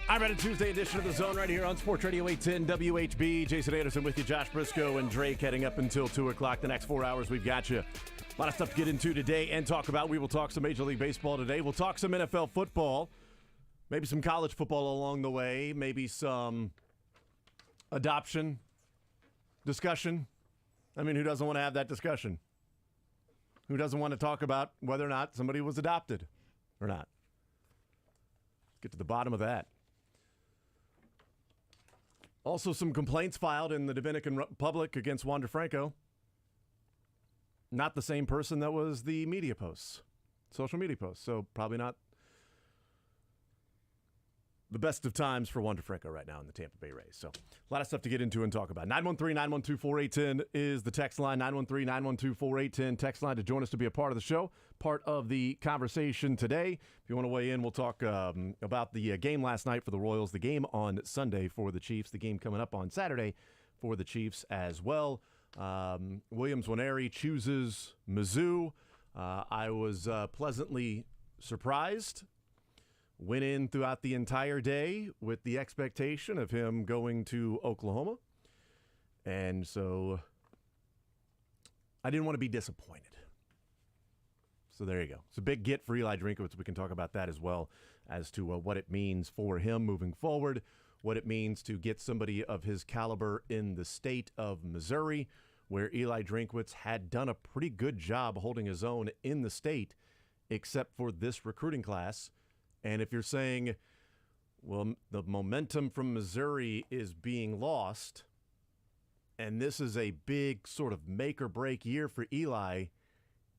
I'm ready. Tuesday edition of The Zone right here on Sports Radio 810 WHB. Jason Anderson with you, Josh Briscoe and Drake heading up until 2 o'clock. The next 4 hours, we've got you. A lot of stuff to get into today and talk about. We will talk some Major League Baseball today. We'll talk some NFL football, maybe some college football along the way, maybe some adoption discussion. I mean, who doesn't want to have that discussion? Who doesn't want to talk about whether or not somebody was adopted or not? Let's get to the bottom of that. Also, some complaints filed in the Dominican Republic against Wander Franco. Not the same person that was the media posts, social media posts. So probably not the best of times for Wander Franco right now in the Tampa Bay Rays. So a lot of stuff to get into and talk about. 913-912-4810 is the text line. 913-912-4810 text line to join us to be a part of the show, part of the conversation today. If you want to weigh in, we'll talk about the game last night for the Royals, the game on Sunday for the Chiefs, the game coming up on Saturday for the Chiefs as well. Williams Nwaneri chooses Mizzou. I was pleasantly surprised. Went in throughout the entire day with the expectation of him going to Oklahoma. And so I didn't want to be disappointed. So there you go. It's a big get for Eli Drinkwitz. We can talk about that as well as to what it means for him moving forward, what it means to get somebody of his caliber in the state of Missouri, where Eli Drinkwitz had done a pretty good job holding his own in the state, except for this recruiting class. And if you're saying, well, the momentum from Missouri is being lost, and this is a big sort of make or break year for Eli,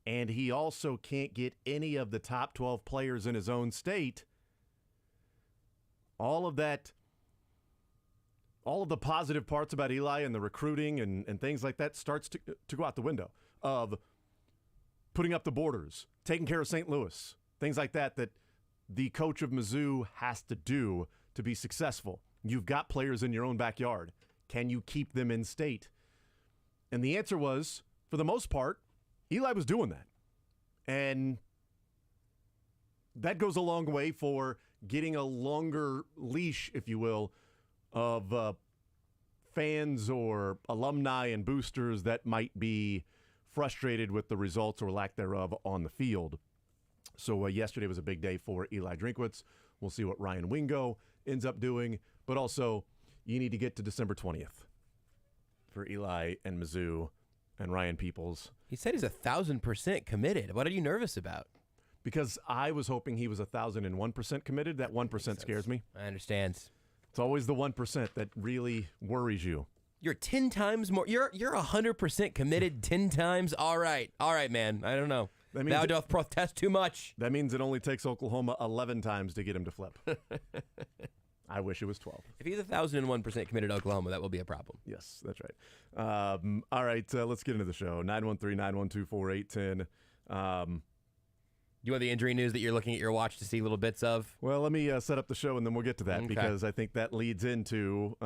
and he also can't get any of the top 12 players in his own state, all of that, all of the positive parts about Eli and the recruiting and things like that starts to go out the window of putting up the borders, taking care of St. Louis, things like that the coach of Mizzou has to do to be successful. You've got players in your own backyard. Can you keep them in state? And the answer was, for the most part, Eli was doing that. And that goes a long way for getting a longer leash, if you will, of fans or alumni and boosters that might be frustrated with the results or lack thereof on the field. So yesterday was a big day for Eli Drinkwitz. We'll see what Ryan Wingo ends up doing. But also, you need to get to December 20th for Eli and Mizzou and Ryan Peoples. He said he's 1,000% committed. What are you nervous about? Because I was hoping he was 1,001% committed. That 1% scares me. I understand. It's always the 1% that really worries you. You're 10 times more. You're 100% committed 10 times. All right, man. I don't know. Thou doth protest too much. That means it only takes Oklahoma 11 times to get him to flip. I wish it was 12. If he's 1,001% committed to Oklahoma, that will be a problem. Yes, that's right. All right, let's get into the show. 913-912-4810. You want the injury news that you're looking at your watch to see little bits of? Well, let me set up the show, and then we'll get to that, because I think that leads into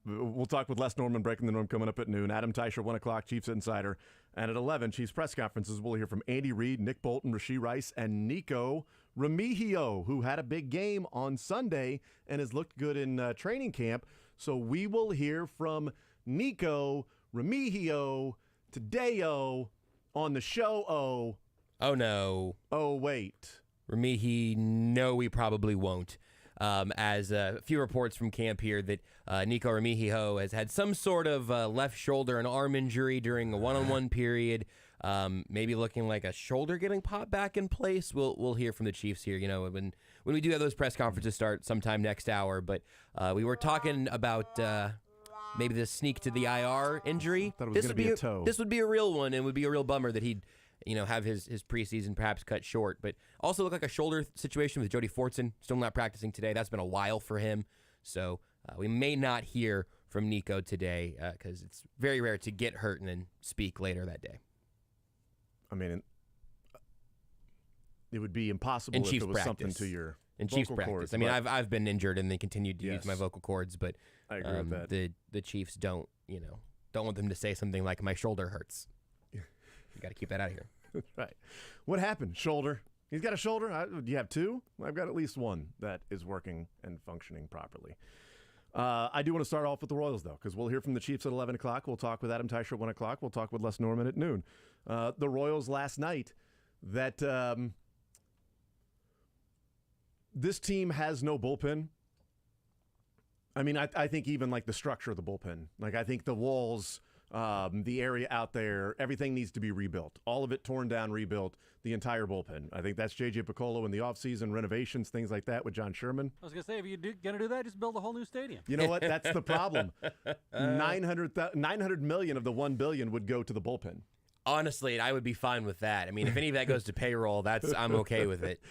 we'll talk with Les Norman, Breaking the Norm, coming up at noon. Adam Teicher, 1 o'clock, Chiefs Insider. And at 11, Chiefs press conferences. We'll hear from Andy Reid, Nick Bolton, Rashee Rice, and Nico Remigio, who had a big game on Sunday and has looked good in training camp. So we will hear from Nico Remigio today on the show. Oh, no. Oh, wait. Remigio, no, we probably won't. As a few reports from camp here that Nico Remigio has had some sort of left shoulder and arm injury during a one-on-one period, maybe looking like a shoulder getting popped back in place. We'll hear from the Chiefs here, when we do have those press conferences start sometime next hour. But we were talking about maybe the sneak to the IR injury. Thought it was going to be a toe. This would be a real one, and would be a real bummer that he'd have his preseason perhaps cut short. But also looked like a shoulder situation with Jody Fortson, still not practicing today. That's been a while for him. So we may not hear from Nico today because it's very rare to get hurt and then speak later that day. I mean, it would be impossible if it was something to your in Chiefs practice. Cords, I mean, I've been injured and then continued to use my vocal cords, but I agree with that. The Chiefs don't want them to say something like my shoulder hurts. You got to keep that out of here. Right. What happened? Shoulder. He's got a shoulder. Do you have two? I've got at least one that is working and functioning properly. I do want to start off with the Royals, though, because we'll hear from the Chiefs at 11 o'clock. We'll talk with Adam Teicher at 1 o'clock. We'll talk with Les Norman at noon. The Royals last night, that this team has no bullpen. I mean, I think even like the structure of the bullpen, like I think the walls, the area out there, everything needs to be rebuilt. All of it torn down, rebuilt, the entire bullpen. I think that's J.J. Piccolo in the offseason, renovations, things like that with John Sherman. I was going to say, if you're going to do that, just build a whole new stadium. You know what? That's the problem. 900 million of the $1 billion would go to the bullpen. Honestly, I would be fine with that. I mean, if any of that goes to payroll, I'm okay with it.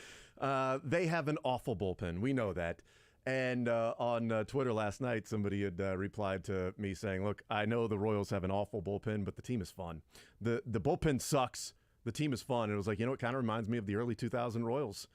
They have an awful bullpen. We know that. And on Twitter last night, somebody had replied to me saying, look, I know the Royals have an awful bullpen, but the team is fun. The bullpen sucks. The team is fun. And it was like, you know, it kind of reminds me of the early 2000 Royals,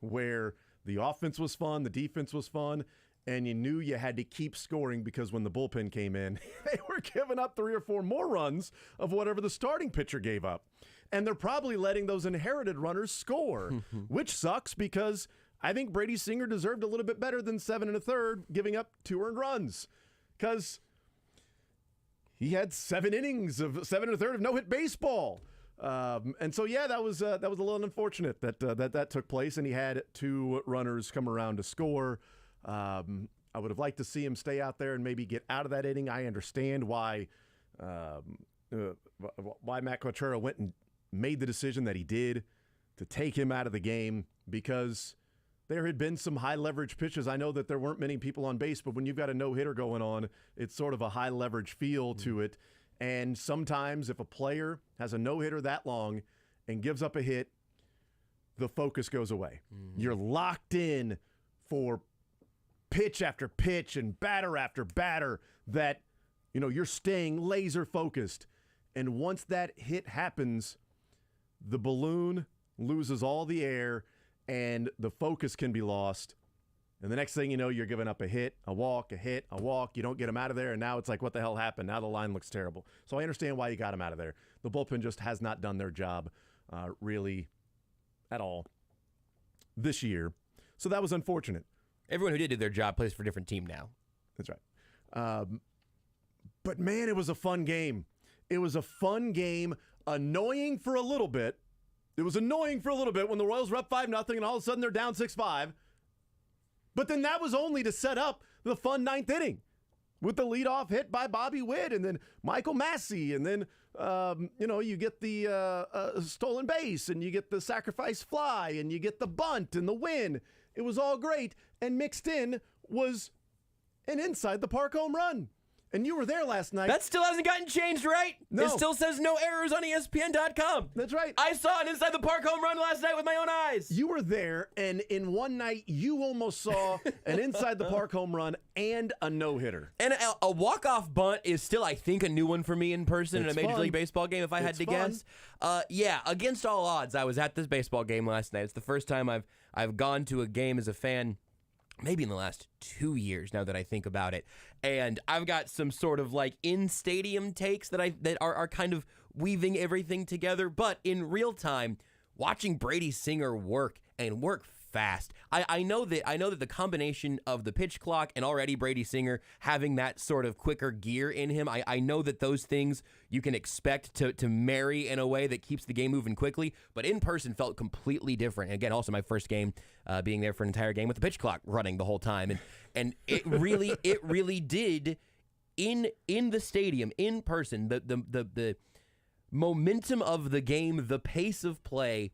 where the offense was fun, the defense was fun, and you knew you had to keep scoring because when the bullpen came in, they were giving up 3 or 4 more runs of whatever the starting pitcher gave up. And they're probably letting those inherited runners score, which sucks because I think Brady Singer deserved a little bit better than 7 1/3, giving up 2 earned runs, because he had 7 innings of 7 1/3 of no-hit baseball. And so, yeah, that was a little unfortunate that took place, and he had 2 runners come around to score. I would have liked to see him stay out there and maybe get out of that inning. I understand why Matt Quatrero went and made the decision that he did to take him out of the game, because there had been some high-leverage pitches. I know that there weren't many people on base, but when you've got a no-hitter going on, it's sort of a high-leverage feel to it. And sometimes if a player has a no-hitter that long and gives up a hit, the focus goes away. You're locked in for pitch after pitch and batter after batter that, you know, you're staying laser-focused. And once that hit happens, the balloon loses all the air, and the focus can be lost. And the next thing you know, you're giving up a hit, a walk, a hit, a walk. You don't get him out of there, and now it's like, what the hell happened? Now the line looks terrible. So I understand why you got him out of there. The bullpen just has not done their job really at all this year. So that was unfortunate. Everyone who did do their job plays for a different team now. That's right. But, man, it was a fun game. It was a fun game, annoying for a little bit. It was annoying for a little bit when the Royals were up 5-0 and all of a sudden they're down 6-5. But then that was only to set up the fun 9th inning with the leadoff hit by Bobby Witt and then Michael Massey. And then, you get the stolen base and you get the sacrifice fly and you get the bunt and the win. It was all great. And mixed in was an inside the park home run. And you were there last night. That still hasn't gotten changed, right? No. It still says no errors on ESPN.com. That's right. I saw an inside the park home run last night with my own eyes. You were there, and in one night, you almost saw an inside the park home run and a no-hitter. And a walk-off bunt is still, I think, a new one for me in person It's in a Major fun. League Baseball game, if I had to fun. guess. Yeah, against all odds, I was at this baseball game last night. It's the first time I've gone to a game as a fan, maybe in the last 2 years now that I think about it. And I've got some sort of like in-stadium takes that are kind of weaving everything together. But in real time, watching Brady Singer work and work fast. I know that the combination of the pitch clock and already Brady Singer having that sort of quicker gear in him, I know that those things you can expect to marry in a way that keeps the game moving quickly, but in person felt completely different. And again, also my first game being there for an entire game with the pitch clock running the whole time. And it really did in the stadium, in person, the momentum of the game, the pace of play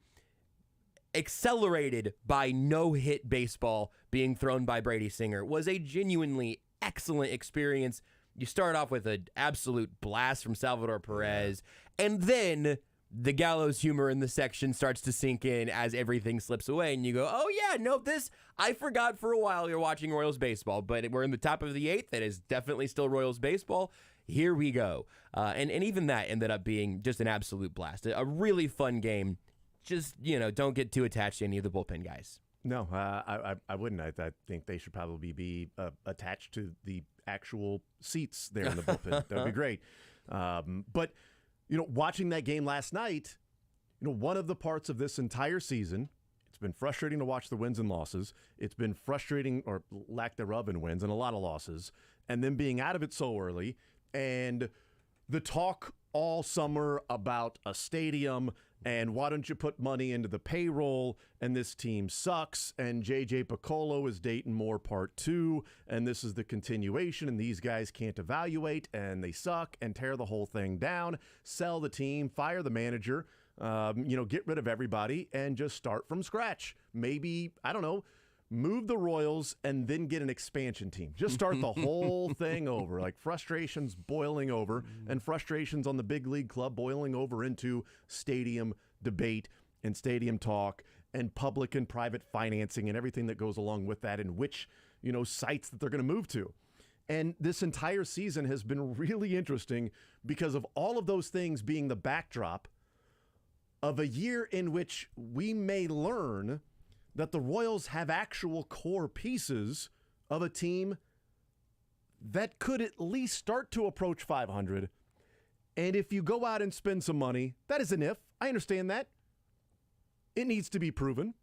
accelerated by no-hit baseball being thrown by Brady Singer was a genuinely excellent experience. You start off with an absolute blast from Salvador Perez, and then the gallows humor in the section starts to sink in as everything slips away, and you go, oh yeah, no, this, I forgot for a while you're watching Royals baseball, but we're in the top of the 8th. That is definitely still Royals baseball. Here we go. And even that ended up being just an absolute blast. A really fun game. Just, don't get too attached to any of the bullpen guys. No, I wouldn't. I think they should probably be attached to the actual seats there in the bullpen. That would be great. But, watching that game last night, one of the parts of this entire season been frustrating to watch the wins and losses. It's been frustrating, or lack thereof, in wins and a lot of losses. And then being out of it so early. And the talk all summer about a stadium and why don't you put money into the payroll, and this team sucks, and J.J. Piccolo is Dayton Moore Part 2, and this is the continuation, and these guys can't evaluate, and they suck, and tear the whole thing down, sell the team, fire the manager, get rid of everybody, and just start from scratch. Maybe, I don't know, move the Royals and then get an expansion team. Just start the whole thing over. Like frustrations boiling over and frustrations on the big league club boiling over into stadium debate and stadium talk and public and private financing and everything that goes along with that, and which, sites that they're going to move to. And this entire season has been really interesting because of all of those things being the backdrop of a year in which we may learn that the Royals have actual core pieces of a team that could at least start to approach 500. And if you go out and spend some money, that is an if. I understand that. It needs to be proven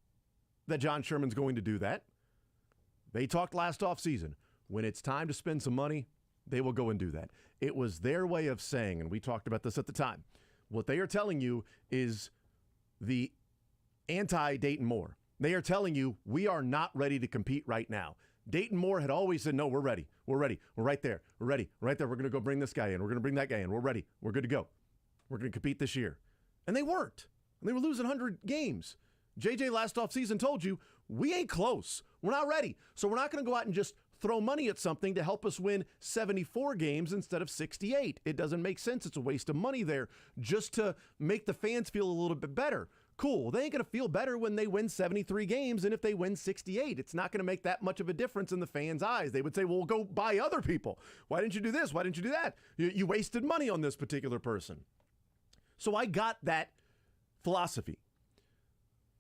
that John Sherman's going to do that. They talked last offseason. When it's time to spend some money, they will go and do that. It was their way of saying, and we talked about this at the time, what they are telling you is the anti-Dayton Moore. They are telling you, we are not ready to compete right now. Dayton Moore had always said, no, we're ready. We're ready. We're right there. We're ready. Right there. We're going to go bring this guy in. We're going to bring that guy in. We're ready. We're good to go. We're going to compete this year. And they weren't. And they were losing 100 games. JJ last offseason told you, we ain't close. We're not ready. So we're not going to go out and just throw money at something to help us win 74 games instead of 68. It doesn't make sense. It's a waste of money there just to make the fans feel a little bit better. Cool. They ain't going to feel better when they win 73 games than if they win 68. It's not going to make that much of a difference in the fans' eyes. They would say, well, go buy other people. Why didn't you do this? Why didn't you do that? You wasted money on this particular person. So I got that philosophy.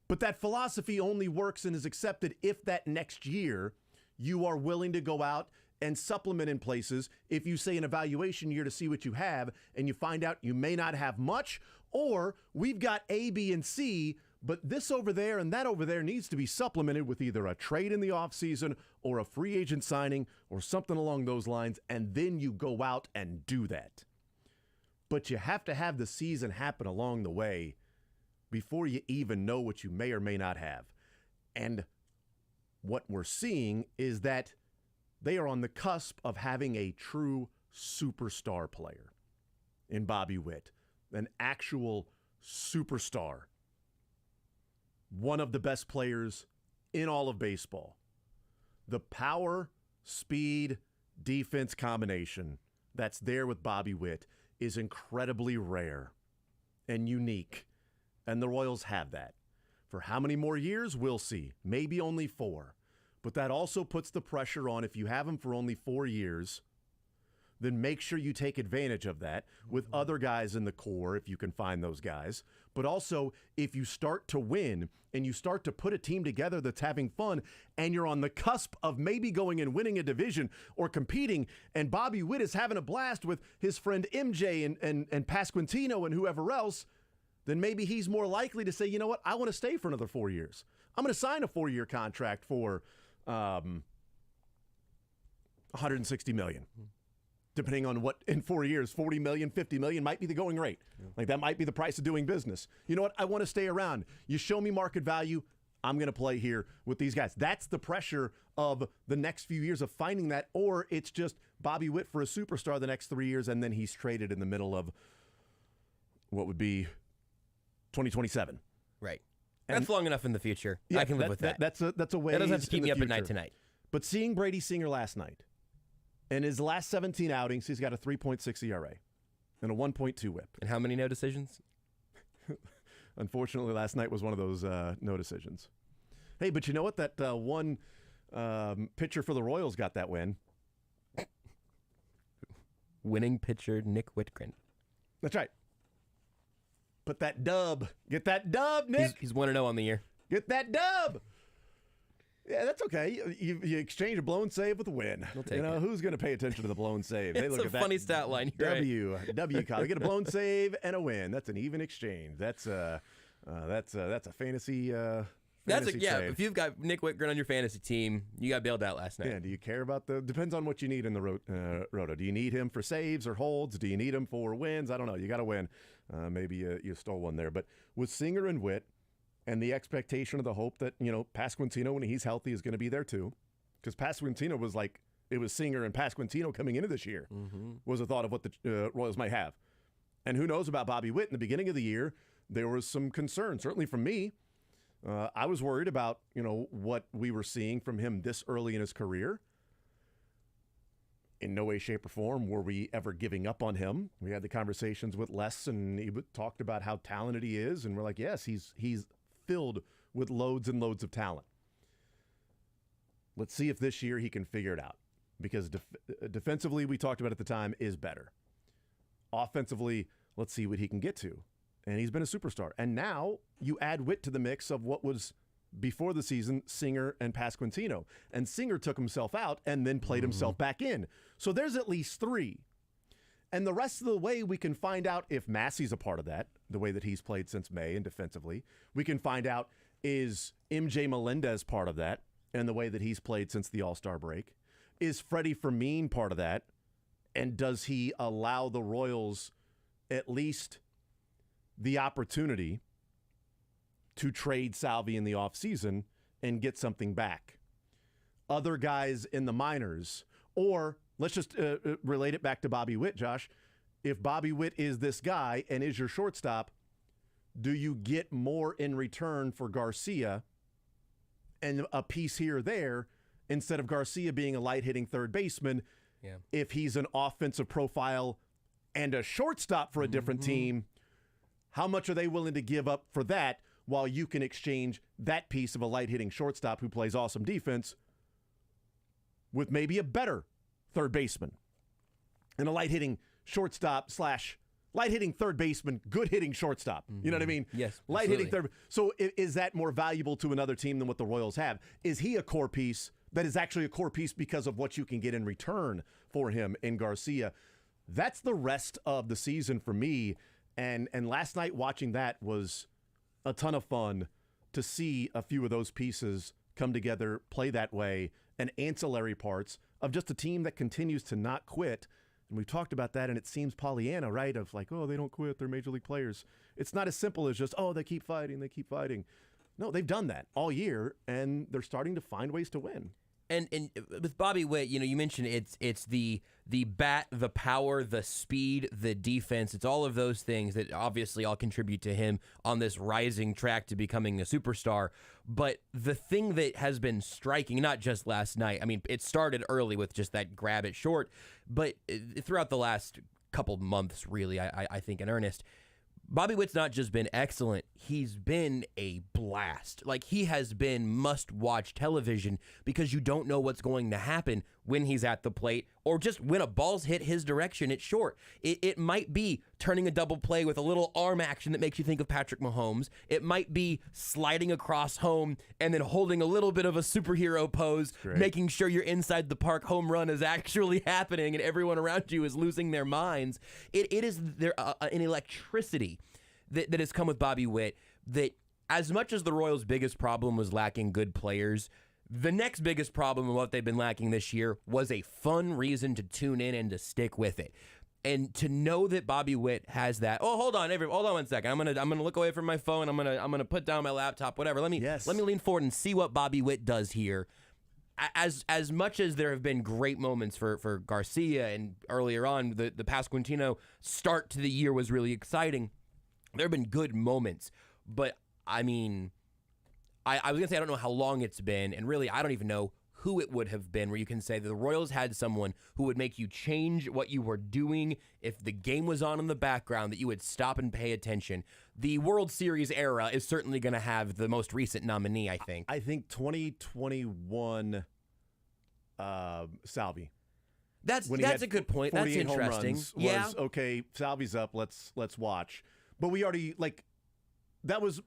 But that philosophy only works and is accepted if that next year you are willing to go out and supplement in places. If you say an evaluation year to see what you have and you find out you may not have much, or we've got A, B, and C, but this over there and that over there needs to be supplemented with either a trade in the offseason or a free agent signing or something along those lines, and then you go out and do that. But you have to have the season happen along the way before you even know what you may or may not have. And what we're seeing is that they are on the cusp of having a true superstar player in Bobby Witt, an actual superstar, one of the best players in all of baseball. The power, speed, defense combination that's there with Bobby Witt is incredibly rare and unique, and the Royals have that. For how many more years, we'll see. Maybe only 4. But that also puts the pressure on, if you have him for only 4 years, then make sure you take advantage of that with other guys in the core, if you can find those guys. But also, if you start to win and you start to put a team together that's having fun and you're on the cusp of maybe going and winning a division or competing, and Bobby Witt is having a blast with his friend MJ and Pasquantino and whoever else, then maybe he's more likely to say, you know what, I want to stay for another 4 years. I'm going to sign a 4-year contract for $160 million. Depending on what, in 4 years, 40 million, 50 million might be the going rate. Yeah. Like that might be the price of doing business. You know what? I want to stay around. You show me market value, I'm going to play here with these guys. That's the pressure of the next few years of finding that, or it's just Bobby Witt for a superstar the next 3 years, and then he's traded in the middle of what would be 2027. Right. And that's long enough in the future. Yeah, I can live with that. That's a way. That doesn't have to keep me up at night tonight. But seeing Brady Singer last night, in his last 17 outings, he's got a 3.6 ERA and a 1.2 whip. And how many no decisions? Unfortunately, last night was one of those no decisions. Hey, but you know what? That one pitcher for the Royals got that win. Winning pitcher Nick Whitgren. That's right. Put that dub. Get that dub, Nick. He's 1-0 on the year. Get that dub. Yeah, that's okay. You exchange a blown save with a win. We'll take it. Who's going to pay attention to the blown save? It's look a at that funny stat line. W column. Get a blown save and a win. That's an even exchange. That's a fantasy fantasy trade. If you've got Nick Whitgren on your fantasy team, you got bailed out last night. Yeah, do you care about depends on what you need in the roto. Do you need him for saves or holds? Do you need him for wins? I don't know. You got to win. Maybe you stole one there. But with Singer and Witt and the expectation of the hope that, Pasquantino, when he's healthy, is going to be there too. Because Pasquantino was like, it was Singer and Pasquantino coming into this year was a thought of what the Royals might have. And who knows about Bobby Witt? In the beginning of the year, there was some concern, certainly from me. I was worried about, what we were seeing from him this early in his career. In no way, shape, or form were we ever giving up on him. We had the conversations with Les, and he talked about how talented he is, and we're like, yes, he's filled with loads and loads of talent. Let's see if this year he can figure it out, because defensively, we talked about at the time, is better. Offensively, let's see what he can get to. And he's been a superstar. And now you add Witt to the mix of what was before the season, Singer and Pasquantino. And Singer took himself out and then played himself back in. So there's at least three. And the rest of the way, we can find out if Massey's a part of that, the way that he's played since May and defensively. We can find out, is MJ Melendez part of that and the way that he's played since the All-Star break? Is Freddie Fermin part of that? And does he allow the Royals at least the opportunity to trade Salvi in the offseason and get something back? Other guys in the minors, or let's just relate it back to Bobby Witt, Josh. If Bobby Witt is this guy and is your shortstop, do you get more in return for Garcia and a piece here or there instead of Garcia being a light-hitting third baseman? Yeah. If he's an offensive profile and a shortstop for a different team, how much are they willing to give up for that while you can exchange that piece of a light-hitting shortstop who plays awesome defense with maybe a better third baseman and a light-hitting shortstop / light-hitting third baseman, good-hitting shortstop. You know what I mean? Yes, light-hitting third. So is that more valuable to another team than what the Royals have? Is he a core piece that is actually a core piece because of what you can get in return for him in Garcia? That's the rest of the season for me. And last night watching that was a ton of fun to see a few of those pieces come together, play that way, and ancillary parts of just a team that continues to not quit. And we've talked about that, and it seems Pollyanna, right? Of like, oh, they don't quit, they're major league players. It's not as simple as just, oh, they keep fighting, they keep fighting. No, they've done that all year, and they're starting to find ways to win. And with Bobby Witt, you mentioned it's the bat, the power, the speed, the defense. It's all of those things that obviously all contribute to him on this rising track to becoming a superstar. But the thing that has been striking, not just last night, I mean, it started early with just that grab it short, but throughout the last couple months, really, I think in earnest, Bobby Witt's not just been excellent, he's been a blast. Like, he has been must-watch television because you don't know what's going to happen when he's at the plate or just when a ball's hit his direction at short. It might be turning a double play with a little arm action that makes you think of Patrick Mahomes. It might be sliding across home and then holding a little bit of a superhero pose, making sure you're inside the park home run is actually happening and everyone around you is losing their minds. It is there an electricity that has come with Bobby Witt that, as much as the Royals' biggest problem was lacking good players, the next biggest problem of what they've been lacking this year was a fun reason to tune in and to stick with it. And to know that Bobby Witt has that. Oh, hold on 1 second. I'm gonna look away from my phone. I'm gonna put down my laptop. Whatever. Let me lean forward and see what Bobby Witt does here. As much as there have been great moments for Garcia and earlier on, the Pasquantino start to the year was really exciting. There have been good moments, but I mean, I was going to say I don't know how long it's been, and really I don't even know who it would have been where you can say that the Royals had someone who would make you change what you were doing if the game was on in the background, that you would stop and pay attention. The World Series era is certainly going to have the most recent nominee, I think. I think 2021 Salvi. That's a good point. That's interesting. Was, okay, Salvi's up, let's watch. But we already, that was...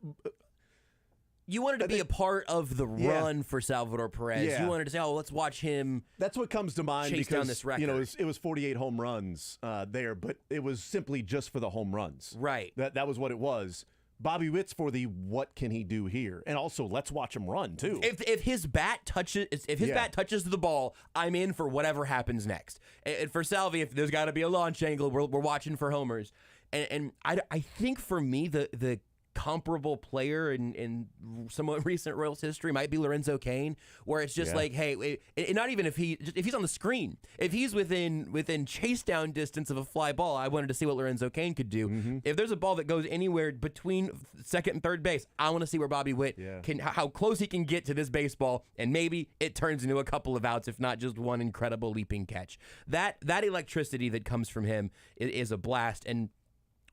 You wanted to be a part of the run for Salvador Perez. Yeah. You wanted to say, oh, let's watch him. That's what comes to mind chase because down this record. It was 48 home runs there, but it was simply just for the home runs. Right. That was what it was. Bobby Witt's for the what can he do here, and also let's watch him run too. If his bat touches bat touches the ball, I'm in for whatever happens next. And for Salvi, if there's got to be a launch angle, we're watching for homers. And I think for me the comparable player in somewhat recent Royals history might be Lorenzo Cain, where it's just like, hey, not even if he's on the screen, if he's within chase down distance of a fly ball, I wanted to see what Lorenzo Cain could do. Mm-hmm. If there's a ball that goes anywhere between second and third base, I want to see where Bobby Witt how close he can get to this baseball, and maybe it turns into a couple of outs, if not just one incredible leaping catch. That electricity that comes from him is a blast. And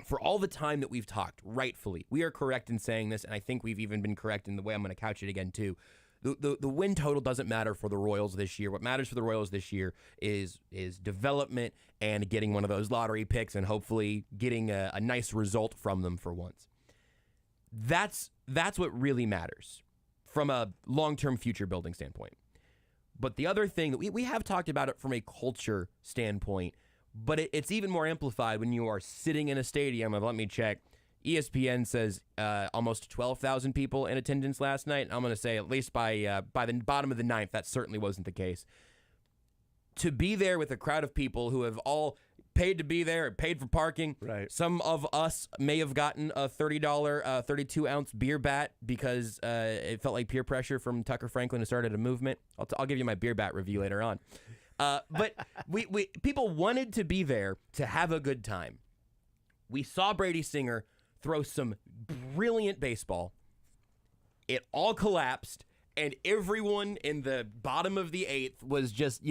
for all the time that we've talked, rightfully, we are correct in saying this, and I think we've even been correct in the way I'm going to couch it again, too. The win total doesn't matter for the Royals this year. What matters for the Royals this year is development and getting one of those lottery picks and hopefully getting a nice result from them for once. That's what really matters from a long-term future building standpoint. But the other thing that we have talked about it from a culture standpoint, but it's even more amplified when you are sitting in a stadium of, let me check, ESPN says almost 12,000 people in attendance last night. I'm going to say at least by the bottom of the ninth, that certainly wasn't the case. To be there with a crowd of people who have all paid to be there, paid for parking. Right. Some of us may have gotten a $30 32-ounce beer bat because it felt like peer pressure from Tucker Franklin who started a movement. I'll give you my beer bat review later on. But we people wanted to be there to have a good time. We saw Brady Singer throw some brilliant baseball. It all collapsed, and everyone in the bottom of the eighth was just,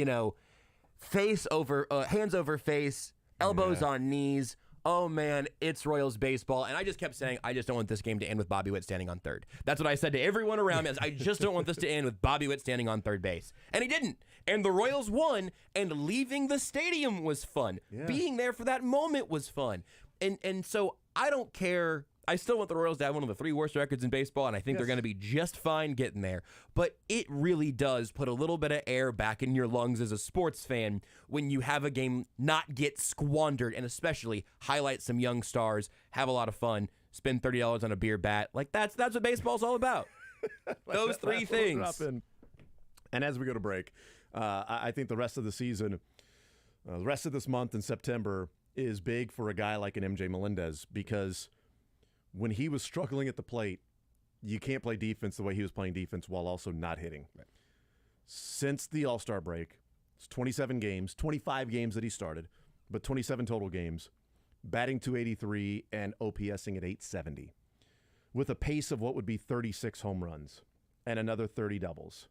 face over, hands over face, elbows on knees. Oh, man, it's Royals baseball. And I just kept saying, I just don't want this game to end with Bobby Witt standing on third. That's what I said to everyone around me. I just don't want this to end with Bobby Witt standing on third base. And he didn't. And the Royals won, and leaving the stadium was fun. Yeah. Being there for that moment was fun. And so I don't care. I still want the Royals to have one of the 3 worst records in baseball, and I think they're going to be just fine getting there. But it really does put a little bit of air back in your lungs as a sports fan when you have a game not get squandered, and especially highlight some young stars, have a lot of fun, spend $30 on a beer bat. Like, that's what baseball's all about. Those 3 things. And as we go to break, I think the rest of the season, the rest of this month in September is big for a guy like an MJ Melendez, because when he was struggling at the plate, you can't play defense the way he was playing defense while also not hitting. Right. Since the All-Star break, it's 27 games, 25 games that he started, but 27 total games, batting .283 and OPSing at .870, with a pace of what would be 36 home runs and another 30 doubles.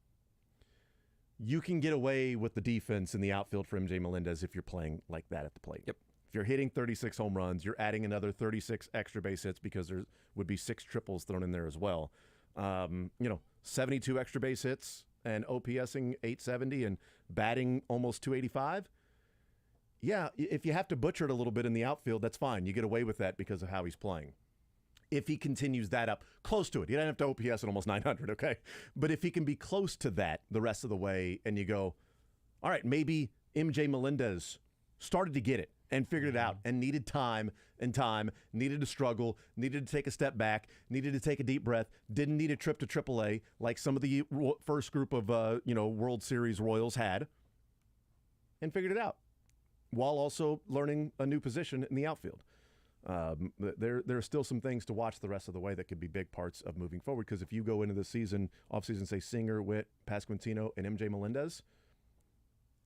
You can get away with the defense in the outfield for MJ Melendez if you're playing like that at the plate. Yep. If you're hitting 36 home runs, you're adding another 36 extra base hits because there would be 6 triples thrown in there as well. 72 extra base hits and OPSing .870 and batting almost .285. Yeah, if you have to butcher it a little bit in the outfield, that's fine. You get away with that because of how he's playing. If he continues that up, close to it. You don't have to OPS at almost 900, okay? But if he can be close to that the rest of the way and you go, all right, maybe MJ Melendez started to get it and figured it out and needed time, needed to struggle, needed to take a step back, needed to take a deep breath, didn't need a trip to AAA like some of the first group of World Series Royals had, and figured it out while also learning a new position in the outfield. There are still some things to watch the rest of the way that could be big parts of moving forward, because if you go into the season, offseason, say Singer, Witt, Pasquantino, and MJ Melendez,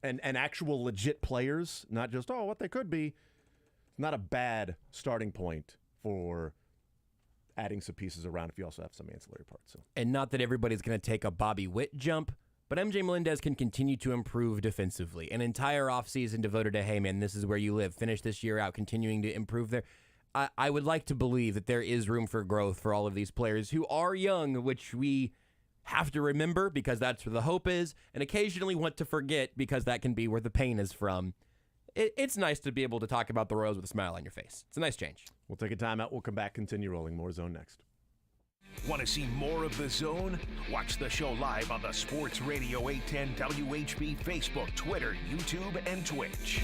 and actual legit players, not just, what they could be, it's not a bad starting point for adding some pieces around if you also have some ancillary parts. So. And not that everybody's going to take a Bobby Witt jump, but MJ Melendez can continue to improve defensively. An entire offseason devoted to, hey, man, this is where you live. Finish this year out, continuing to improve there. I would like to believe that there is room for growth for all of these players who are young, which we have to remember because that's where the hope is, and occasionally want to forget because that can be where the pain is from. It's nice to be able to talk about the Royals with a smile on your face. It's a nice change. We'll take a timeout. We'll come back, continue rolling. More Zone next. Want to see more of The Zone? Watch the show live on the Sports Radio 810 WHB Facebook, Twitter, YouTube, and Twitch.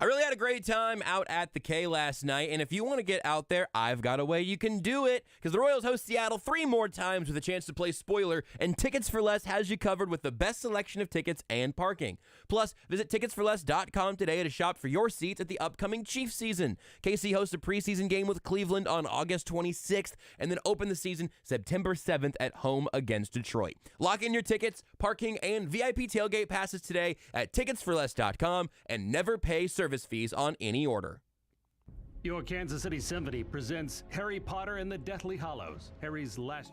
I really had a great time out at the K last night, and if you want to get out there, I've got a way you can do it, because the Royals host Seattle 3 more times with a chance to play spoiler, and Tickets for Less has you covered with the best selection of tickets and parking. Plus, visit ticketsforless.com today to shop for your seats at the upcoming Chiefs season. KC hosts a preseason game with Cleveland on August 26th, and then open the season September 7th at home against Detroit. Lock in your tickets, parking, and VIP tailgate passes today at ticketsforless.com, and never pay service fees on any order. Your Kansas City Symphony presents Harry Potter and the Deathly Hallows, Harry's last...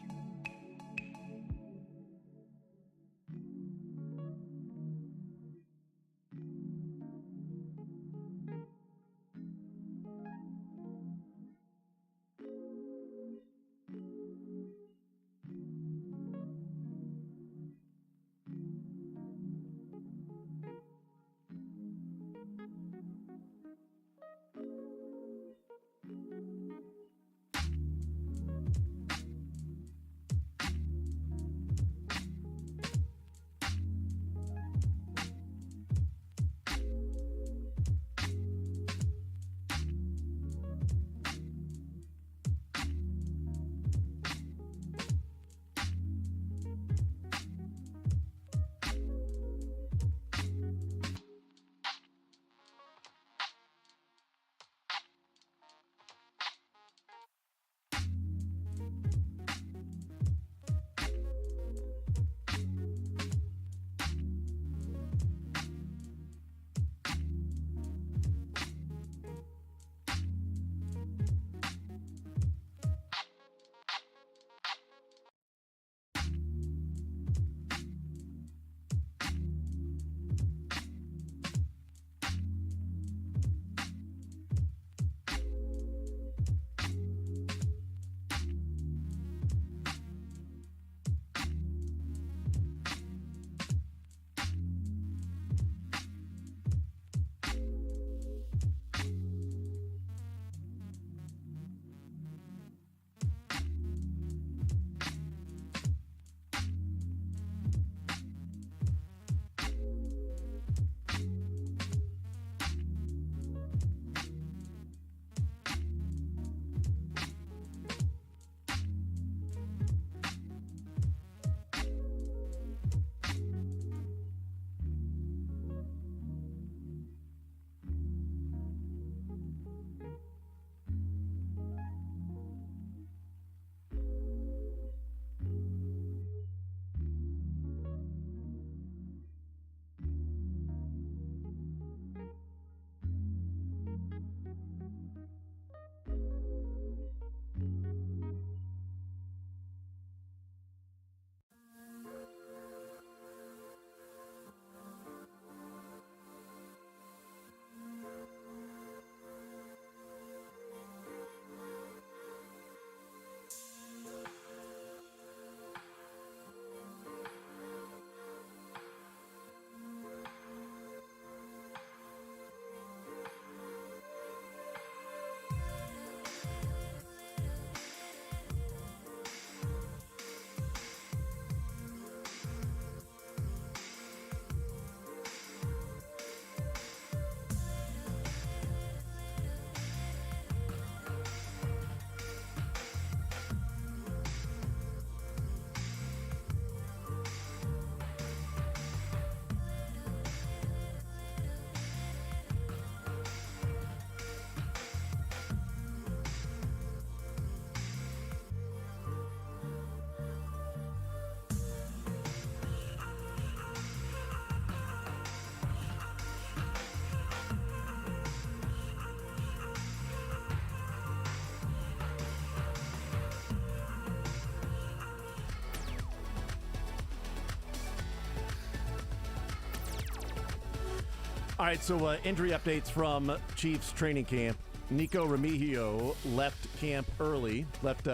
All right, so injury updates from Chiefs training camp. Nico Remigio left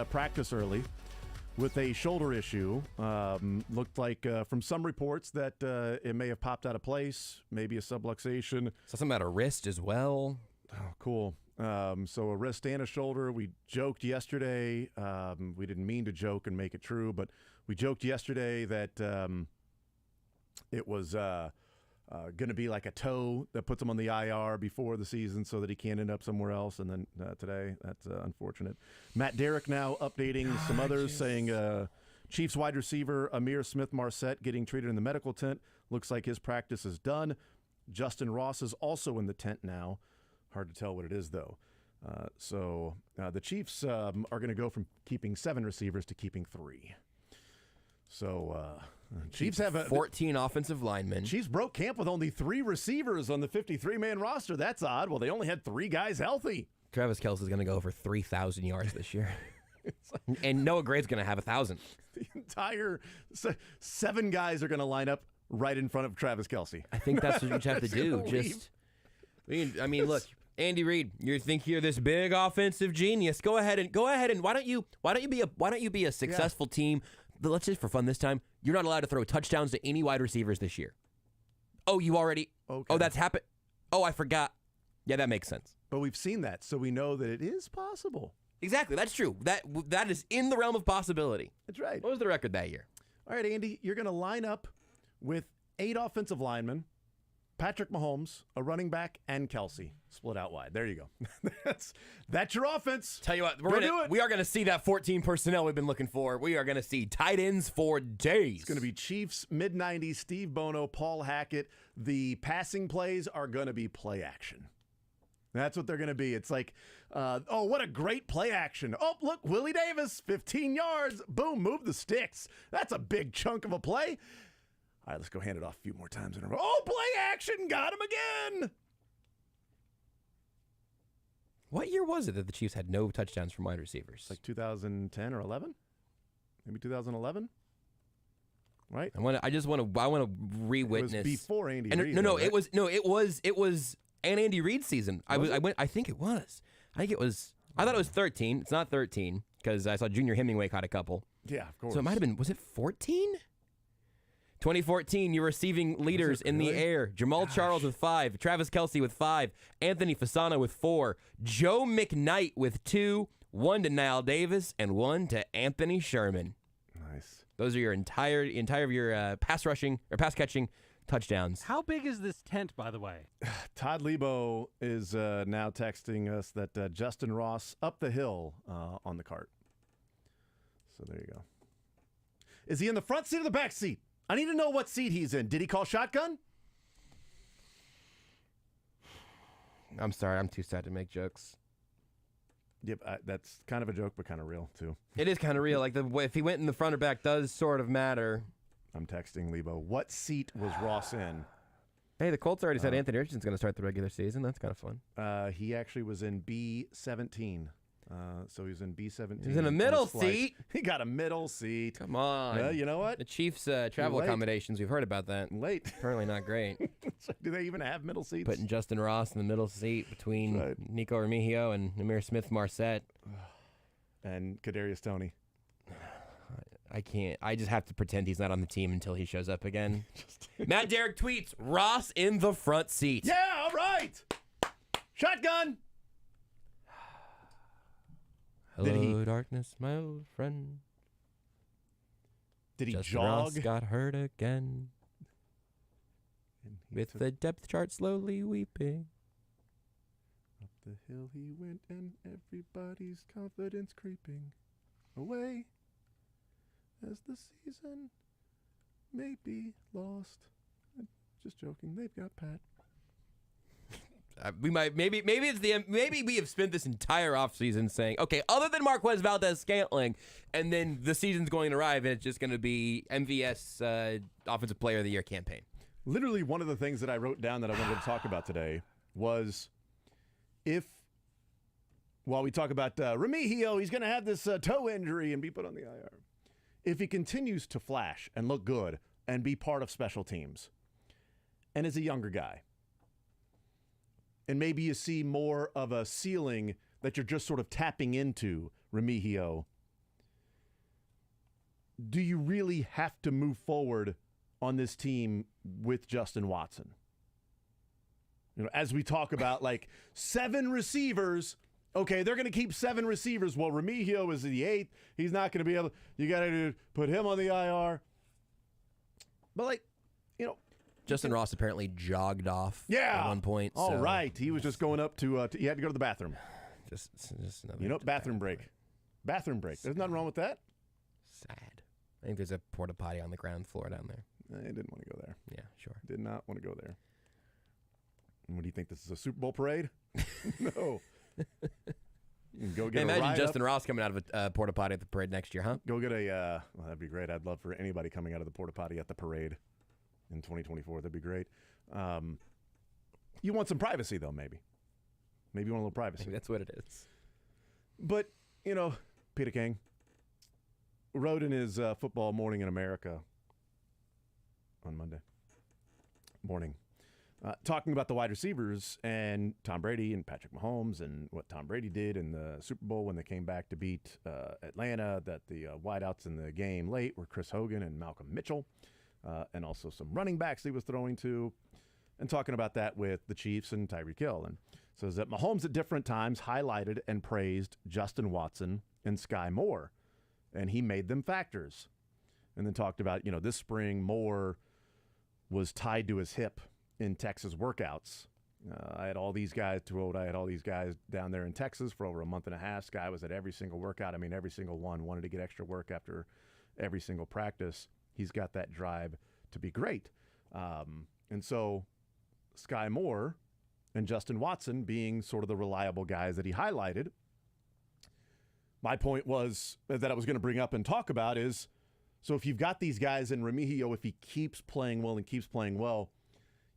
practice early with a shoulder issue. Looked like from some reports that it may have popped out of place, maybe a subluxation. So something about a wrist as well. Oh, cool. So a wrist and a shoulder. We joked yesterday. We didn't mean to joke and make it true, but we joked yesterday that it was going to be like a toe that puts him on the IR before the season so that he can't end up somewhere else. And then today, that's unfortunate. Matt Derrick now updating some others, saying Chiefs wide receiver Amir Smith-Marset getting treated in the medical tent. Looks like his practice is done. Justin Ross is also in the tent now. Hard to tell what it is, though. So the Chiefs are going to go from keeping 7 receivers to keeping 3. So Chiefs have 14 offensive linemen. Chiefs broke camp with only 3 receivers on the 53-man roster. That's odd. Well, they only had 3 guys healthy. Travis Kelce is going to go over 3,000 yards this year. And Noah Gray's going to have 1,000. The entire 7 guys are going to line up right in front of Travis Kelce. I think that's what you have to do. I mean, look, Andy Reid, you think you're this big offensive genius. Go ahead and why don't you be a successful team? But let's just for fun this time. You're not allowed to throw touchdowns to any wide receivers this year. Oh, you already? Okay. Oh, that's happened. Oh, I forgot. Yeah, that makes sense. But we've seen that, so we know that it is possible. Exactly, that's true. That is in the realm of possibility. That's right. What was the record that year? All right, Andy, you're going to line up with 8 offensive linemen, Patrick Mahomes, a running back, and Kelce split out wide. There you go. That's your offense. Tell you what, we are going to see that 14 personnel we've been looking for. We are going to see tight ends for days. It's going to be Chiefs mid-90s, Steve Bono, Paul Hackett. The passing plays are going to be play action. That's what they're going to be. It's like, oh, what a great play action. Oh, look, Willie Davis, 15 yards. Boom, move the sticks. That's a big chunk of a play. All right, let's go hand it off a few more times in a row. Oh, play action, got him again. What year was it that the Chiefs had no touchdowns from wide receivers? Like 2010 or 11? Maybe 2011? Right? I want to re-witness. It was before Andy Reid. It was an Andy Reid season. I think it was. I thought it was 13. It's not 13 because I saw Junior Hemingway caught a couple. Yeah, of course. So it might have been. Was it 14? 2014, you're receiving leaders in the air. Jamal Charles with 5, Travis Kelce with 5, Anthony Fasano with 4, Joe McKnight with 2, 1 to Niall Davis, and 1 to Anthony Sherman. Nice. Those are your entire of your pass catching touchdowns. How big is this tent, by the way? Todd Lebo is now texting us that Justin Ross up the hill on the cart. So there you go. Is he in the front seat or the back seat? I need to know what seat he's in. Did he call shotgun? I'm sorry. I'm too sad to make jokes. Yep, that's kind of a joke, but kind of real, too. It is kind of real. Like if he went in the front or back does sort of matter. I'm texting Lebo. What seat was Ross in? Hey, the Colts already said Anthony Richardson's going to start the regular season. That's kind of fun. He actually was in B17. So he's in B17. He's in a middle seat. He got a middle seat. Come on. You know what? The Chiefs' travel accommodations, we've heard about that. Late. Apparently not great. So do they even have middle seats? Putting Justin Ross in the middle seat between Nico Remigio and Amir Smith-Marset. And Kadarius Toney. I can't. I just have to pretend he's not on the team until he shows up again. Matt Derrick tweets, Ross in the front seat. Yeah, all right. Shotgun. Hello, darkness, my old friend. Did he Justin jog? Ross got hurt again. With the depth chart slowly weeping. Up the hill he went and everybody's confidence creeping away as the season may be lost. Just joking. They've got Pat. Maybe we have spent this entire offseason saying, okay, other than Marquez Valdez-Scantling, and then the season's going to arrive and it's just going to be MVS Offensive Player of the Year campaign. Literally, one of the things that I wrote down that I wanted to talk about today was while we talk about Remigio, he's going to have this toe injury and be put on the IR. If he continues to flash and look good and be part of special teams, and is a younger guy, and maybe you see more of a ceiling that you're just sort of tapping into, Remigio, do you really have to move forward on this team with Justin Watson? You know, as we talk about like 7 receivers, okay, they're going to keep 7 receivers. Well, Remigio is the 8th. He's not going to be able. You got to put him on the IR. But like, you know, Justin Ross apparently jogged off Yeah. at one point. All so right. He was just going up to he had to go to the bathroom. Just another You know, bathroom break. Bathroom break. There's nothing wrong with that. Sad. I think there's a porta potty on the ground floor down there. I didn't want to go there. Yeah, sure. Did not want to go there. And what do you think? This is a Super Bowl parade? No. You can go get Imagine a ride Justin up. Ross coming out of a porta potty at the parade next year, huh? Go get a. Well, that'd be great. I'd love for anybody coming out of the porta potty at the parade in 2024. That'd be great. You want some privacy though, maybe. Maybe you want a little privacy. Maybe that's what it is. But Peter King wrote in his Football Morning in America on Monday morning, talking about the wide receivers and Tom Brady and Patrick Mahomes and what Tom Brady did in the Super Bowl when they came back to beat Atlanta, that the wideouts in the game late were Chris Hogan and Malcolm Mitchell, and also some running backs he was throwing to, and talking about that with the Chiefs and Tyreek Hill. And says that Mahomes at different times highlighted and praised Justin Watson and Sky Moore, and he made them factors. And then talked about, this spring Moore was tied to his hip in Texas workouts. I had all these guys down there in Texas for over a month and a half. Sky was at every single workout. I mean, every single one wanted to get extra work after every single practice. He's got that drive to be great. And so Sky Moore and Justin Watson being sort of the reliable guys that he highlighted. My point was that I was going to bring up and talk about is, so if you've got these guys in Remigio, if he keeps playing well,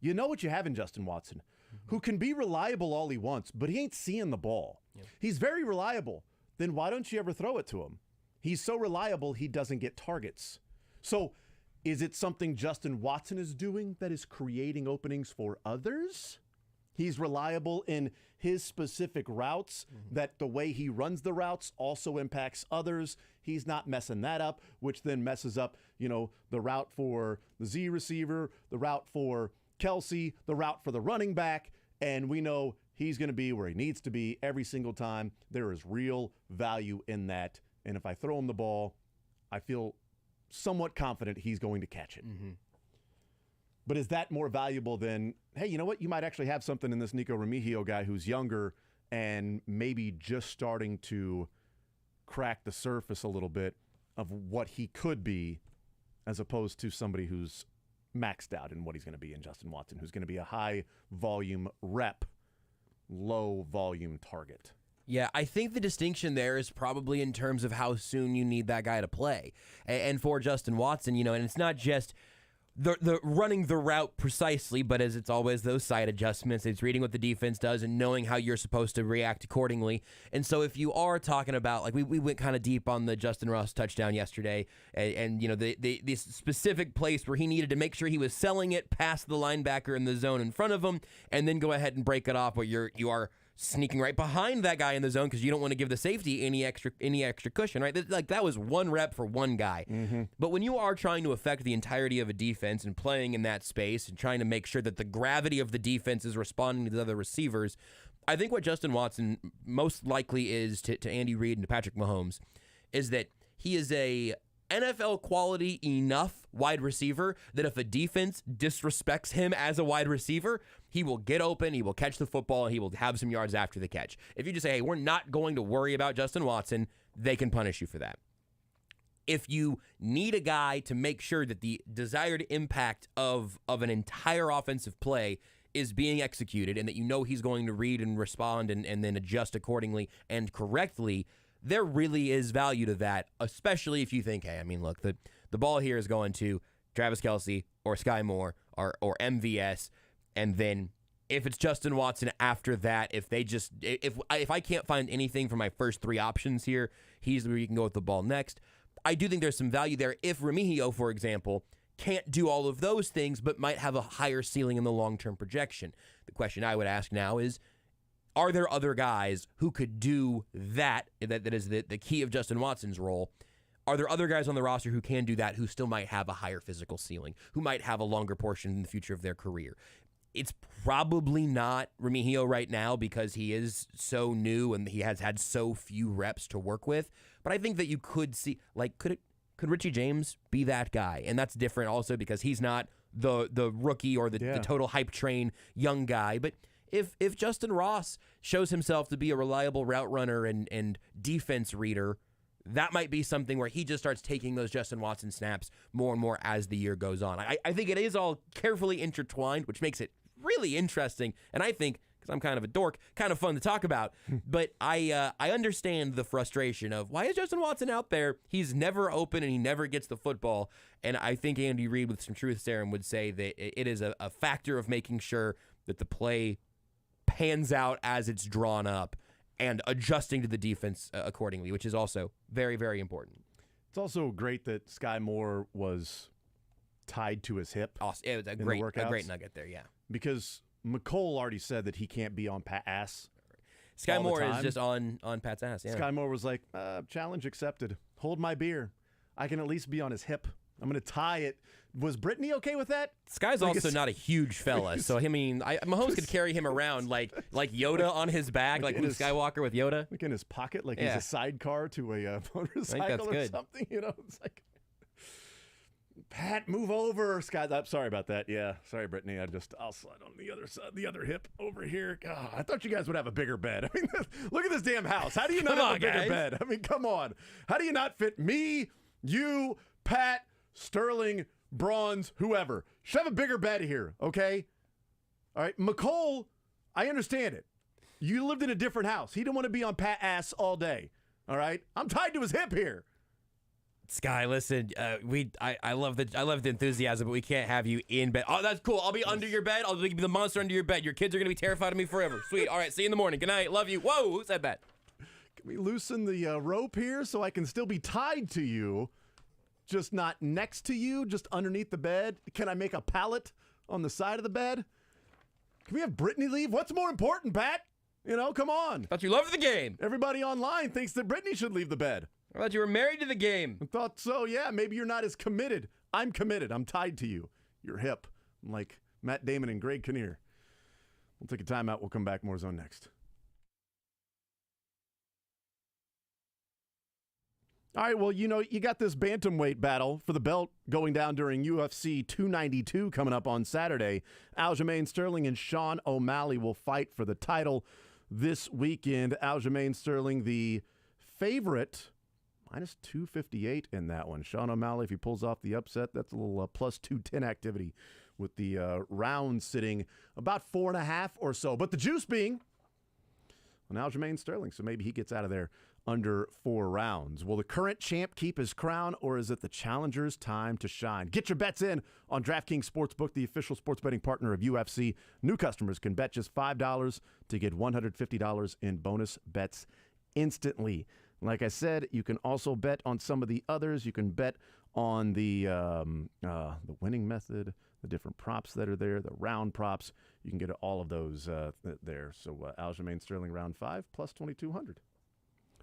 you know what you have in Justin Watson, who can be reliable all he wants, but he ain't seeing the ball. Yep. He's very reliable. Then why don't you ever throw it to him? He's so reliable, he doesn't get targets. So is it something Justin Watson is doing that is creating openings for others? He's reliable in his specific routes, that the way he runs the routes also impacts others. He's not messing that up, which then messes up, the route for the Z receiver, the route for Kelsey, the route for the running back. And we know he's going to be where he needs to be every single time. There is real value in that. And if I throw him the ball, I feel somewhat confident he's going to catch it. Mm-hmm. But is that more valuable than, hey, you know what? You might actually have something in this Nico Remigio guy who's younger and maybe just starting to crack the surface a little bit of what he could be, as opposed to somebody who's maxed out in what he's going to be in Justin Watson, who's going to be a high-volume rep, low-volume target. Yeah, I think the distinction there is probably in terms of how soon you need that guy to play. And for Justin Watson, and it's not just the running the route precisely, but as it's always those side adjustments, it's reading what the defense does and knowing how you're supposed to react accordingly. And so if you are talking about, like we went kind of deep on the Justin Ross touchdown yesterday, and the specific place where he needed to make sure he was selling it past the linebacker in the zone in front of him, and then go ahead and break it off, but you are sneaking right behind that guy in the zone because you don't want to give the safety any extra cushion, right? Like that was one rep for one guy. Mm-hmm. But when you are trying to affect the entirety of a defense and playing in that space and trying to make sure that the gravity of the defense is responding to the other receivers, I think what Justin Watson most likely is to Andy Reid and to Patrick Mahomes is that he is a NFL quality enough wide receiver that if a defense disrespects him as a wide receiver, he will get open, he will catch the football, and he will have some yards after the catch. If you just say, hey, we're not going to worry about Justin Watson, they can punish you for that. If you need a guy to make sure that the desired impact of an entire offensive play is being executed and that he's going to read and respond and then adjust accordingly and correctly, there really is value to that, especially if you think, hey, look, the ball here is going to Travis Kelce or Sky Moore or MVS, and then if it's Justin Watson after that, if I can't find anything for my first three options here, he's where you can go with the ball next. I do think there's some value there if Remigio, for example, can't do all of those things but might have a higher ceiling in the long-term projection. The question I would ask now is, are there other guys who could do that is the key of Justin Watson's role? Are there other guys on the roster who can do that, who still might have a higher physical ceiling, who might have a longer portion in the future of their career? It's probably not Remigio right now because he is so new and he has had so few reps to work with. But I think that you could see, could Richie James be that guy? And that's different also because he's not the rookie or the total hype train young guy. But if Justin Ross shows himself to be a reliable route runner and defense reader, that might be something where he just starts taking those Justin Watson snaps more and more as the year goes on. I think it is all carefully intertwined, which makes it really interesting. And I think, because I'm kind of a dork, kind of fun to talk about. But I understand the frustration of, why is Justin Watson out there? He's never open and he never gets the football. And I think Andy Reid, with some truth serum, would say that it is a factor of making sure that the play pans out as it's drawn up and adjusting to the defense accordingly, which is also very, very important. It's also great that Sky Moore was tied to his hip. Awesome. It was a great nugget there, yeah. Because McCole already said that he can't be on Pat's ass. Sky Moore is just on Pat's ass, yeah. Sky Moore was like, challenge accepted. Hold my beer. I can at least be on his hip. I'm going to tie it. Was Brittany okay with that? Sky's also not a huge fella, so I mean, Mahomes could carry him around like Yoda on his back, like Luke Skywalker with Yoda. Like in his pocket, like he's a sidecar to a motorcycle or something, you know? It's like, Pat, move over. Sky, sorry about that. Yeah, sorry, Brittany. I'll slide on the other side, the other hip over here. God, I thought you guys would have a bigger bed. I mean, look at this damn house. How do you not have a bigger bed? I mean, come on. How do you not fit me, you, Pat, Sterling, Bronze, whoever? Should have a bigger bed here, okay? All right, McCole, I understand it. You lived in a different house. He didn't want to be on Pat ass all day. All right, I'm tied to his hip here. Sky, listen, I love the enthusiasm, but we can't have you in bed. Oh, that's cool. I'll be under your bed. I'll be the monster under your bed. Your kids are gonna be terrified of me forever. Sweet. All right, see you in the morning. Good night. Love you. Whoa, who said that? Can we loosen the rope here so I can still be tied to you? Just not next to you, just underneath the bed? Can I make a pallet on the side of the bed? Can we have Brittany leave? What's more important, Pat? You know, come on. I thought you loved the game. Everybody online thinks that Brittany should leave the bed. I thought you were married to the game. I thought so, yeah. Maybe you're not as committed. I'm committed. I'm tied to you. You're hip. I'm like Matt Damon and Greg Kinnear. We'll take a timeout. We'll come back. More Zone next. All right, well, you know, you got this bantamweight battle for the belt going down during UFC 292 coming up on Saturday. Aljamain Sterling and Sean O'Malley will fight for the title this weekend. Aljamain Sterling, the favorite, minus 258 in that one. Sean O'Malley, if he pulls off the upset, that's a little plus 210 activity with the round sitting about 4.5 or so. But the juice being on Aljamain Sterling, so maybe he gets out of there under 4 rounds. Will the current champ keep his crown, or is it the challenger's time to shine? Get your bets in on DraftKings Sportsbook, the official sports betting partner of UFC. New customers can bet just $5 to get $150 in bonus bets instantly. Like I said, you can also bet on some of the others. You can bet on the winning method, the different props that are there, the round props. You can get all of those there. So Aljamain Sterling round 5 plus 2,200.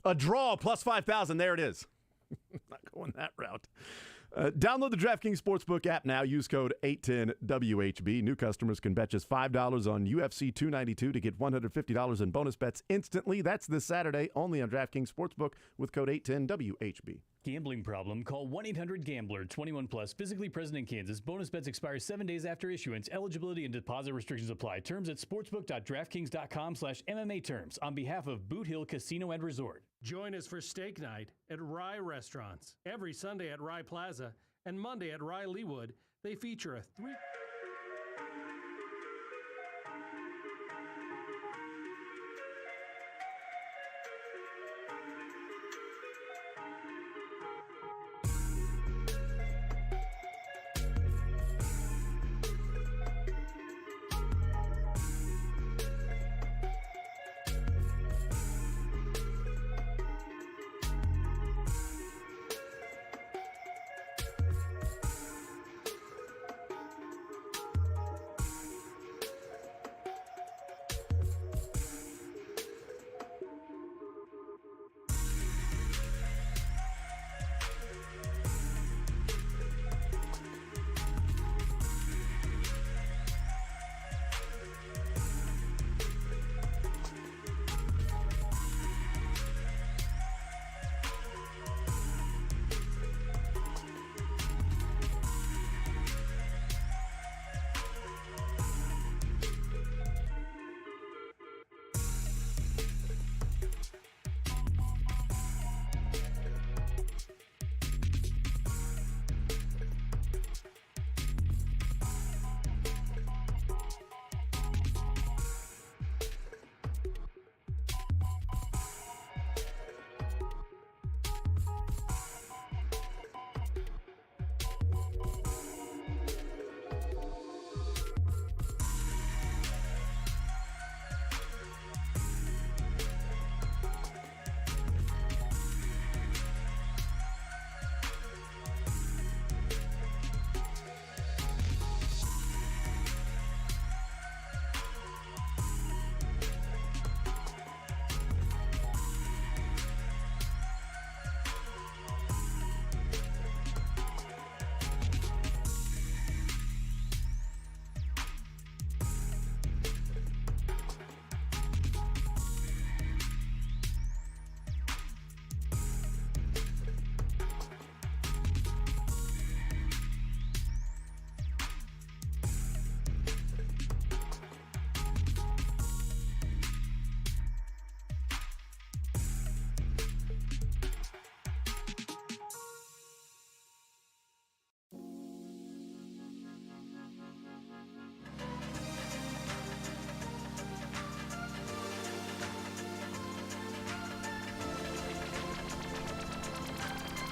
A draw plus 5,000. There it is. Not going that route. Download the DraftKings Sportsbook app now. Use code 810WHB. New customers can bet just $5 on UFC 292 to get $150 in bonus bets instantly. That's this Saturday only on DraftKings Sportsbook with code 810WHB. Gambling problem? Call 1-800-GAMBLER. 21 plus. Physically present in Kansas. Bonus bets expire 7 days after issuance. Eligibility and deposit restrictions apply. Terms at sportsbook.draftkings.com/MMA terms. On behalf of Boot Hill Casino and Resort. Join us for steak night at Rye Restaurants. Every Sunday at Rye Plaza and Monday at Rye Leawood. They feature a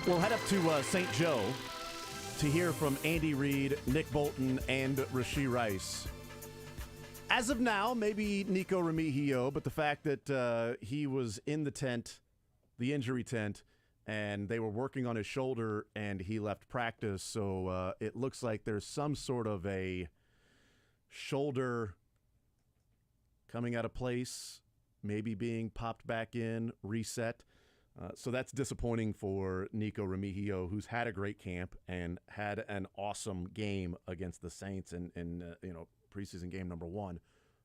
We'll head up to St. Joe to hear from Andy Reid, Nick Bolton, and Rashee Rice. As of now, maybe Nico Remigio, but the fact that he was in the tent, the injury tent, and they were working on his shoulder and he left practice, so it looks like there's some sort of a shoulder coming out of place, maybe being popped back in, reset. So that's disappointing for Nico Remigio, who's had a great camp and had an awesome game against the Saints in preseason game number 1,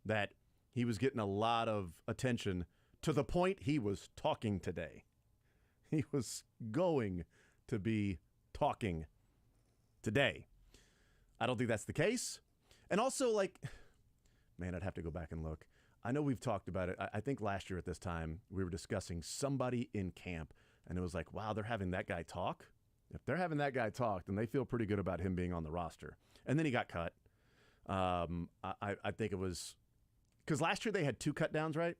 that he was getting a lot of attention to the point he was talking today. He was going to be talking today. I don't think that's the case. And also, man, I'd have to go back and look. I know we've talked about it. I think last year at this time, we were discussing somebody in camp, and it was like, wow, they're having that guy talk? If they're having that guy talk, then they feel pretty good about him being on the roster. And then he got cut. I think it was because last year they had 2 cut downs, right?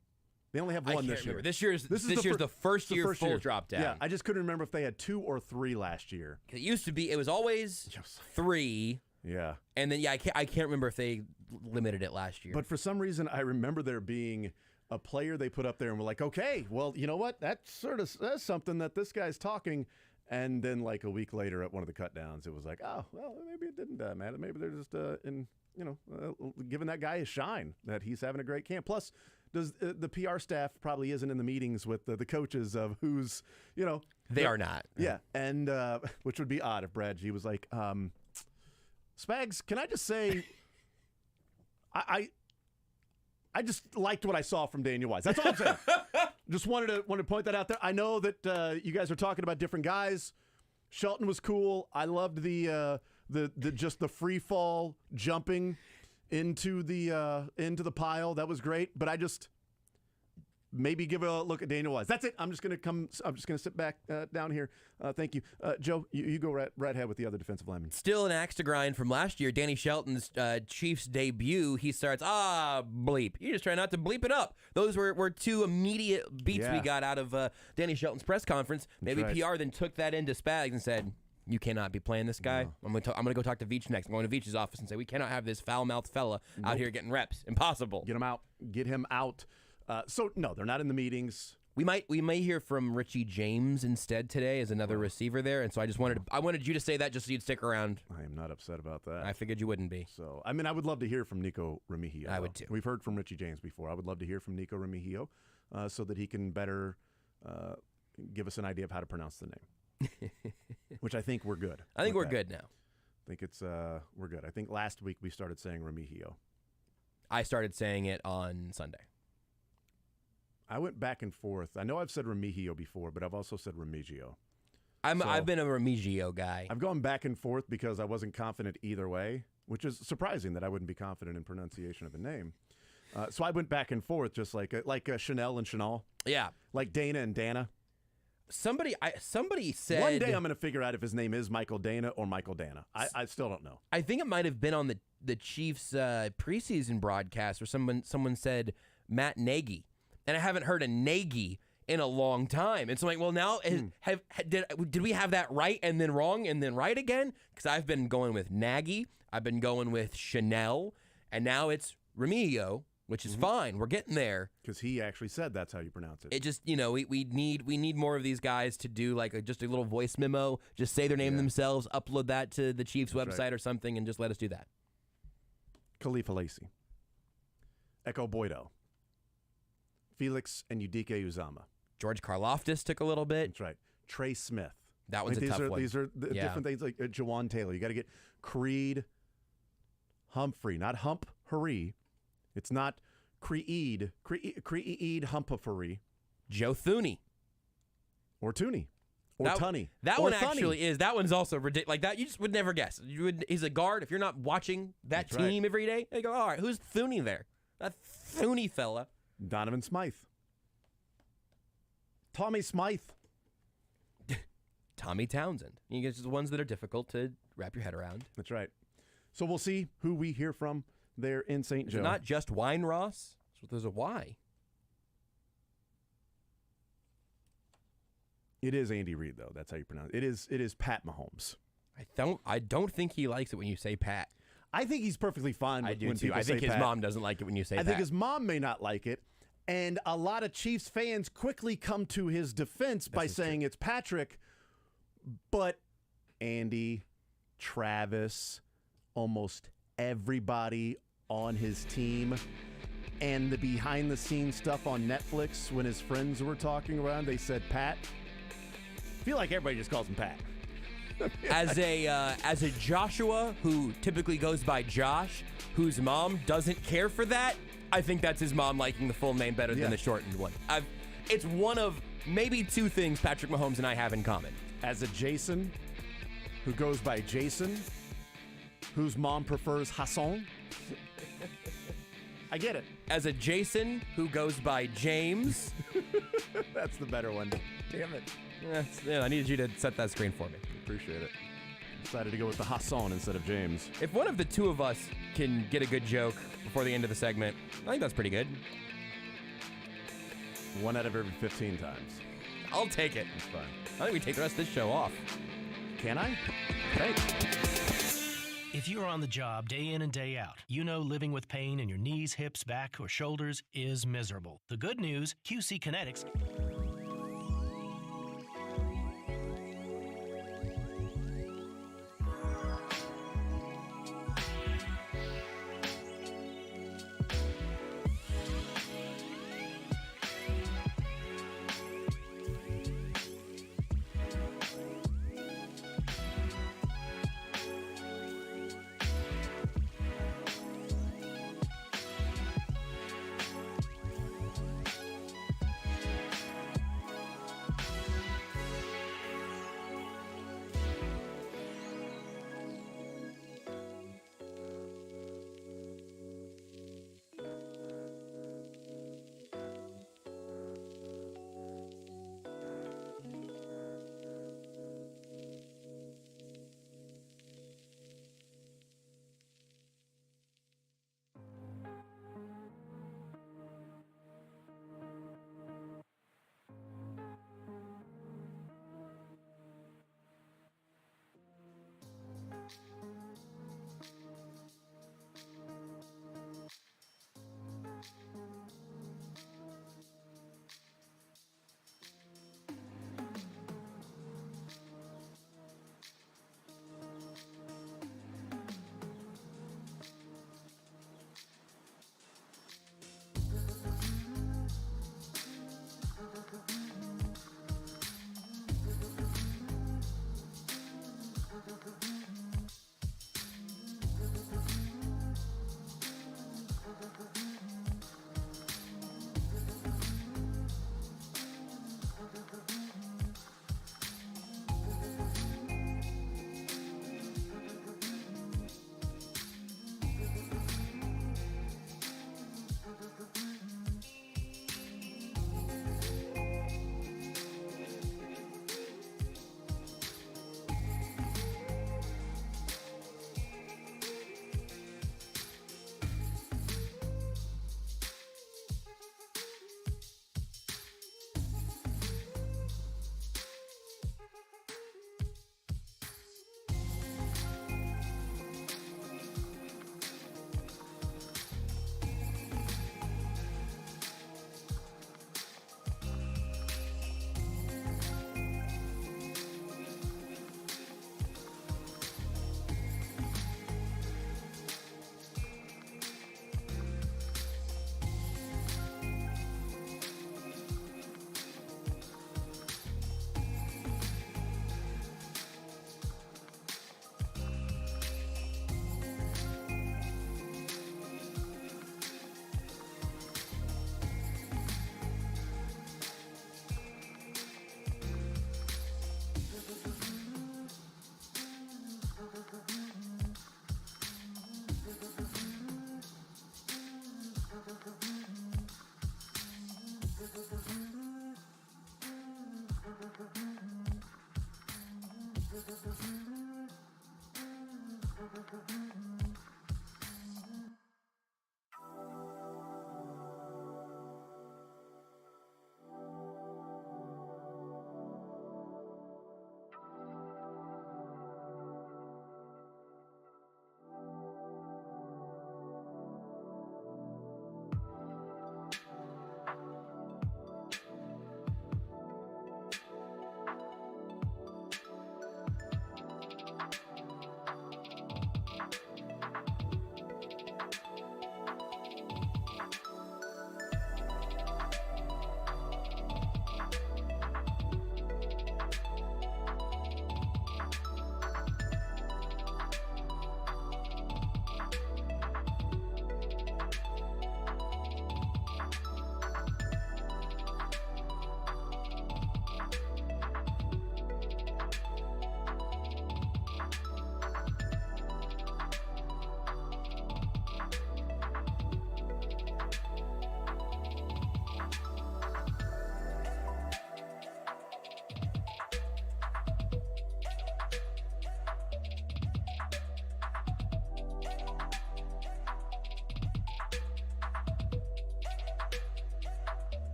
They only have 1 this year. This year's the first year full drop down. Yeah, I just couldn't remember if they had 2 or 3 last year. It used to be, it was always 3. Yeah. And then, I can't remember if they limited it last year. But for some reason, I remember there being a player they put up there and were like, okay, well, you know what? That's something that this guy's talking. And then a week later at one of the cut downs, it was like, oh, well, maybe it didn't matter. Maybe they're just, giving that guy a shine that he's having a great camp. Plus, the PR staff probably isn't in the meetings with the coaches of who's, They are not. Yeah. And which would be odd if Brad G was like, Spags, can I just say, I just liked what I saw from Daniel Wise. That's all I'm saying. Just wanted to point that out there. I know that you guys are talking about different guys. Shelton was cool. I loved the just the free fall jumping into the pile. That was great. But I just maybe give a look at Daniel Wise. That's it. I'm just gonna sit back down here. Thank you, Joe. You go right ahead with the other defensive lineman. Still an axe to grind from last year. Danny Shelton's Chiefs debut. He starts bleep. You just try not to bleep it up. Those were 2 immediate beats we got out of Danny Shelton's press conference. Maybe right. PR then took that into Spags and said, you cannot be playing this guy. No. I'm going to go talk to Veach next. I'm going to Veach's office and say, we cannot have this foul-mouthed fella out here getting reps. Impossible. Get him out. So no, they're not in the meetings. We may hear from Richie James instead today as another receiver there, and so I wanted you to say that just so you'd stick around. I am not upset about that. I figured you wouldn't be. So I would love to hear from Nico Remigio. I would too. We've heard from Richie James before. I would love to hear from Nico Remigio, so that he can better give us an idea of how to pronounce the name. Which I think we're good. I think we're good now. I think it's we're good. I think last week we started saying Remigio. I started saying it on Sunday. I went back and forth. I know I've said Remigio before, but I've also said Remigio. I've been a Remigio guy. I've gone back and forth because I wasn't confident either way, which is surprising that I wouldn't be confident in pronunciation of a name. So I went back and forth, just like Chanel and Chanel. Yeah, like Dana and Dana. Somebody said one day I'm going to figure out if his name is Michael Dana or Michael Dana. I still don't know. I think it might have been on the Chiefs preseason broadcast where someone said Matt Nagy, and I haven't heard a Nagy in a long time. And so I'm like, well, now did we have that right and then wrong and then right again? Because I've been going with Nagy, I've been going with Chanel, and now it's Remigio, which is fine. We're getting there. Because he actually said that's how you pronounce it. It just, we need more of these guys to do just a little voice memo, just say their name themselves, upload that to the Chiefs website or something, and just let us do that. Khalifa Lacy, Echo Boydo, Felix and Udike Uzama. George Karlaftis took a little bit. That's right. Trey Smith. That one's a tough one. These are different things like Jawan Taylor. You got to get Creed Humphrey, not Hump Hurry. It's not Creed Humphrey. Joe Thuney. Or Tooney. Or Tunney. That or one Thunny. actually is. That one's also ridiculous. Like that, you just would never guess. He's a guard. If you're not watching that team every day, you go, all right, who's Thuney there? That Thuney fella. Donovan Smythe. Tommy Smythe. Tommy Townsend. You get the ones that are difficult to wrap your head around. That's right. So we'll see who we hear from there in St. Joe. It's not just Wine Ross. So there's a Y. It is Andy Reid, though. That's how you pronounce it. It is Pat Mahomes. I don't think he likes it when you say Pat. I think he's perfectly fine I do when too. people I think say his Pat. mom doesn't like it when you say I Pat. think his mom may not like it. And a lot of Chiefs fans quickly come to his defense by saying it's Patrick. But Andy, Travis, almost everybody on his team, and the behind-the-scenes stuff on Netflix when his friends were talking around, they said Pat. I feel like everybody just calls him Pat. As a Joshua who typically goes by Josh, whose mom doesn't care for that, I think that's his mom liking the full name better than the shortened one. It's one of maybe two things Patrick Mahomes and I have in common. As a Jason who goes by Jason, whose mom prefers Hassan, I get it. As a Jason who goes by James. That's the better one. Damn it. I needed you to set that screen for me. Appreciate it. Decided to go with the Hassan instead of James. If one of the two of us can get a good joke before the end of the segment, I think that's pretty good. 1 out of every 15 times. I'll take it. That's fine. I think we take the rest of this show off. Can I? Thanks. If you're on the job day in and day out, you know living with pain in your knees, hips, back, or shoulders is miserable. The good news, QC Kinetics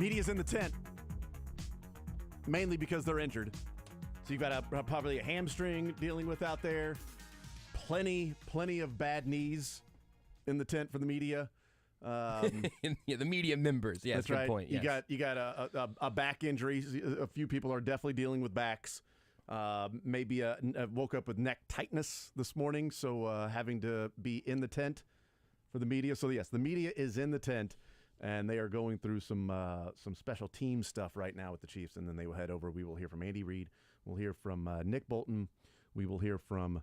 Media's in the tent, mainly because they're injured. So you've got probably a hamstring dealing with out there. Plenty of bad knees in the tent for the media. Yeah, the media members. Yeah, that's good right. point. Yes. You got a back injury. A few people are definitely dealing with backs. Maybe woke up with neck tightness this morning, so having to be in the tent for the media. So yes, the media is in the tent, and they are going through some special team stuff right now with the Chiefs, and then they will head over. We will hear from Andy Reid. We'll hear from Nick Bolton. We will hear from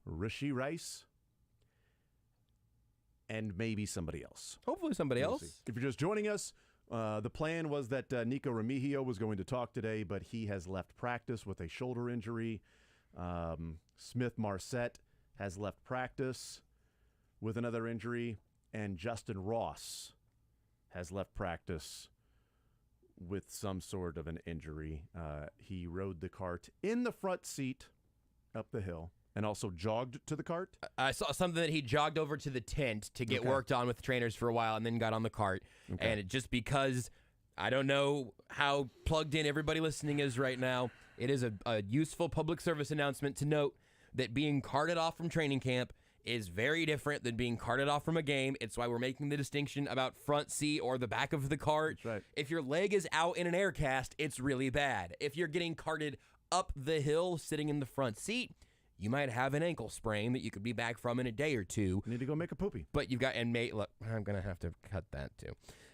Rashee Rice. And maybe somebody else. Hopefully somebody else. See. If you're just joining us, the plan was that Nico Remigio was going to talk today, but he has left practice with a shoulder injury. Smith Marset has left practice with another injury. And Justin Ross has left practice with some sort of an injury. He rode the cart in the front seat up the hill. And also jogged to the cart? I saw something that he jogged over to the tent to get worked on with the trainers for a while and then got on the cart. Okay. And just because I don't know how plugged in everybody listening is right now, it is a useful public service announcement to note that being carted off from training camp is very different than being carted off from a game. It's why we're making the distinction about front seat or the back of the cart. That's right. If your leg is out in an air cast, it's really bad. If you're getting carted up the hill sitting in the front seat, you might have an ankle sprain that you could be back from in a day or two. You need to go make a poopy. But you've got, and look, I'm going to have to cut that too.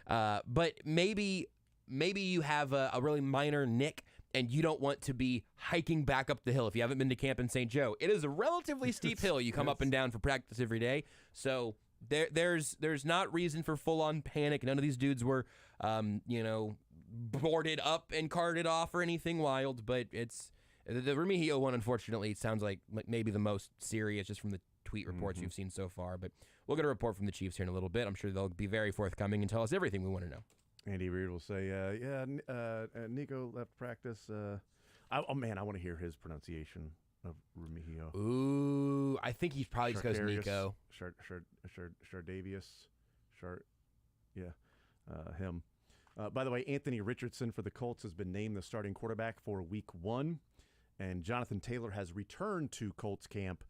But maybe you have a really minor nick and you don't want to be hiking back up the hill. If you haven't been to camp in St. Joe, it is a relatively steep hill you come up and down for practice every day. So there's not reason for full-on panic. None of these dudes were, boarded up and carted off or anything wild, but it's... The Remigio one, unfortunately, sounds like maybe the most serious just from the tweet reports you've seen so far. But we'll get a report from the Chiefs here in a little bit. I'm sure they'll be very forthcoming and tell us everything we want to know. Andy Reid will say, Nico left practice. I want to hear his pronunciation of Remigio. Ooh, I think he probably just goes Nico. Shardavius. Him. By the way, Anthony Richardson for the Colts has been named the starting quarterback for Week 1. And Jonathan Taylor has returned to Colts camp,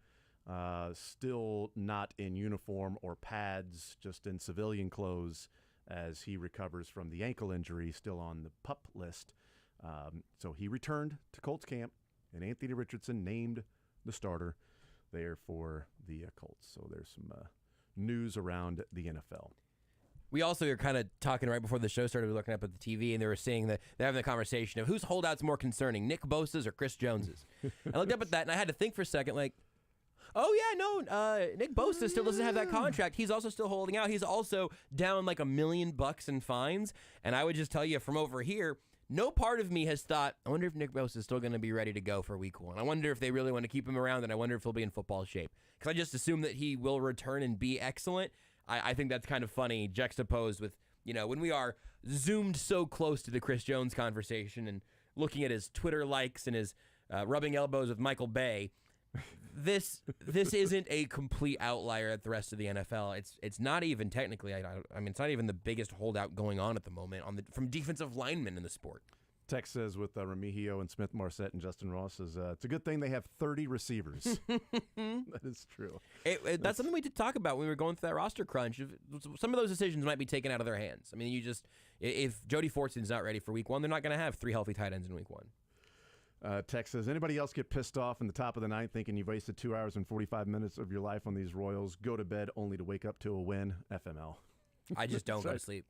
still not in uniform or pads, just in civilian clothes as he recovers from the ankle injury, still on the PUP list. So he returned to Colts camp, and Anthony Richardson named the starter there for the Colts. So there's some news around the NFL. We also are kind of talking right before the show started. We were looking up at the TV, and they were saying that they're having the conversation of whose holdout's more concerning, Nick Bosa's or Chris Jones's. I looked up at that, and I had to think for a second, like, oh, yeah, no, Nick Bosa still doesn't have that contract. He's also still holding out. He's also down like $1 million in fines. And I would just tell you from over here, no part of me has thought, I wonder if Nick Bosa is still going to be ready to go for Week 1. I wonder if they really want to keep him around, and I wonder if he'll be in football shape. Because I just assume that he will return and be excellent. I think that's kind of funny, juxtaposed with, when we are zoomed so close to the Chris Jones conversation and looking at his Twitter likes and his rubbing elbows with Michael Bay. This isn't a complete outlier at the rest of the NFL. It's not even technically. I mean, it's not even the biggest holdout going on at the moment from defensive linemen in the sport. Tex says with Remigio and Smith Marset and Justin Ross is it's a good thing they have 30 receivers. That is true. That's something we did talk about when we were going through that roster crunch. Some of those decisions might be taken out of their hands. I mean, if Jody Fortson's not ready for Week 1, they're not going to have 3 healthy tight ends in Week 1. Tex says, anybody else get pissed off in the top of the ninth thinking you've wasted 2 hours and 45 minutes of your life on these Royals, go to bed only to wake up to a win? FML. I just don't go to sleep.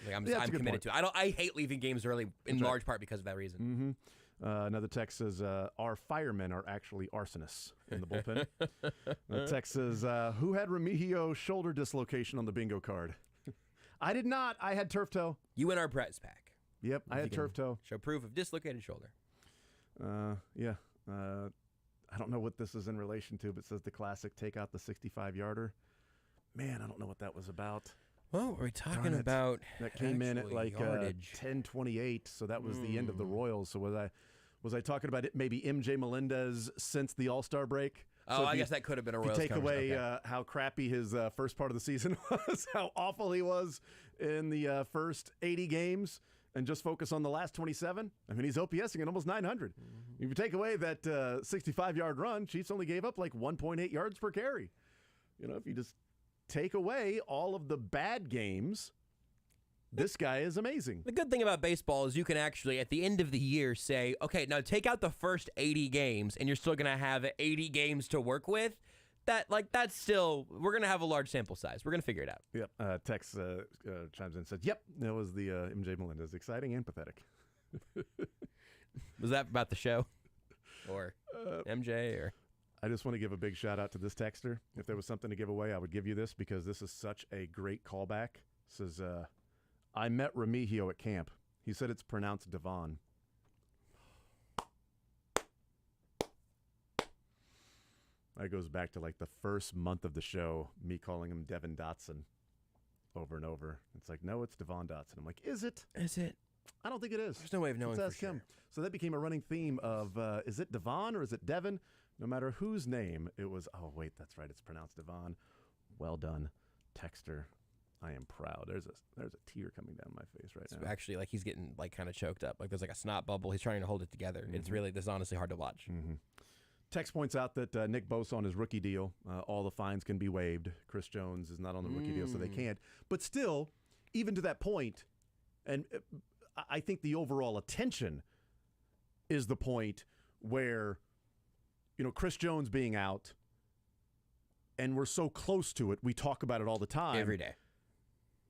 Like I'm committed to it. I hate leaving games early in large part because of that reason. Another text says, our firemen are actually arsonists in the bullpen. The text says, who had Remigio shoulder dislocation on the bingo card? I did not. I had turf toe. You and our Brett's pack. Yep, I had turf toe. Show proof of dislocated shoulder. Yeah. I don't know what this is in relation to, but it says the classic take out the 65-yarder. Man, I don't know what that was about. Well, we're talking about that came in at like yardage. 10:28, so that was the end of the Royals. So was I talking about it? Maybe MJ Melendez since the All-Star break? Oh, I guess that could have been a Royals. Take away how crappy his first part of the season was, how awful he was in the first 80 games, and just focus on the last 27, I mean, he's OPSing at almost 900. If you take away that 65-yard run, Chiefs only gave up like 1.8 yards per carry. You know, if you just take away all of the bad games, this guy is amazing. The good thing about baseball is you can actually, at the end of the year, say, okay, now take out the first 80 games, and you're still going to have 80 games to work with. That's still, we're going to have a large sample size. We're going to figure it out. Yep. Tex chimes in and said, yep, that was the MJ Melendez. Exciting and pathetic. Was that about the show? Or MJ? Or I just want to give a big shout out to this texter. If there was something to give away, I would give you this because this is such a great callback. It says, I met Remigio at camp. He said it's pronounced Devon. That goes back to like the first month of the show, me calling him Devin Dotson over and over. It's like, no, it's Devon Dotson. I'm like, is it? is it? I don't think it is. There's no way of knowing Let's for ask sure. him. So that became a running theme of, is it Devon or is it Devin? No matter whose name, it was, oh, wait, that's right. It's pronounced Devon. Well done, texter. I am proud. There's a tear coming down my face right It's now. actually like he's getting like kind of choked up. Like there's like a snot bubble. He's trying to hold it together. It's really, this is honestly hard to watch. Tex points out that Nick Bosa on his rookie deal, all the fines can be waived. Chris Jones is not on the rookie deal, so they can't. But still, even to that point, and I think the overall attention is the point where, you know, Chris Jones being out, and we're so close to it, we talk about it all the time. Every day.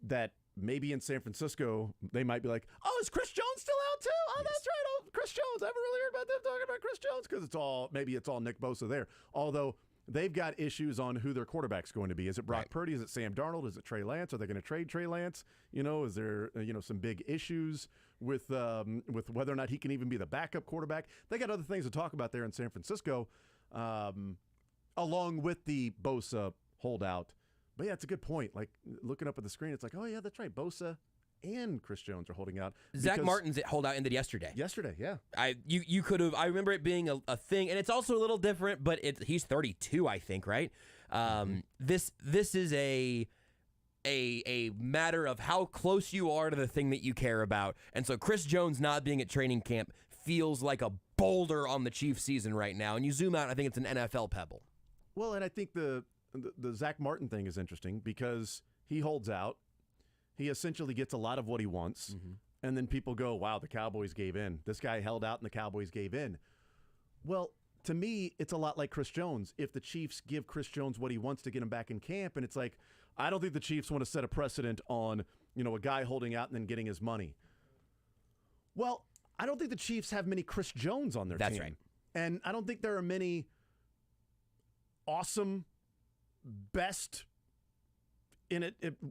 That maybe in San Francisco, they might be like, oh, is Chris Jones still out too? Oh, that's right. Oh, Chris Jones. I haven't really heard about them talking about Chris Jones because maybe it's all Nick Bosa there. Although they've got issues on who their quarterback's going to be. Is it Brock Purdy? Is it Sam Darnold? Is it Trey Lance? Are they going to trade Trey Lance? You know, is there some big issues with whether or not he can even be the backup quarterback? They got other things to talk about there in San Francisco, along with the Bosa holdout. But yeah, it's a good point. Like looking up at the screen, it's like, oh yeah, that's right. Bosa and Chris Jones are holding out. Zach Martin's holdout ended yesterday. Yesterday, yeah. You could have. I remember it being a thing, and it's also a little different. But he's 32, I think, right? This is a matter of how close you are to the thing that you care about, and so Chris Jones not being at training camp feels like a boulder on the Chiefs' season right now. And you zoom out, I think it's an NFL pebble. Well, and I think the Zach Martin thing is interesting because he holds out. He essentially gets a lot of what he wants. And then people go, wow, the Cowboys gave in. This guy held out and the Cowboys gave in. Well, to me, it's a lot like Chris Jones. If the Chiefs give Chris Jones what he wants to get him back in camp, and it's like, I don't think the Chiefs want to set a precedent on, a guy holding out and then getting his money. Well, I don't think the Chiefs have many Chris Jones on their team. That's right. And I don't think there are many awesome, best,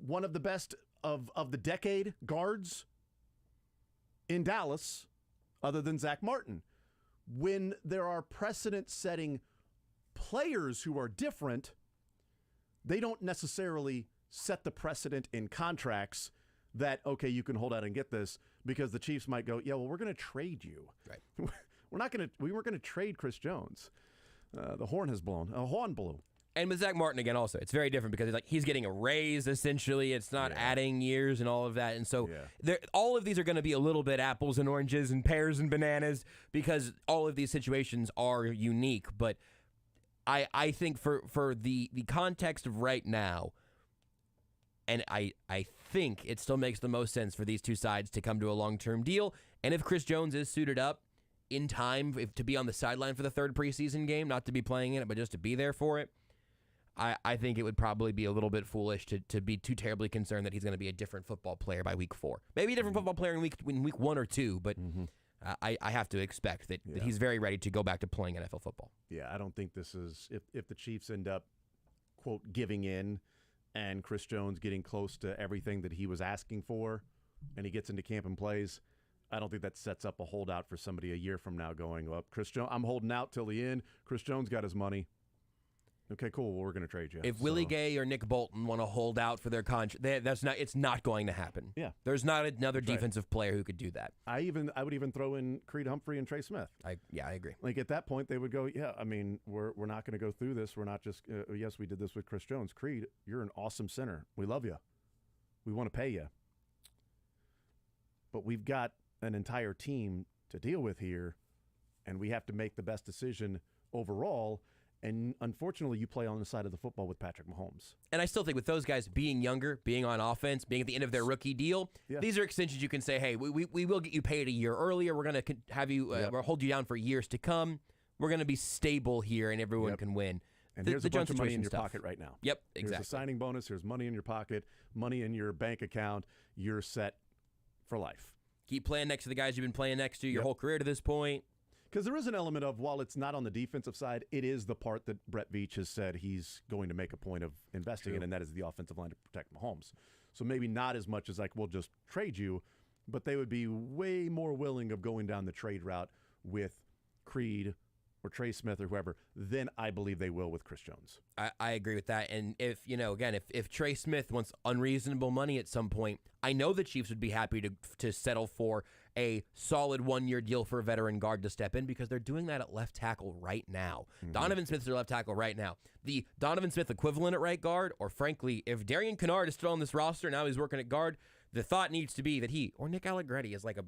one of the best of the decade guards in Dallas other than Zach Martin. When there are precedent-setting players who are different, they don't necessarily set the precedent in contracts that, okay, you can hold out and get this, because the Chiefs might go, yeah, well, we're going to trade you. Right. We weren't going to trade Chris Jones. The horn has blown. A horn blew. And with Zach Martin, again, also, it's very different because he's getting a raise, essentially. It's not adding years and all of that. And so all of these are going to be a little bit apples and oranges and pears and bananas because all of these situations are unique. But I think for the context of right now, and I think it still makes the most sense for these two sides to come to a long-term deal. And if Chris Jones is suited up in time to be on the sideline for the third preseason game, not to be playing in it, but just to be there for it, I think it would probably be a little bit foolish to be too terribly concerned that he's going to be a different football player by week 4. Maybe a different football player in week 1 or 2, but I have to expect that he's very ready to go back to playing NFL football. Yeah, I don't think this is, if the Chiefs end up, quote, giving in and Chris Jones getting close to everything that he was asking for and he gets into camp and plays, I don't think that sets up a holdout for somebody a year from now going, well, Chris Jones, I'm holding out till the end. Chris Jones got his money. Okay, cool. Well, we're going to trade you. If Willie Gay or Nick Bolton want to hold out for their contract, it's not going to happen. Yeah. There's not another defensive player who could do that. I would even throw in Creed Humphrey and Trey Smith. I agree. Like at that point, they would go, yeah, I mean, we're not going to go through this. We're not just, yes, we did this with Chris Jones. Creed, you're an awesome center. We love you. We want to pay you. but we've got an entire team to deal with here, and we have to make the best decision overall. And unfortunately, you play on the side of the football with Patrick Mahomes. And I still think with those guys being younger, being on offense, being at the end of their rookie deal, these are extensions you can say, hey, we will get you paid a year earlier. We're going to have you, we'll hold you down for years to come. We're going to be stable here, and everyone can win. And here's a bunch of money in your pocket right now. Yep, exactly. Here's a signing bonus. Here's money in your pocket, money in your bank account. You're set for life. Keep playing next to the guys you've been playing next to your whole career to this point. Because there is an element of, while it's not on the defensive side, it is the part that Brett Veach has said he's going to make a point of investing in, and that is the offensive line to protect Mahomes. So maybe not as much as like, we'll just trade you, but they would be way more willing of going down the trade route with Creed or Trey Smith or whoever than I believe they will with Chris Jones. I agree with that. And if, again, if Trey Smith wants unreasonable money at some point, I know the Chiefs would be happy to settle for a solid 1-year deal for a veteran guard to step in, because they're doing that at left tackle right now. Donovan Smith's their left tackle right now. The Donovan Smith equivalent at right guard, or frankly, if Darian Kennard is still on this roster, now he's working at guard, the thought needs to be that he, or Nick Allegretti, is like a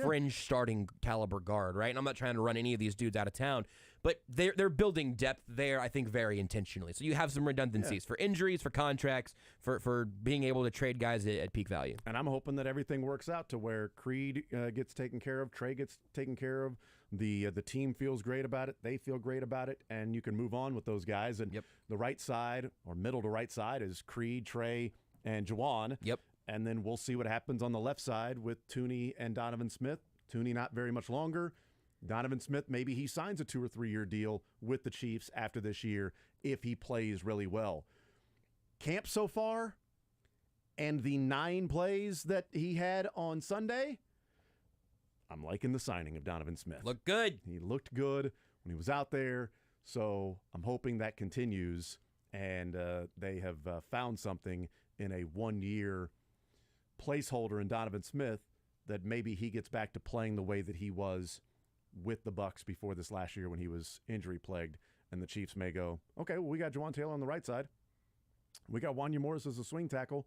fringe starting caliber guard, right? And I'm not trying to run any of these dudes out of town, but they're building depth there, I think, very intentionally. So you have some redundancies for injuries, for contracts, for being able to trade guys at peak value. And I'm hoping that everything works out to where Creed gets taken care of, Trey gets taken care of, the team feels great about it, they feel great about it, and you can move on with those guys. And the right side, or middle to right side, is Creed, Trey, and Juwan. Yep. And then we'll see what happens on the left side with Tooney and Donovan Smith. Tooney not very much longer. Donovan Smith, maybe he signs a 2 or 3 year deal with the Chiefs after this year if he plays really well. Camp so far, and the 9 plays that he had on Sunday, I'm liking the signing of Donovan Smith. Look good. He looked good when he was out there, so I'm hoping that continues, and they have found something in a 1-year placeholder in Donovan Smith that maybe he gets back to playing the way that he was with the Bucs before this last year when he was injury plagued, and the Chiefs may go, okay, well, we got Juwan Taylor on the right side. We got Wanya Morris as a swing tackle.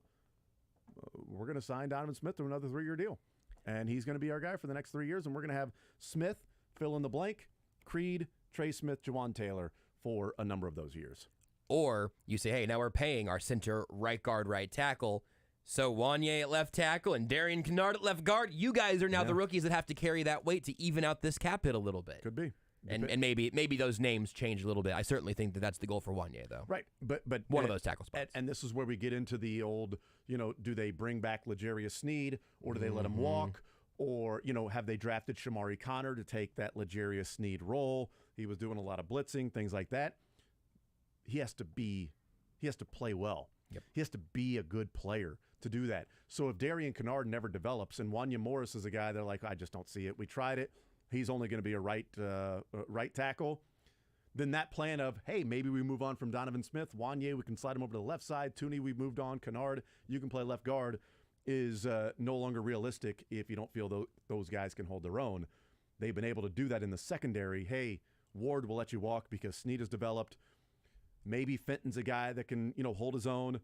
We're going to sign Donovan Smith to another 3-year deal, and he's going to be our guy for the next 3 years, and we're going to have Smith fill in the blank, Creed, Trey Smith, Juwan Taylor for a number of those years. Or you say, hey, now we're paying our center, right guard, right tackle. So Wanya at left tackle and Darian Kennard at left guard. You guys are now the rookies that have to carry that weight to even out this cap hit a little bit. Could be. And maybe those names change a little bit. I certainly think that that's the goal for Wanya, though. Right, but one of those tackle spots. And this is where we get into the old, do they bring back L'Jarius Sneed, or do they let him walk, or have they drafted Shamari Connor to take that L'Jarius Sneed role? He was doing a lot of blitzing, things like that. He has to play well. Yep. He has to be a good player to do that. So if Darian Kennard never develops, and Wanya Morris is a guy they're like, I just don't see it. We tried it. He's only going to be a right tackle. Then that plan of, hey, maybe we move on from Donovan Smith. Wanya, we can slide him over to the left side. Tooney, we moved on. Kennard, you can play left guard, is no longer realistic if you don't feel those guys can hold their own. They've been able to do that in the secondary. Hey, Ward will let you walk because Sneed has developed. Maybe Fenton's a guy that can, hold his own.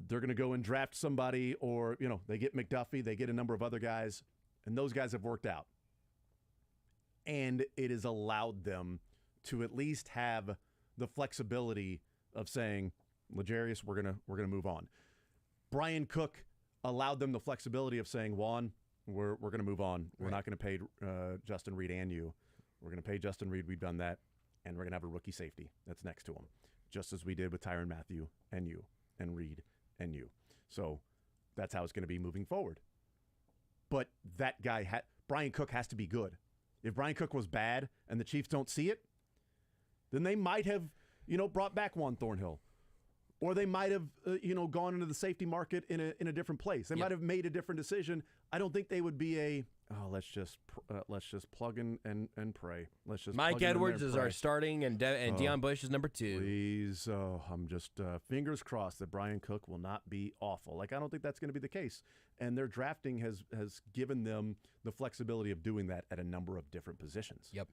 They're going to go and draft somebody, or, they get McDuffie, they get a number of other guys, and those guys have worked out. And it has allowed them to at least have the flexibility of saying, L'Jarius, we're gonna move on. Brian Cook allowed them the flexibility of saying, Juan, we're gonna move on. We're not gonna pay Justin Reed and you. We're gonna pay Justin Reed. We've done that, and we're gonna have a rookie safety that's next to him, just as we did with Tyrann Mathieu and you and Reed and you. So that's how it's gonna be moving forward. But that guy Brian Cook has to be good. If Brian Cook was bad and the Chiefs don't see it, then they might have, brought back Juan Thornhill, or they might have, gone into the safety market in a different place. They might have made a different decision. I don't think they would be let's just plug in and pray. Let's just Mike Edwards is our starting, and Deion Bush is number 2. Please, I'm just fingers crossed that Brian Cook will not be awful. I don't think that's going to be the case. And their drafting has given them the flexibility of doing that at a number of different positions. Yep.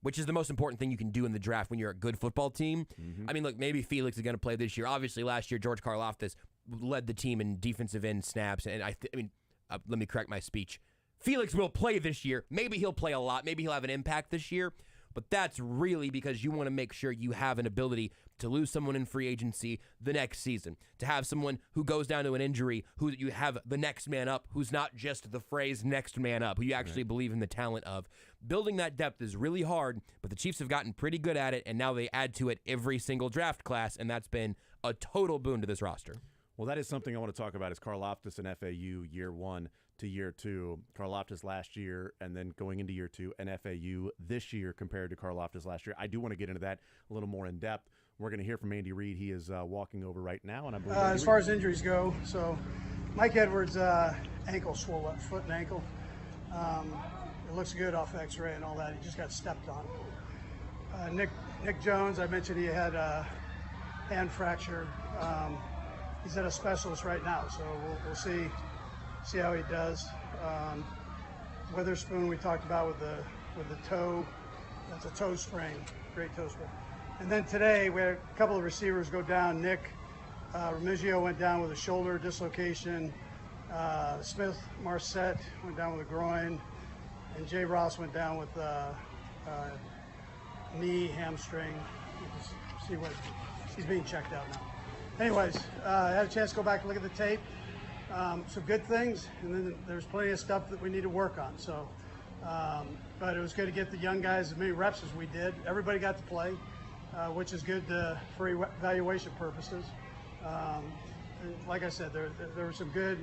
Which is the most important thing you can do in the draft when you're a good football team. Mm-hmm. I mean, look, maybe Felix is going to play this year. Obviously, last year, George Karlaftis led the team in defensive end snaps. And let me correct my speech. Felix will play this year. Maybe he'll play a lot. Maybe he'll have an impact this year. But that's really because you want to make sure you have an ability to lose someone in free agency the next season, to have someone who goes down to an injury, who you have the next man up, who's not just the phrase next man up, who you actually believe in the talent of. Building that depth is really hard, but the Chiefs have gotten pretty good at it, and now they add to it every single draft class, and that's been a total boon to this roster. Well, that is something I want to talk about is Karlaftis and FAU year 1 to year 2. Karlaftis last year and then going into year 2, and FAU this year compared to Karlaftis last year. I do want to get into that a little more in depth. We're going to hear from Andy Reid. He is walking over right now. And I believe as far as injuries go, so Mike Edwards' ankle swole up, foot and ankle. It looks good off X-ray and all that. He just got stepped on. Nick Jones, I mentioned he had a hand fracture. He's at a specialist right now, so we'll see how he does. Witherspoon, we talked about with the toe. That's a toe sprain, great toe sprain. And then today we had a couple of receivers go down. Nick Remigio went down with a shoulder dislocation. Smith Marset went down with a groin, and Jay Ross went down with knee, hamstring. See what he's being checked out now. Anyways, I had a chance to go back and look at the tape. Some good things, and then there's plenty of stuff that we need to work on. So, but it was good to get the young guys as many reps as we did. Everybody got to play, which is good for evaluation purposes. And like I said, there were some good,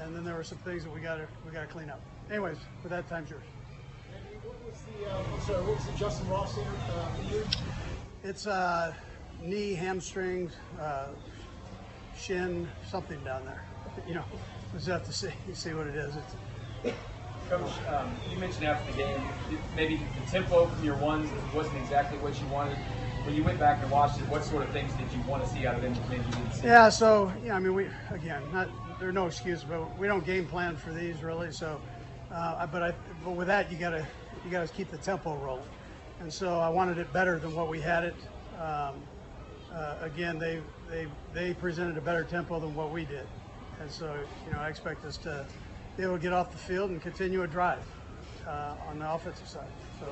and then there were some things that we got to clean up. Anyways, for that, time's yours. What was the Justin Ross injury? It's knee, hamstrings, shin, something down there. You know, we'll just have to see what it is. Coach, you mentioned after the game, maybe the tempo from your ones wasn't exactly what you wanted. When you went back and watched it, what sort of things did you want to see out of them that maybe you didn't see? Yeah, so I mean, there are no excuses, but we don't game plan for these really. So, but with that, you gotta keep the tempo rolling, and so I wanted it better than what we had it. Again, they presented a better tempo than what we did, and so I expect us to be able to get off the field and continue a drive on the offensive side. So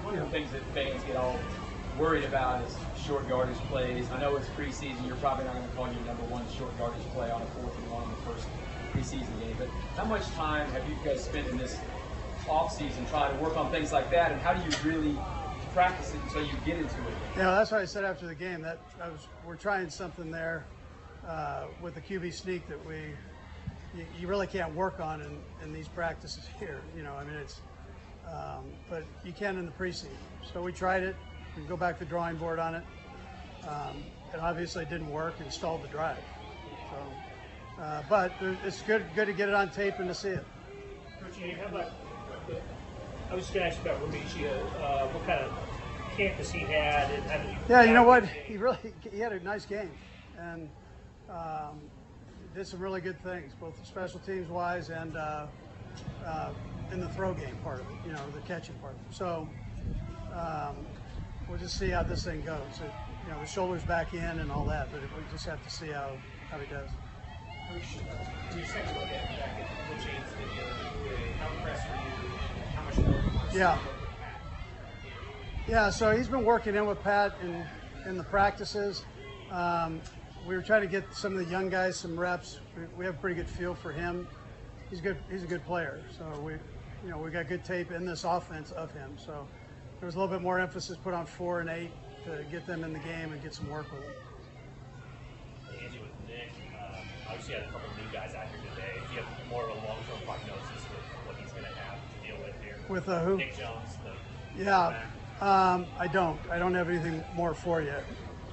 one of the things that fans get all worried about is short yardage plays. I know it's preseason; you're probably not going to call your number one short yardage play on a 4th and 1 in the first preseason game. But how much time have you guys spent in this offseason trying to work on things like that, and how do you really practice it until you get into it? That's what I said after the game. We're trying something there with the QB sneak that you really can't work on in these practices here. I mean it's, but you can in the preseason. So we tried it. We can go back to the drawing board on it. It obviously didn't work and stalled the drive. So, but it's good to get it on tape and to see it. Coach, how about? I was going to ask you about Remigio. What kind of campus he had, and how did you? Yeah, you know what? He had a nice game, and did some really good things, both special teams wise and in the throw game part of it. The catching part. So we'll just see how this thing goes. The shoulder's back in and all that, but we just have to see how he does. Do you second look at back at the James video? How impressed were you? How much more? Yeah, so he's been working in with Pat in the practices. We were trying to get some of the young guys some reps. We have a pretty good feel for him. He's good. He's a good player. So we got good tape in this offense of him. So there was a little bit more emphasis put on 4 and 8 to get them in the game and get some work with them. Angie, with Nick, obviously you had a couple of new guys out here today. Do you have more of a long-term prognosis with what he's going to have to deal with here? With who? Nick Jones. I don't have anything more for you.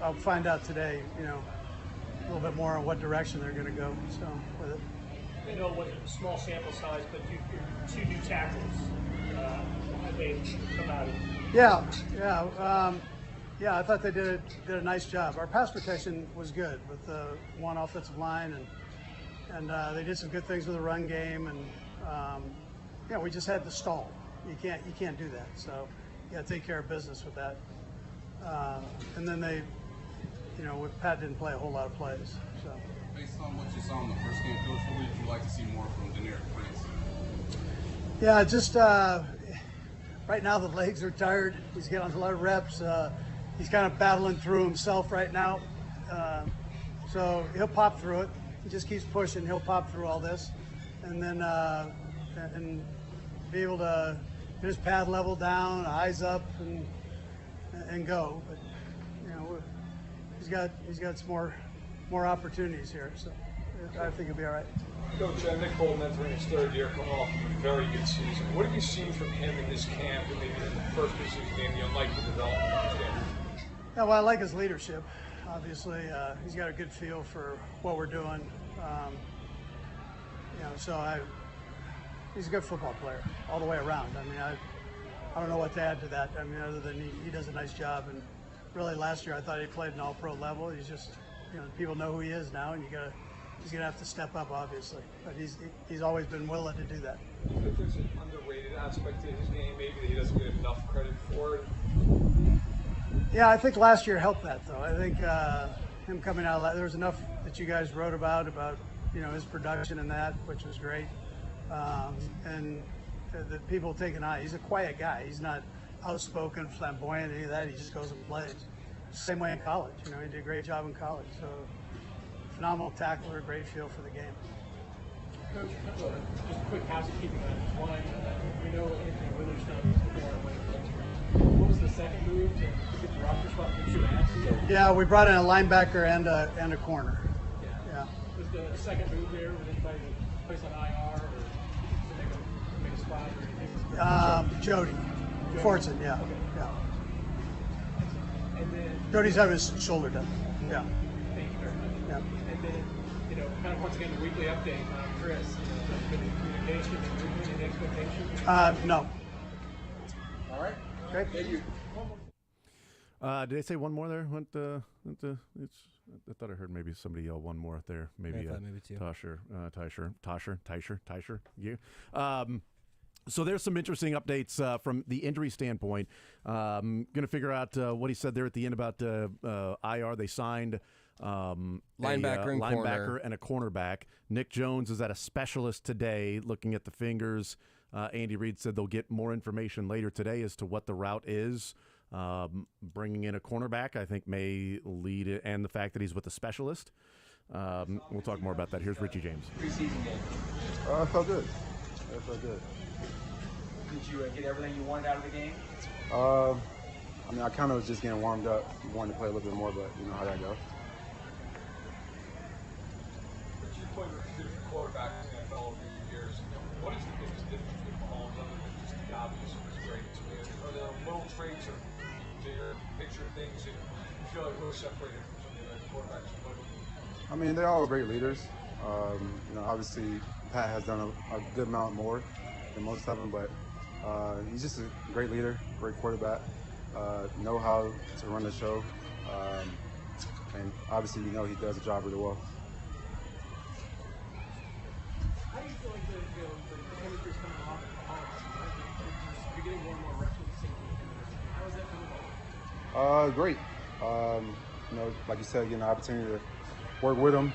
I'll find out today, a little bit more on what direction they're going to go. So with it. I know it wasn't a small sample size, but your 2 new tackles, they come out of. Yeah. I thought they did a nice job. Our pass protection was good with the one offensive line, and they did some good things with the run game, and we just had to stall. You can't do that. So you got to take care of business with that. And then Pat didn't play a whole lot of plays. So Based on what you saw in the first game, Coach, what would you like to see more from Deneric Prince? Yeah, just right now the legs are tired. He's getting a lot of reps. He's kind of battling through himself right now. So he'll pop through it. He just keeps pushing. He'll pop through all this, and then and be able to get his pad level down, eyes up, and go. But he's got some more opportunities here. So I think he'll be all right. Coach, Nick Bolton entering his third year, coming off of a very good season. What have you seen from him in this camp and maybe in the first preseason game you like the development of this game? Yeah, well, I like his leadership. Obviously, he's got a good feel for what we're doing. He's a good football player all the way around. I mean, I don't know what to add to that. I mean, other than he does a nice job. And really, last year I thought he played an all-pro level. He's just, people know who he is now, and he's gonna have to step up, obviously. But he's always been willing to do that. Do you think there's an underrated aspect to his game, maybe that he doesn't get enough credit for it? Yeah, I think last year helped that, though. I think him coming out, there was enough that you guys wrote about his production and that, which was great. And the people take an eye. He's a quiet guy. He's not outspoken, flamboyant, any of that. He just goes and plays. Same way in college. He did a great job in college. So phenomenal tackler, great feel for the game. Coach, just a quick housekeeping item. One, we know Anthony Witherspoon is more away from. What was the second move to get the roster spot that you asked? Yeah, we brought in a linebacker and a corner. Yeah. Was the second move there with anybody to place on IR or to make a spot or anything? Jody Fortson, yeah. Okay. Yeah. And then Jody's having his shoulder done. Yeah. Thank you very much. Yeah. And then, kind of once again the weekly update on Chris. There's been communication and expectations. No. All right. Okay. Thank you. Did they say one more there? I thought I heard maybe somebody yell one more there. Maybe, I thought maybe two. Tysher. You. So there's some interesting updates from the injury standpoint. Going to figure out what he said there at the end about IR. They signed linebacker and a cornerback. Nick Jones is at a specialist today looking at the fingers. Andy Reid said they'll get more information later today as to what the route is. Bringing in a cornerback, I think, may lead it, and the fact that he's with a specialist. We'll talk more about that. Here's Richie James. Preseason game. I felt good. I felt good. Did you get everything you wanted out of the game? I kind of was just getting warmed up. Wanted to play a little bit more, but you know how that goes. But you played with different quarterbacks in the NFL over the years. What is the biggest difference with Mahomes other than just the obvious of his traits? Are there little traits or bigger picture things that you feel like really separated from some of the other quarterbacks you played with? They're all great leaders. Obviously Pat has done a good amount more than most of them, but he's just a great leader, great quarterback, know how to run the show, and obviously he does the job really well. How do you feel like the chemistry's coming off of Mahomes? You're getting more and more reps with the same team. How is that coming along? Great. Like you said, getting the opportunity to work with him.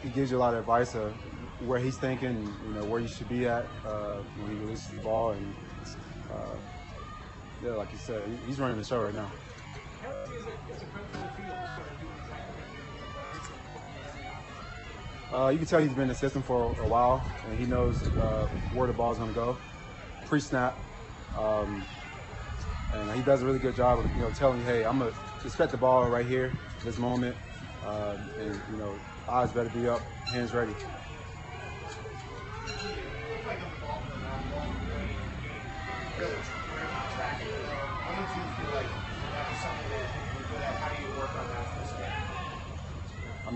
He gives you a lot of advice of where he's thinking, where you should be at when he releases the ball, and like you said, he's running the show right now. How is it as a coach on the field to start doing exactly You can tell he's been in the system for a while, and he knows where the ball's going to go, pre-snap, and he does a really good job of telling you, hey, I'm going to expect the ball right here, this moment, and eyes better be up, hands ready.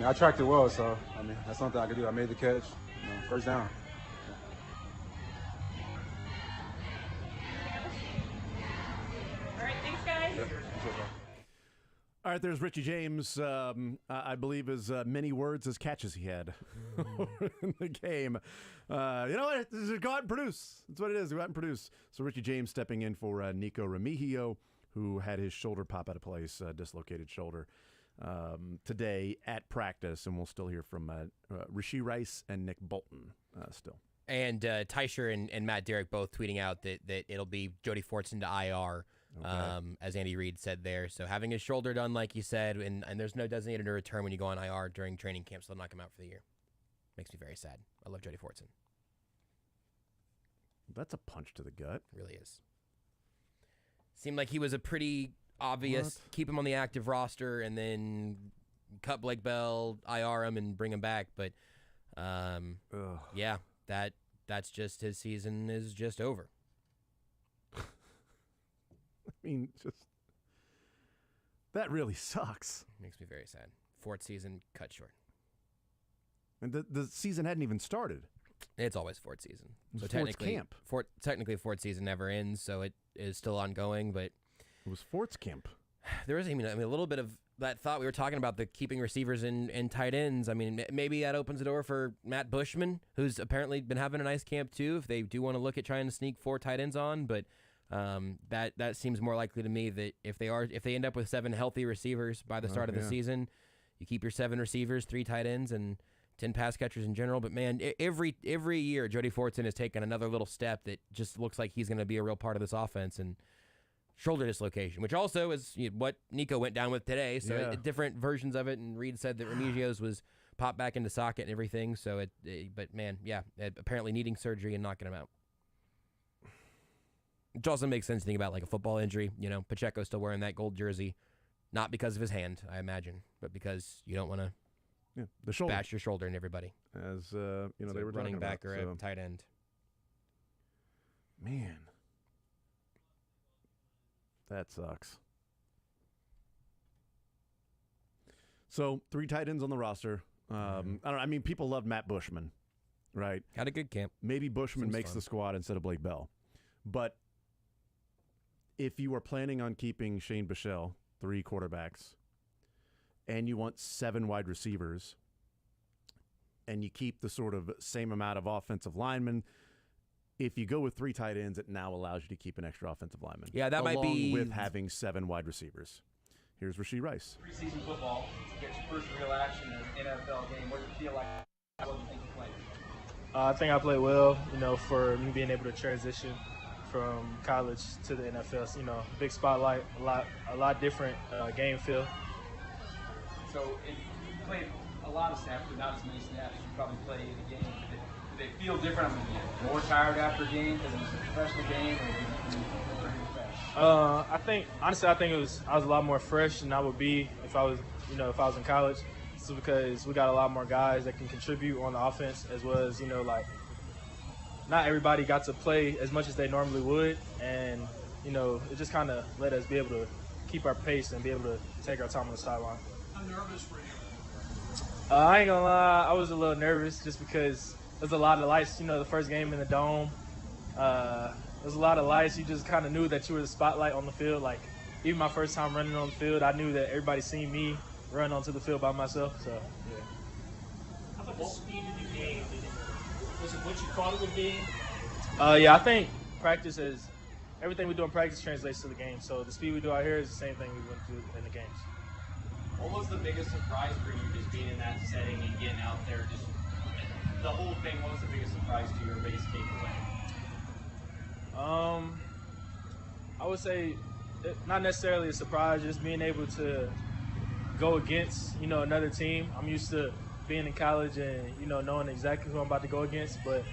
I tracked it well, so that's something I could do. I made the catch, first down. All right, thanks, guys. Yep. All right, there's Richie James, I believe as many words as catches he had in the game. You know what? Go out and produce. That's what it is. Go out and produce. So Richie James stepping in for Nico Remigio, who had his shoulder pop out of place, dislocated shoulder. today at practice, and we'll still hear from Rashee Rice and Nick Bolton still. And Teicher and Matt Derrick both tweeting out that it'll be Jody Fortson to IR, as Andy Reid said there. So having his shoulder done, like you said, and there's no designated to return when you go on IR during training camp, so they'll knock him out for the year. Makes me very sad. I love Jody Fortson. That's a punch to the gut. It really is. Seemed like he was a pretty obvious keep him on the active roster and then cut Blake Bell, IR him, and bring him back. But yeah, that's just his season is just over. I mean, just that really sucks. Makes me very sad. Fourth season cut short. And the season hadn't even started. It's always fourth season. So Fort's camp. Technically, fourth season never ends, so it is still ongoing. But it was Fort's camp. There is, a little bit of that thought we were talking about the keeping receivers and tight ends. I mean, maybe that opens the door for Matt Bushman, who's apparently been having a nice camp too. If they do want to look at trying to sneak 4 tight ends on, but that seems more likely to me that if they end up with 7 healthy receivers by the start of the season, you keep your 7 receivers, 3 tight ends, and 10 pass catchers in general. But man, every year Jody Fortson has taken another little step that just looks like he's going to be a real part of this offense. And shoulder dislocation, which also is what Nico went down with today. So different versions of it. And Reed said that Remigio's was popped back into socket and everything. So but man, apparently needing surgery and knocking him out. Which also makes sense to think about like a football injury. Pacheco's still wearing that gold jersey, not because of his hand, I imagine, but because you don't want to the shoulder. Bash your shoulder and everybody. As they were running back about, or a tight end. Man, that sucks. So 3 tight ends on the roster. People love Matt Bushman, right? Had a good camp. Maybe Bushman makes the squad instead of Blake Bell. But if you are planning on keeping Shane Buechele, 3 quarterbacks, and you want 7 wide receivers, and you keep the sort of same amount of offensive linemen, if you go with 3 tight ends, it now allows you to keep an extra offensive lineman. Yeah, that might be with having 7 wide receivers. Here's Rashee Rice. Preseason football, to get your first real action in an NFL game. What did it feel like? How do you think you played? I think I played well. For me being able to transition from college to the NFL. Big spotlight, a lot different game feel. So you played a lot of snaps, but not as many snaps as you probably played in a game. Did they feel different? More tired after a game because it was a professional game, or were you fresh? I think I was a lot more fresh than I would be if I was in college. It's because we got a lot more guys that can contribute on the offense, as well as not everybody got to play as much as they normally would, and it just kind of let us be able to keep our pace and be able to take our time on the sideline. How nervous were you? I ain't gonna lie, I was a little nervous just because there's a lot of lights. The first game in the Dome, there's a lot of lights. You just kind of knew that you were the spotlight on the field. Like, even my first time running on the field, I knew that everybody seen me run onto the field by myself. So, yeah. How about the speed of the game? Was it what you thought it would be? I think practice is everything we do in practice translates to the game. So the speed we do out here is the same thing we went through in the games. What was the biggest surprise for you just being in that setting and getting out there? Just the whole thing, what was the biggest surprise to you or biggest takeaway? I would say not necessarily a surprise, just being able to go against, another team. I'm used to being in college and, knowing exactly who I'm about to go against. But,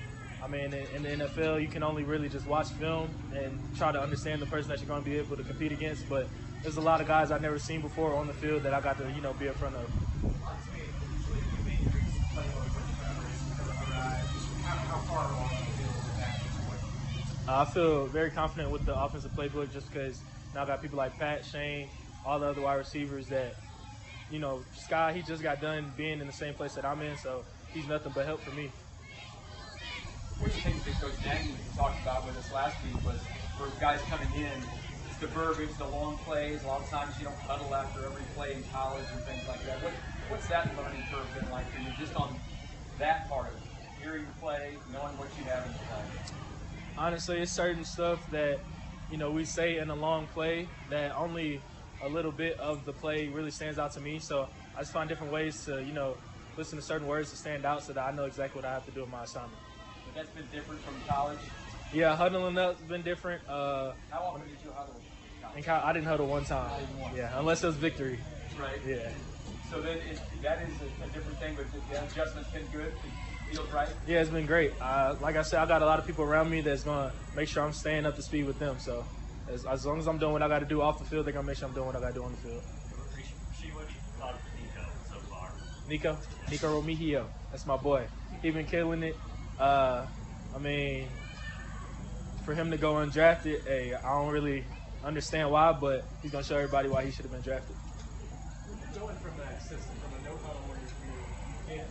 in the NFL, you can only really just watch film and try to understand the person that you're going to be able to compete against. But there's a lot of guys I've never seen before on the field that I got to, be in front of. I feel very confident with the offensive playbook just because now I got people like Pat, Shane, all the other wide receivers that, Sky, he just got done being in the same place that I'm in, so he's nothing but help for me. One of the things that Coach Nagy talked about with us last week was for guys coming in, it's the verbiage, the long plays. A lot of times you don't huddle after every play in college and things like that. What's that learning curve been like for you just on that part of it? Hearing the play, knowing what you have in the play? Honestly, it's certain stuff that, we say in a long play that only a little bit of the play really stands out to me. So I just find different ways to, listen to certain words to stand out so that I know exactly what I have to do in my assignment. But that's been different from college. Yeah, huddling up's been different. How often did you huddle? In college, I didn't huddle one time. Yeah, unless it was victory. Right. Yeah. So then that is a different thing, but the adjustment's been good. It feels right. Yeah, it's been great. Like I said, I got a lot of people around me that's gonna make sure I'm staying up to speed with them. So as long as I'm doing what I got to do off the field, they're gonna make sure I'm doing what I got to do on the field. Rasheed, what have you thought of Nico so far? Nico Romihio. That's my boy. He been killing it. I mean, for him to go undrafted, hey, I don't really understand why, but he's gonna show everybody why he should have been drafted. Going from that system, from a no-huddle where you get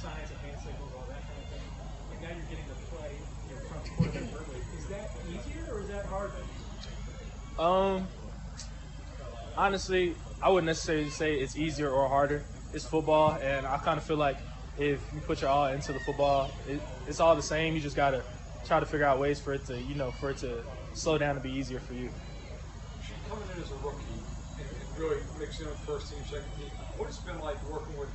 signs and hand signals, all that kind of thing, and now you're getting to play from the quarterback verbally. Is that easier or is that harder? Honestly, I wouldn't necessarily say it's easier or harder. It's football, and I kind of feel like if you put your all into the football, it's all the same. You just gotta try to figure out ways for it to slow down and be easier for you. Coming in as a rookie and really mixing in with first team, second team, what has it been like working with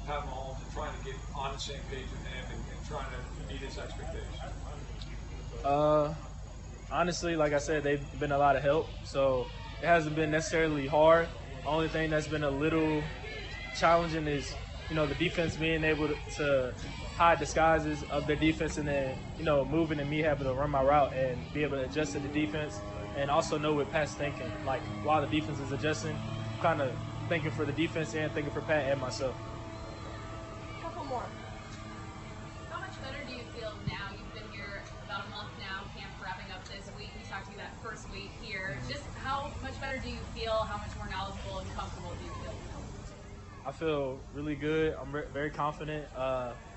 Pat Mahomes and trying to get on the same page with him and trying to meet his expectations? Honestly, like I said, they've been a lot of help, so it hasn't been necessarily hard. The only thing that's been a little challenging is, the defense being able to hide disguises of their defense and then, moving and me having to run my route and be able to adjust to the defense and also know what Pat's thinking. Like, while the defense is adjusting, kind of thinking for the defense and thinking for Pat and myself. Couple more. How much better do you feel now? You've been here about a month now, camp wrapping up this week. We talked to you that first week here. Just how much better do you feel? How much more knowledgeable and comfortable do you feel? I feel really good. I'm very confident,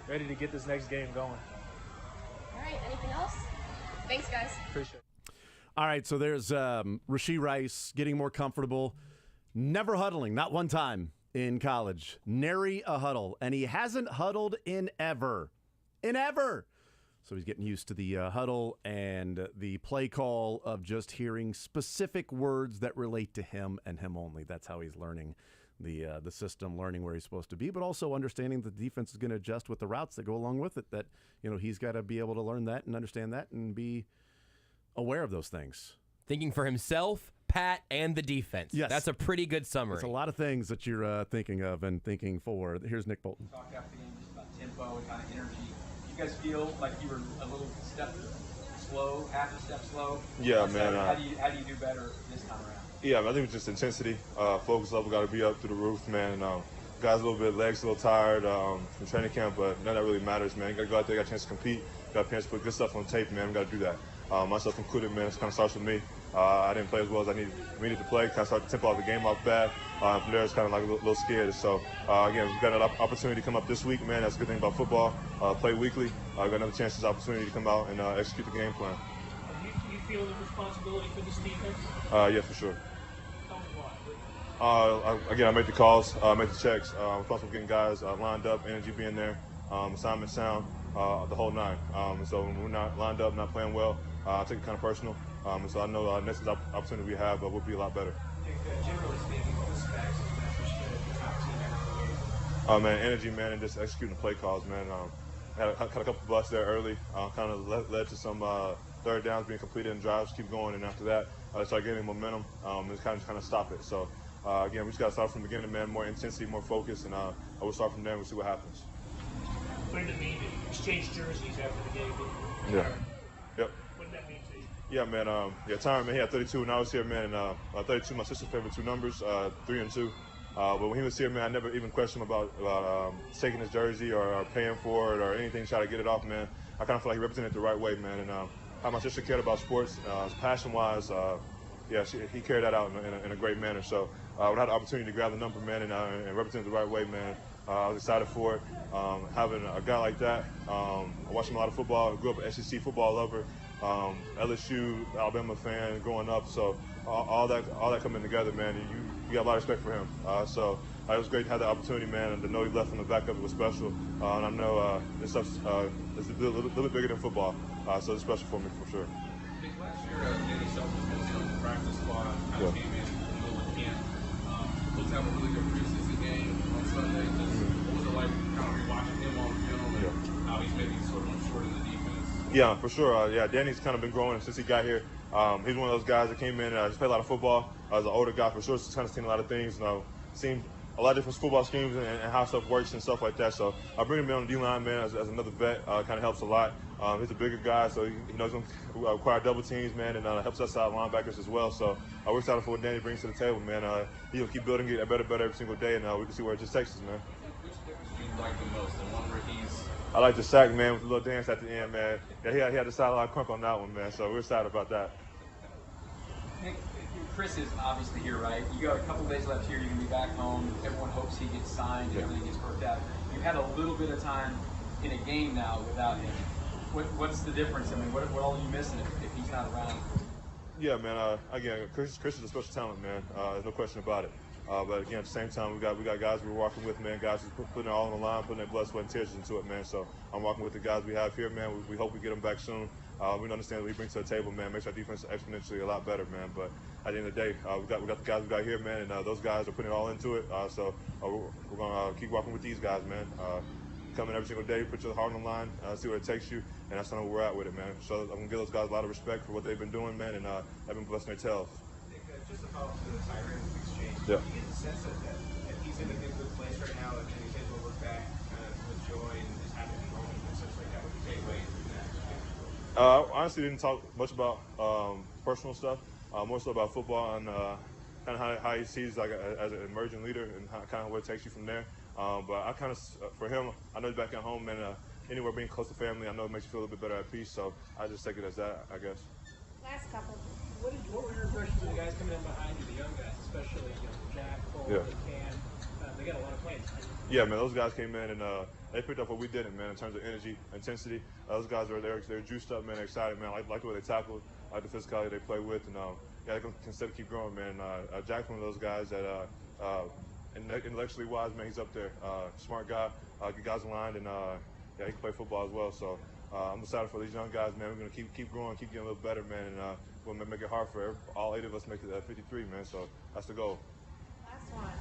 ready to get this next game going. All right, anything else? Thanks, guys. Appreciate it. All right, so there's Rasheed Rice getting more comfortable, never huddling, not one time in college, nary a huddle, and he hasn't huddled in ever. So he's getting used to the huddle and the play call of just hearing specific words that relate to him and him only. That's how he's learning the system, learning where he's supposed to be, but also understanding that the defense is going to adjust with the routes that go along with it, that he's got to be able to learn that and understand that and be aware of those things. Thinking for himself, Pat, and the defense. Yes. That's a pretty good summary. It's a lot of things that you're thinking of and thinking for. Here's Nick Bolton. Talk after the game just about tempo and kind of energy. You guys feel like you were a little step slow, half a step slow? Yeah, man. How do you do better this time around? Yeah, I think it's just intensity. Focus level got to be up through the roof, man. Guys a little bit, legs a little tired from training camp, but none of that really matters, man. Got to go out there, got a chance to compete, got a chance to put good stuff on tape, man. We got to do that. Myself included, man. It kind of starts with me. I didn't play as well as I needed to play. Kind of started the tempo of the game off bad. From there, it's kind of like a little scared. So, again, we've got an opportunity to come up this week, man. That's a good thing about football. Play weekly. Got another chance, this opportunity to come out and execute the game plan. Do you feel the responsibility for this defense? Yeah, for sure. Again, I made the calls, made the checks. Responsible for getting guys lined up, energy being there, assignment sound, the whole nine. So when we're not lined up, not playing well, I take it kind of personal. And so I know next opportunity we have will be a lot better. Generally speaking, what's facts the top team ever in the game? Man, energy, man, and just executing the play calls, man. Had a couple busts there early, kind of led to some third downs being completed and drives keep going, and after that, start getting momentum and kind of stop it. So. Again, we just got to start from the beginning, man. More intensity, more focus, and I will start from there and we'll see what happens. What did it mean to exchange jerseys after the game? Yeah. Yep. What did that mean to you? Yeah, man. Tyron, man, he had 32 when I was here, man. And 32, my sister's favorite two numbers, 3 and 2. But when he was here, man, I never even questioned him about taking his jersey or paying for it or anything, try to get it off, man. I kind of feel like he represented it the right way, man. And how my sister cared about sports, passion-wise, he carried that out in a great manner. So when I had the opportunity to grab the number, man, and represent it the right way, man, I was excited for it. Having a guy like that, I watched him a lot of football. Grew up an SEC football lover, LSU, Alabama fan growing up. So all that coming together, man, you got a lot of respect for him. So it was great to have the opportunity, man, and to know he left from the back of it was special. And I know this stuff is a little bit bigger than football, so it's special for me for sure. Last year, Danny Shelton was on the practice squad. I came in the middle of camp. supposed to have a really good preseason game on Sunday. What was it like kind of rewatching him on film and how he's maybe sort of short in the defense? Yeah, for sure. Danny's kind of been growing since he got here. He's one of those guys that came in. He's played a lot of football. As an older guy, for sure, he's kind of seen a lot of things. Seen a lot of different football schemes and how stuff works and stuff like that. So I bring him in on the D-line, man, as another vet. Kind of helps a lot. He's a bigger guy, so he knows he's going to require double teams, man, and helps us out linebackers as well. So we're excited for what Danny brings to the table, man. He'll keep building it better every single day, and we can see where it just takes us, man. Which difference do you like the most? The one where he's... I like the sack, man, with the little dance at the end, man. Yeah, he had the sideline crunk on that one, man, so we're excited about that. Nick, Chris is obviously here, right? You got a couple days left here. You're going to be back home. Everyone hopes he gets signed and everything gets worked out. You've had a little bit of time in a game now without him. What's the difference? I mean, what all are you missing if he's not around? Yeah, man. Again, Chris is a special talent, man. There's no question about it. But again, at the same time, we got guys we're walking with, man. Guys who's putting it all on the line, putting their blood, sweat, and tears into it, man. So I'm walking with the guys we have here, man. We hope we get them back soon. We understand what he brings to the table, man. Makes our defense exponentially a lot better, man. But at the end of the day, we got the guys we got here, man, and those guys are putting it all into it. So we're gonna keep walking with these guys, man. Come in every single day, put your heart on the line, see where it takes you, and that's kind of where we're at with it, man. So I'm gonna give those guys a lot of respect for what they've been doing, man, and have been busting their tails. Just to follow up to the Tyrann exchange, yeah. Do you get the sense that he's in a good place right now, and he's able to look back kind of with joy and just happy to be home and such like that? Would you take away from that? I honestly didn't talk much about personal stuff, more so about football and kind of how he sees like as an emerging leader and kind of what it takes you from there. But I kind of, for him, I know he's back at home, and anywhere being close to family, I know it makes you feel a little bit better at peace. So I just take it as that, I guess. Last couple. What were your impressions of the guys coming in behind you, the young guys, especially Jack, Cole, and Cam? They got a lot of playing time. Yeah, man, those guys came in and they picked up what we didn't, man, in terms of energy, intensity. Those guys they're juiced up, man, they're excited, man. I like the way they tackle, I like the physicality they play with, and they can still keep growing, man. Jack's one of those guys that intellectually wise, man, he's up there. Smart guy, good guys aligned, and he can play football as well. So I'm excited for these young guys, man. We're gonna keep growing, keep getting a little better, man, and we'll make it hard for all 8 of us to make it at 53, man. So that's the goal. Last one.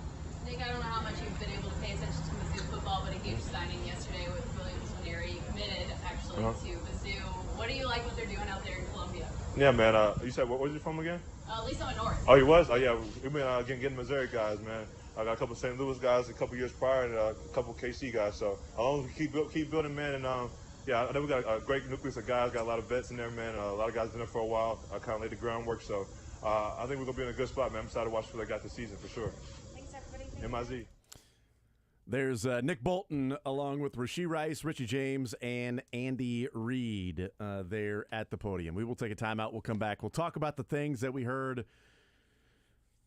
Nick, I don't know how much you've been able to pay attention to Mizzou football, but a huge signing yesterday with Williams Nwaneri. You committed actually to Mizzou. What do you like what they're doing out there in Columbia? Yeah, man. You said what was you from again? Lee's North. Oh, he was? Oh, yeah. We've been getting Missouri guys, man. I got a couple of St. Louis guys a couple years prior and a couple of KC guys. So as long as we keep building, man, and yeah, I know we got a great nucleus of guys. Got a lot of vets in there, man. A lot of guys been there for a while. I kind of laid the groundwork. So I think we're going to be in a good spot, man. I'm excited to watch what they got this season for sure. Thanks, everybody. MIZ. There's Nick Bolton along with Rashee Rice, Richie James, and Andy Reid there at the podium. We will take a timeout. We'll come back. We'll talk about the things that we heard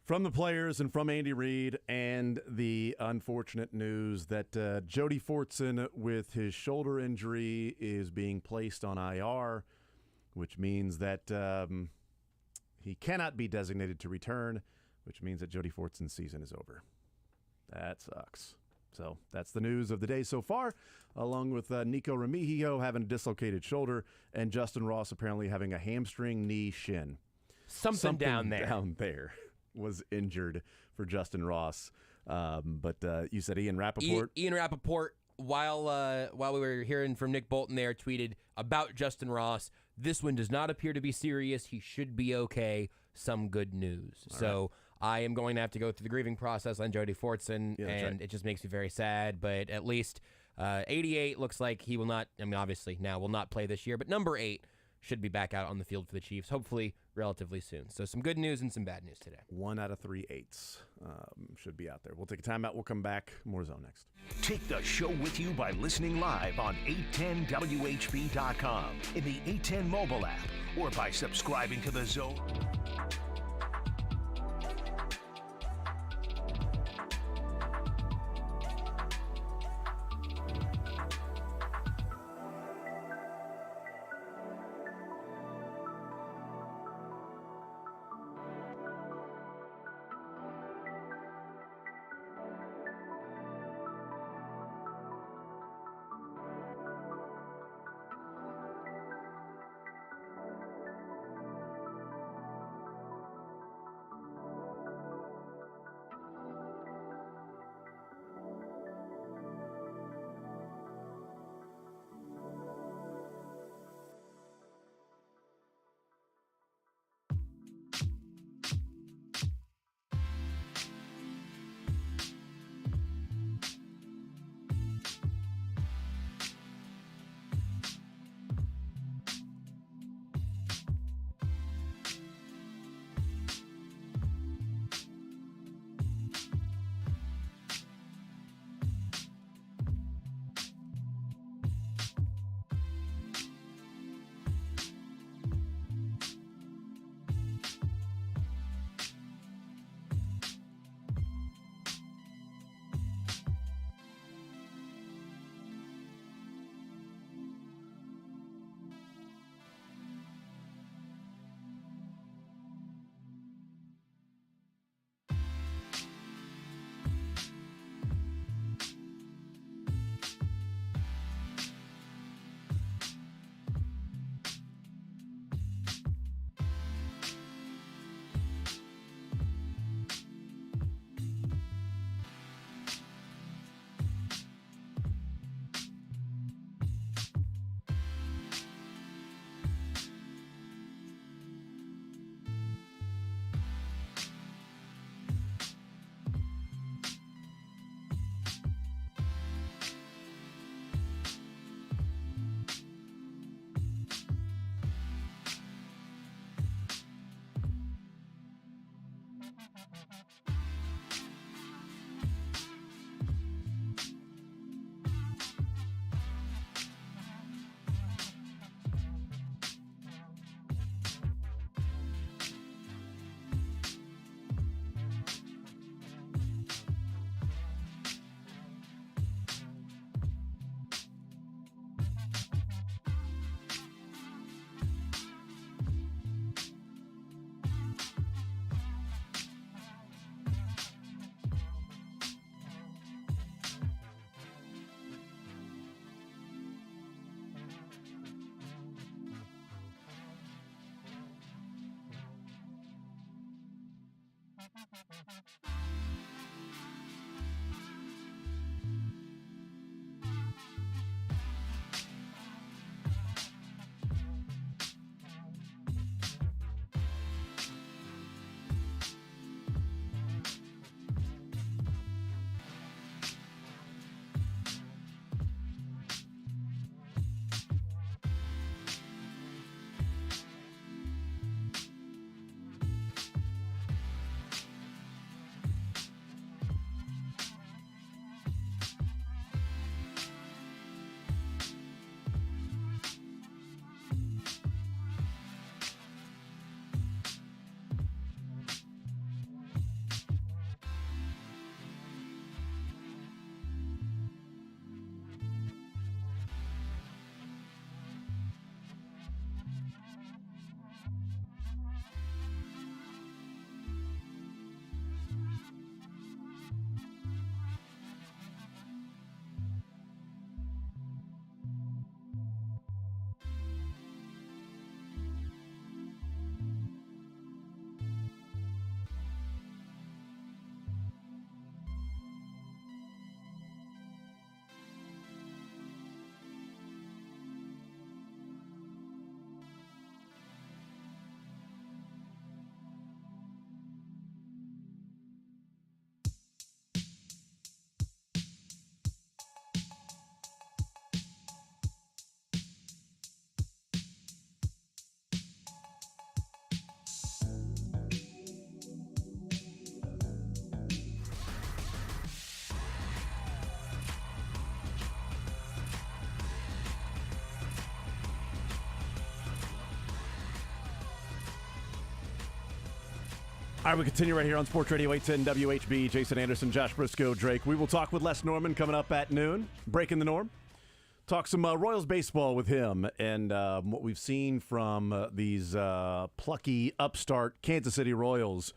from the players and from Andy Reid and the unfortunate news that Jody Fortson with his shoulder injury is being placed on IR, which means that he cannot be designated to return, which means that Jody Fortson's season is over. That sucks. So that's the news of the day so far, along with Nico Remigio having a dislocated shoulder and Justin Ross apparently having a hamstring, knee, shin. Something down there. Down there was injured for Justin Ross. But you said Ian Rappaport. Ian Rappaport, while we were hearing from Nick Bolton there, tweeted about Justin Ross. This one does not appear to be serious. He should be okay. Some good news. So I am going to have to go through the grieving process on Jody Fortson, and it just makes me very sad. But at least 88 looks like he will not, I mean, obviously now will not play this year, but number 8 should be back out on the field for the Chiefs, hopefully relatively soon. So some good news and some bad news today. 1 out of 3 8s should be out there. We'll take a timeout. We'll come back. More Zone next. Take the show with you by listening live on 810WHB.com, in the 810 mobile app, or by subscribing to The Zone. All right, we continue right here on Sports Radio 810 WHB. Jason Anderson, Josh Briscoe, Drake. We will talk with Les Norman coming up at noon. Breaking the norm. Talk some Royals baseball with him and what we've seen from these plucky, upstart Kansas City Royals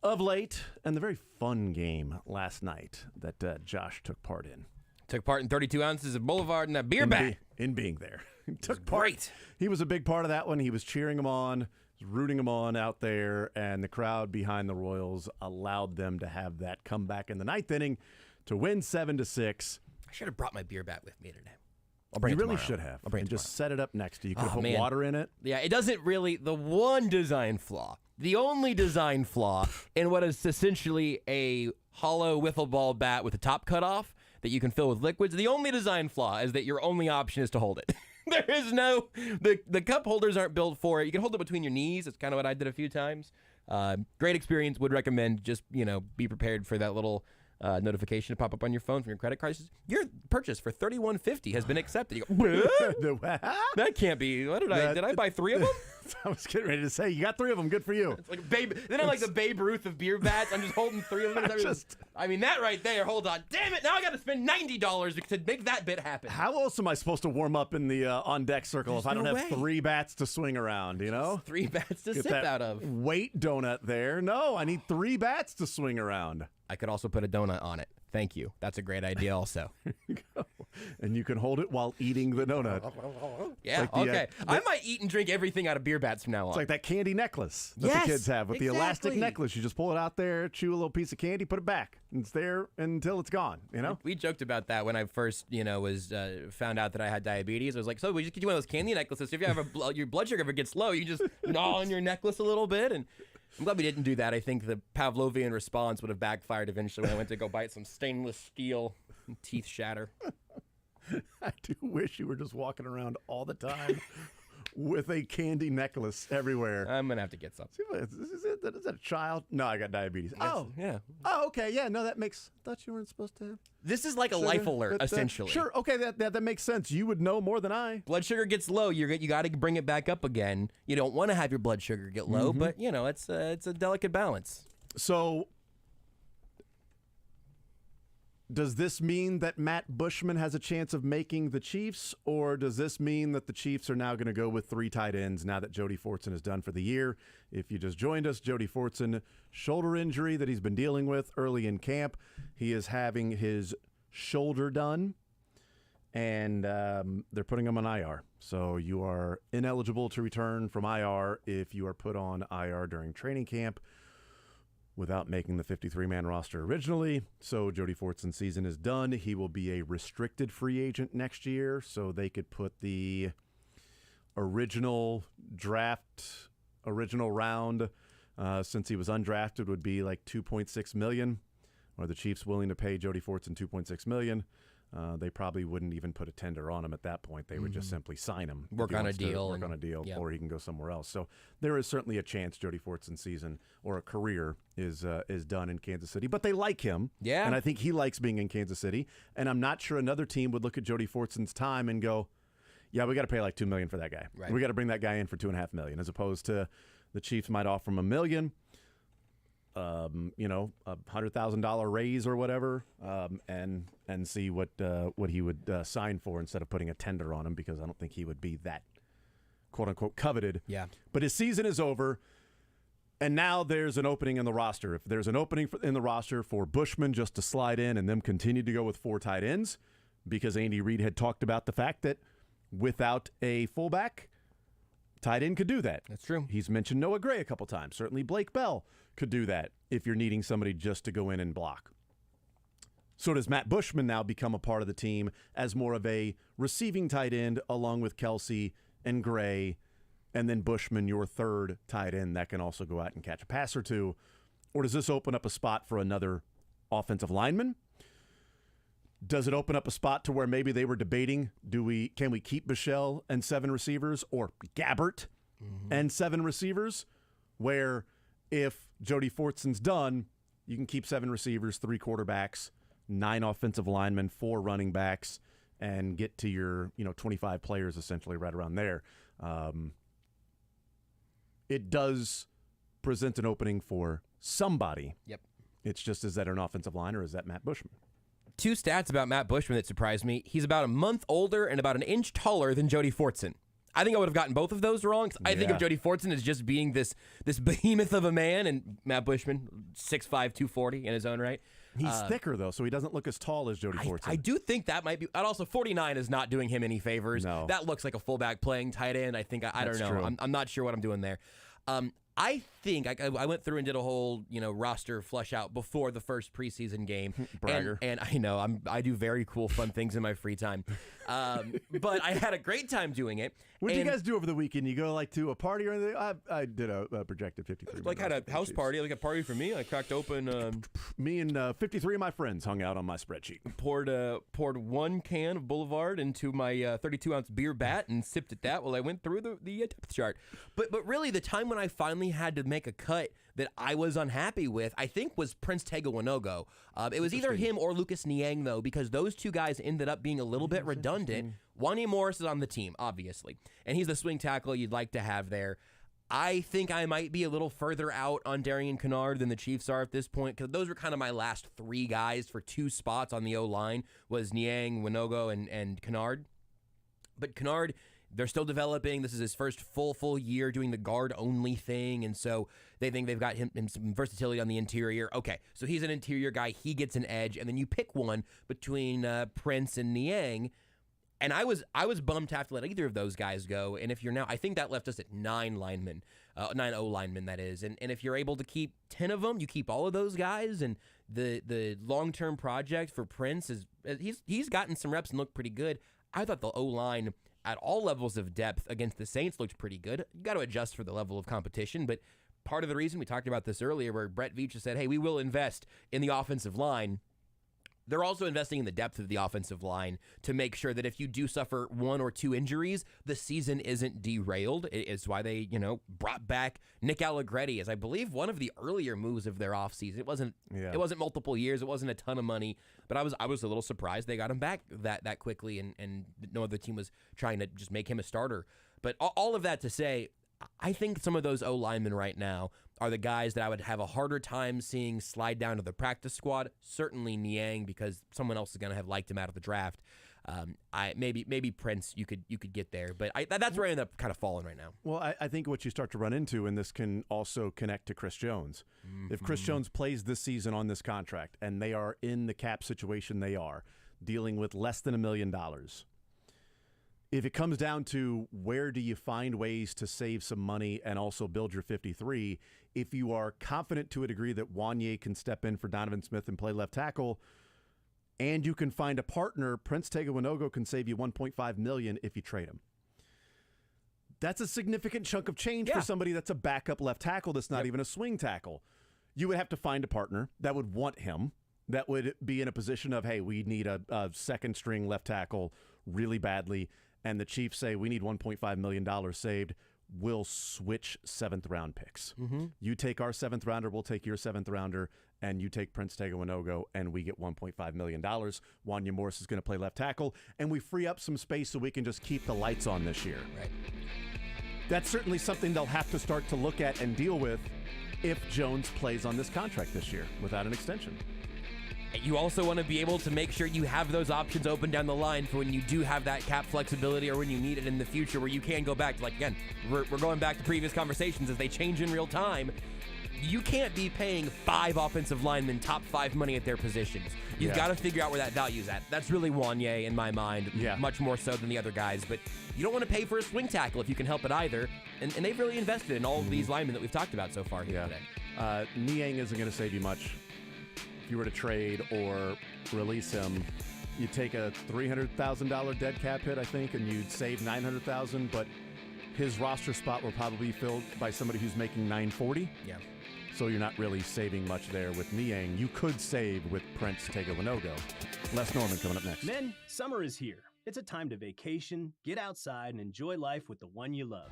of late, and the very fun game last night that Josh took part in. Took part in 32 ounces of Boulevard and a beer bat. In being there. Took part. Great. He was a big part of that one. He was cheering them on, rooting them on out there, and the crowd behind the Royals allowed them to have that comeback in the ninth inning to win 7-6. I should have brought my beer bat with me today. I'll bring You it really tomorrow. should have. I'll bring and it just set it up next to you. You could Oh, have put man. water in it. Yeah, it doesn't really. The one design flaw, the only design flaw in what is essentially a hollow wiffle ball bat with the top cut off that you can fill with liquids, the only design flaw is that your only option is to hold it. There is no, the cup holders aren't built for it. You can hold it between your knees. That's kind of what I did a few times. Great experience. Would recommend. Just, be prepared for that little notification to pop up on your phone from your credit card. Your purchase for $31.50 has been accepted. You go, that can't be. What did I buy 3 of them? I was getting ready to say, you got 3 of them. Good for you. It's like then I'm like the Babe Ruth of beer bats. I'm just holding 3 of them. That right there. Hold on. Damn it. Now I got to spend $90 to make that bit happen. How else am I supposed to warm up in the on-deck circle if I don't no have way. 3 bats to swing around, Just 3 bats to Get sip that out of. weight donut there. No, I need 3 bats to swing around. I could also put a donut on it. Thank you. That's a great idea also. And you can hold it while eating the donut. Yeah, Like the, okay. I might eat and drink everything out of beer bats from now on. It's like that candy necklace that Yes, the kids have with the elastic exactly. necklace. You just pull it out there, chew a little piece of candy, put it back. And it's there until it's gone, We joked about that when I first, was found out that I had diabetes. I was like, so we just get you one of those candy necklaces. So if you have your blood sugar ever gets low, you just gnaw on your necklace a little bit. And I'm glad we didn't do that. I think the Pavlovian response would have backfired eventually when I went to go bite some stainless steel and teeth shatter. I do wish you were just walking around all the time with a candy necklace everywhere. I'm going to have to get some. Is that a child? No, I got diabetes. Oh, yeah. Oh, okay. Yeah, no, that makes... I thought you weren't supposed to... This is like a Sugar, life alert, but, essentially. Sure, okay, that makes sense. You would know more than I. Blood sugar gets low, you got to bring it back up again. You don't want to have your blood sugar get low, Mm-hmm. but it's a delicate balance. So, does this mean that Matt Bushman has a chance of making the Chiefs, or does this mean that the Chiefs are now going to go with 3 tight ends now that Jody Fortson is done for the year? If you just joined us, Jody Fortson, shoulder injury that he's been dealing with early in camp. He is having his shoulder done, and they're putting him on IR. So you are ineligible to return from IR if you are put on IR during training camp without making the 53-man roster originally. So Jody Fortson's season is done. He will be a restricted free agent next year, so they could put the original round, since he was undrafted, would be like $2.6 million. Are the Chiefs willing to pay Jody Fortson $2.6 million? They probably wouldn't even put a tender on him at that point. They would just simply sign him. Work on a deal, Or he can go somewhere else. So there is certainly a chance Jody Fortson's season or a career is done in Kansas City. But they like him. Yeah. And I think he likes being in Kansas City. And I'm not sure another team would look at Jody Fortson's time and go, yeah, we got to pay like $2 million for that guy. Right. We got to bring that guy in for $2.5 million, as opposed to the Chiefs might offer him $1 million. A $100,000 raise or whatever, and see what he would sign for instead of putting a tender on him, because I don't think he would be that quote unquote coveted. Yeah. But his season is over, and now there's an opening in the roster. If there's an opening in the roster for Bushman just to slide in and them continue to go with 4 tight ends, because Andy Reid had talked about the fact that without a fullback, tight end could do that. That's true. He's mentioned Noah Gray a couple times. Certainly Blake Bell could do that if you're needing somebody just to go in and block. So does Matt Bushman now become a part of the team as more of a receiving tight end along with Kelsey and Gray, and then Bushman, your third tight end that can also go out and catch a pass or two? Or does this open up a spot for another offensive lineman? Does it open up a spot to where maybe they were debating, can we keep Bichelle and 7 receivers, or Gabbert and 7 receivers, where if Jody Fortson's done, you can keep 7 receivers, 3 quarterbacks, 9 offensive linemen, 4 running backs, and get to your 25 players essentially right around there. It does presents an opening for somebody. Yep. It's just, is that an offensive line or is that Matt Bushman? Two stats about Matt Bushman that surprised me. He's about a month older and about an inch taller than Jody Fortson. I think I would have gotten both of those wrong. I think of Jody Fortson as just being this behemoth of a man, and Matt Bushman, 6'5", 240 in his own right. He's thicker, though, so he doesn't look as tall as Jody Fortson. I do think that might be. And also, 49 is not doing him any favors. No. That looks like a fullback playing tight end. I think, I don't know. True. I'm not sure what I'm doing there. I think I went through and did a whole roster flush out before the first preseason game. Bragger. And I know I do very cool fun things in my free time, but I had a great time doing it. What did you guys do over the weekend? You go to a party or anything? I did a projected 53. Like had a house party, like a party for me. I cracked open. Me and 53 of my friends hung out on my spreadsheet. Poured one can of Boulevard into my 32-ounce beer bat and sipped at that while I went through the depth chart. But really, the time when I finally had to make a cut that I was unhappy with, I think, was Prince Tega Wanogho. It was either him or Lucas Niang, though, because those two guys ended up being a little bit redundant. Wanya Morris is on the team, obviously, and he's the swing tackle you'd like to have there. I think I might be a little further out on Darian Kennard than the Chiefs are at this point, because those were kind of my last three guys for two spots on the O-line, was Niang, Wanogho, and Kennard. But Kennard, they're still developing. This is his first full year doing the guard-only thing, and so they think they've got him some versatility on the interior. Okay, so he's an interior guy. He gets an edge, and then you pick one between Prince and Niang. And I was bummed to have to let either of those guys go. And if you're now, I think that left us at 9 linemen, 9 O linemen, that is. And if you're able to keep 10 of them, you keep all of those guys. And the long-term project for Prince is he's gotten some reps and looked pretty good. I thought the O line at all levels of depth against the Saints looked pretty good. You got to adjust for the level of competition, but part of the reason we talked about this earlier, where Brett Veach said, "Hey, we will invest in the offensive line." They're also investing in the depth of the offensive line to make sure that if you do suffer 1 or 2 injuries, the season isn't derailed. It's why they, brought back Nick Allegretti as I believe one of the earlier moves of their offseason. It wasn't multiple years. It wasn't a ton of money, but I was a little surprised they got him back that quickly, and no other team was trying to just make him a starter. But all of that to say, I think some of those O linemen right now are the guys that I would have a harder time seeing slide down to the practice squad. Certainly Niang, because someone else is going to have liked him out of the draft. Maybe Prince, you could get there, but that's where I end up kind of falling right now. Well, I think what you start to run into, and this can also connect to Chris Jones. If Chris Jones plays this season on this contract, and they are in the cap situation they are, dealing with less than $1 million, if it comes down to where do you find ways to save some money and also build your 53, if you are confident to a degree that Wanya can step in for Donovan Smith and play left tackle, and you can find a partner, Prince Tega Wanogho can save you $1.5 million if you trade him. That's a significant chunk of change for somebody that's a backup left tackle that's not even a swing tackle. You would have to find a partner that would want him, that would be in a position of, hey, we need a second string left tackle really badly, and the Chiefs say we need $1.5 million saved. We'll switch 7th round picks. You take our 7th rounder, we'll take your 7th rounder, and you take Prince Tega Wanogho, and we get $1.5 million. Wanya Morris is going to play left tackle, and we free up some space so we can just keep the lights on this year. Right. That's certainly something they'll have to start to look at and deal with if Jones plays on this contract this year without an extension. You also want to be able to make sure you have those options open down the line for when you do have that cap flexibility or when you need it in the future, where you can go back to, like, again, we're going back to previous conversations as they change in real time. You can't be paying 5 offensive linemen top 5 money at their positions. You've got to figure out where that value's at. That's really Wanya in my mind, much more so than the other guys. But you don't want to pay for a swing tackle if you can help it either. And they've really invested in all of these linemen that we've talked about so far here today. Niang isn't going to save you much. If you were to trade or release him, you'd take a $300,000 dead cap hit, I think, and you'd save $900,000, but his roster spot will probably be filled by somebody who's making $940. Yeah. So you're not really saving much there with Niang. You could save with Prince Tega Wanogho. Les Norman coming up next. Men, summer is here. It's a time to vacation, get outside, and enjoy life with the one you love.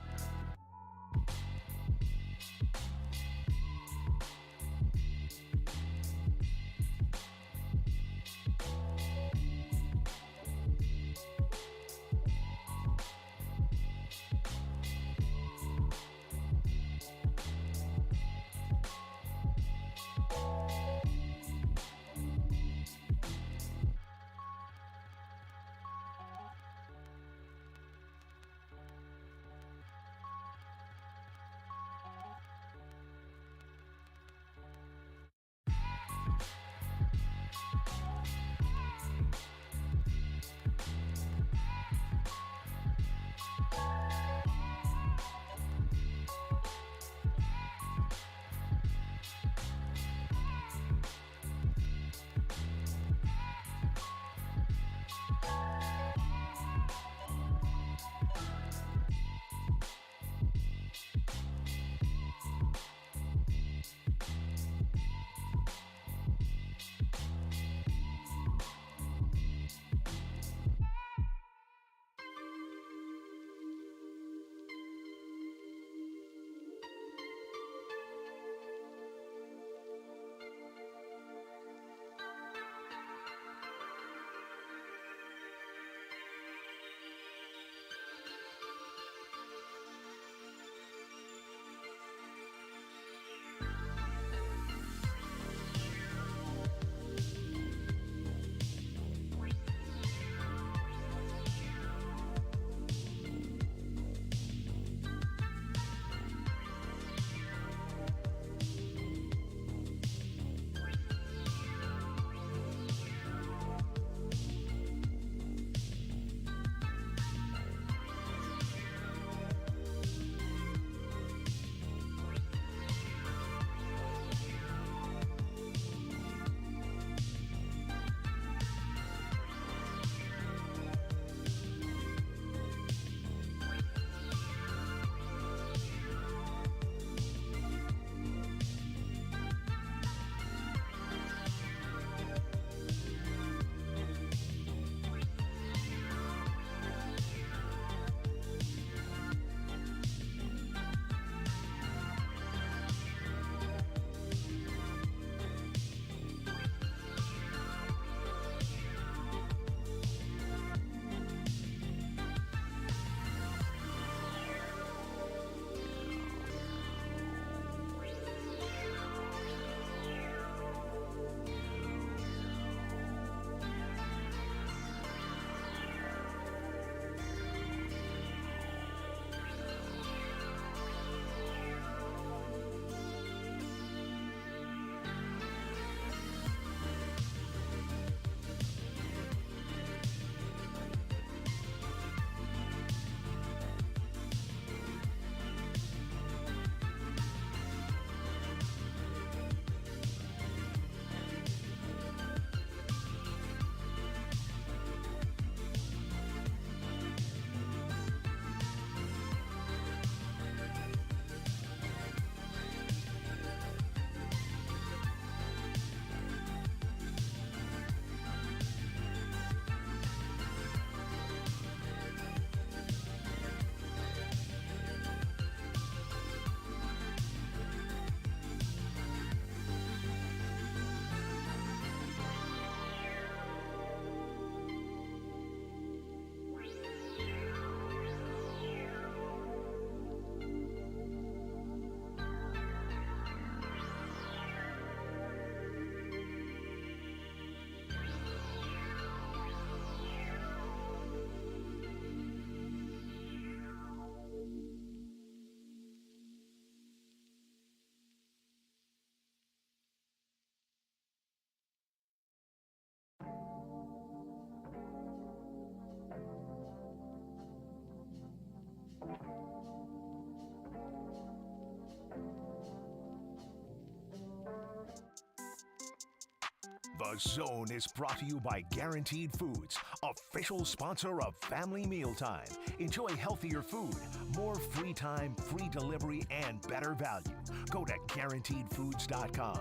The Zone is brought to you by Guaranteed Foods, official sponsor of Family Mealtime. Enjoy healthier food, more free time, free delivery, and better value. Go to GuaranteedFoods.com.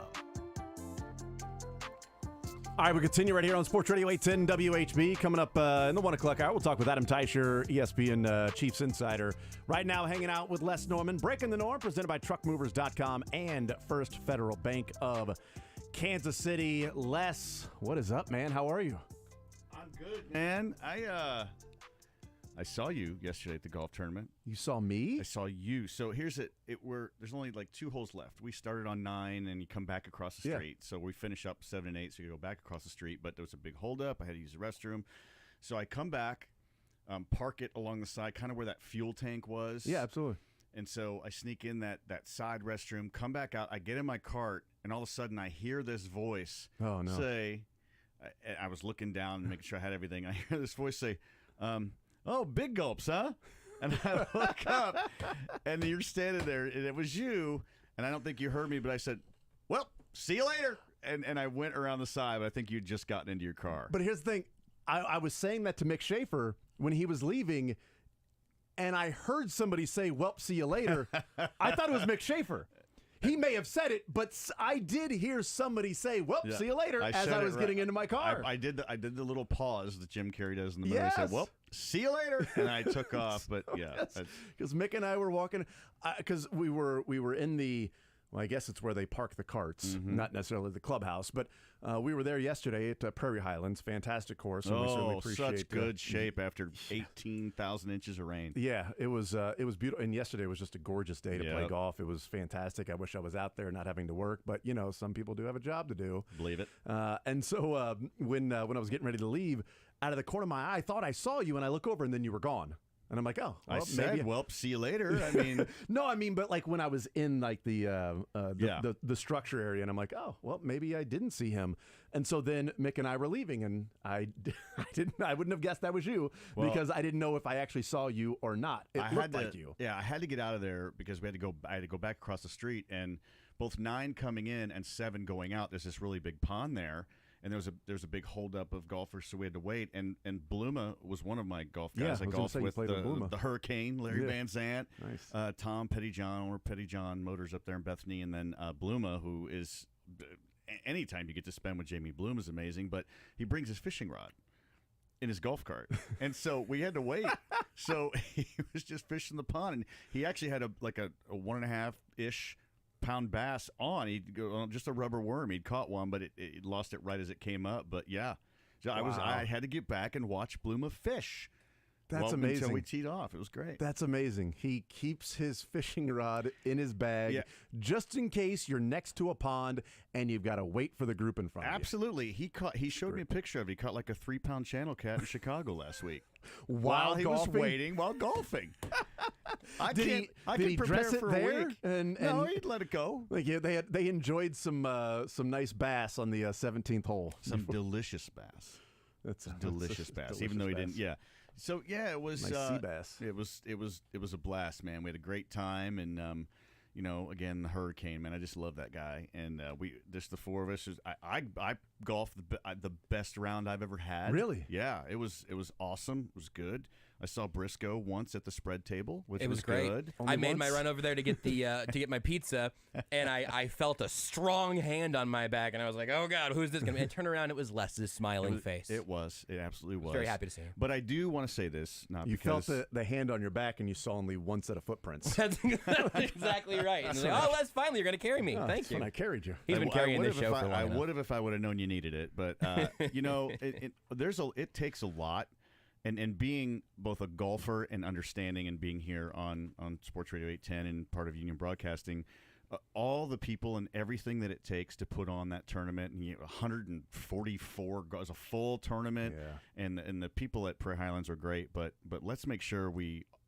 All right, we continue right here on Sports Radio 810 WHB. Coming up in the 1 o'clock hour, we'll talk with Adam Teicher, ESPN Chiefs Insider. Right now, hanging out with Les Norman. Breaking the Norm, presented by TruckMovers.com and First Federal Bank of Kansas City. Les, what is up, man? How are you? I'm good, man. I saw you yesterday at the golf tournament. You saw me? I saw you. So here's it. There's only like 2 holes left. We started on 9, and you come back across the street. So we finish up 7 and 8, so you go back across the street. But there was a big holdup. I had to use the restroom. So I come back, park it along the side, kind of where that fuel tank was. Yeah, absolutely. And so I sneak in that side restroom, come back out. I get in my cart, and all of a sudden I hear this voice say, I was looking down and making sure I had everything. I hear this voice say, "Oh, big gulps, huh?" And I look up, and you're standing there, and it was you. And I don't think you heard me, but I said, "Well, see you later." And I went around the side, but I think you'd just gotten into your car. But here's the thing. I was saying that to Mick Schaefer when he was leaving, and I heard somebody say, "Well, see you later." I thought it was Mick Schaefer. He may have said it, but I did hear somebody say, "Well, see you later," as I was getting into my car. I did the little pause that Jim Carrey does in the movie. He said, "Well, see you later," and I took off. But yeah, because Mick and I were walking, because we were in the. Well, I guess it's where they park the carts, not necessarily the clubhouse. But we were there yesterday at Prairie Highlands. Fantastic course. And we certainly appreciate such good shape after 18,000 inches of rain. Yeah, it was beautiful. And yesterday was just a gorgeous day to play golf. It was fantastic. I wish I was out there not having to work. But, some people do have a job to do. Believe it. And so when I was getting ready to leave, out of the corner of my eye, I thought I saw you, and I look over, and then you were gone. And I'm like, oh, well, I said, maybe. Well, see you later. I mean, no, but like when I was in like the structure area, and I'm like, oh, well, maybe I didn't see him. And so then Mick and I were leaving, and I wouldn't have guessed that was you because I didn't know if I actually saw you or not. It looked like you. Yeah, I had to get out of there because I had to go back across the street, and both 9 coming in and 7 going out. There's this really big pond there. And there was a big holdup of golfers, so we had to wait. And Bluma was one of my golf guys. I golfed with the Hurricane, Larry Van Zant, nice. Tom Pettyjohn, or Pettyjohn Motors up there in Bethany, and then Bluma, who is anytime you get to spend with Jamie Bloom is amazing. But he brings his fishing rod in his golf cart, and so we had to wait. So he was just fishing the pond, and he actually had a 1.5-ish pound bass on. He'd go on just a rubber worm. He'd caught one, but it lost it right as it came up. But yeah, so I had to get back and watch Bluma fish. That's amazing. Until we teed off. It was great. That's amazing. He keeps his fishing rod in his bag just in case you're next to a pond and you've got to wait for the group in front of you. Absolutely. He showed me a picture of it. He caught like a 3-pound channel cat in Chicago last week. While he was waiting while golfing. Did he dress it there? No, he'd let it go. Like they enjoyed some nice bass on the 17th hole. Some delicious bass. That's a delicious bass. Even though he didn't. Yeah. So yeah, it was nice sea bass. It was a blast, man. We had a great time, and again, the Hurricane, man. I just love that guy, and just the 4 of us. I golfed the best round I've ever had. Really? Yeah, it was awesome. It was good. I saw Briscoe once at the spread table, which it was great. Good. I made my run over there to get the to get my pizza, and I felt a strong hand on my back, and I was like, "Oh God, who's this?" And turn around, it was Les's smiling face. It was. It absolutely was. Very happy to see him. But I do want to say this, you felt the hand on your back, and you saw only one set of footprints. That's exactly right. And like, oh, Les, finally, you're going to carry me. Thank you. When I carried you. He's been carrying this show for a while. I would have if I would have known you needed it, but it takes a lot. And being both a golfer and understanding and being here on Sports Radio 810 and part of Union Broadcasting, all the people and everything that it takes to put on that tournament, and 144 was a full tournament, and the people at Prairie Highlands are great, but let's make sure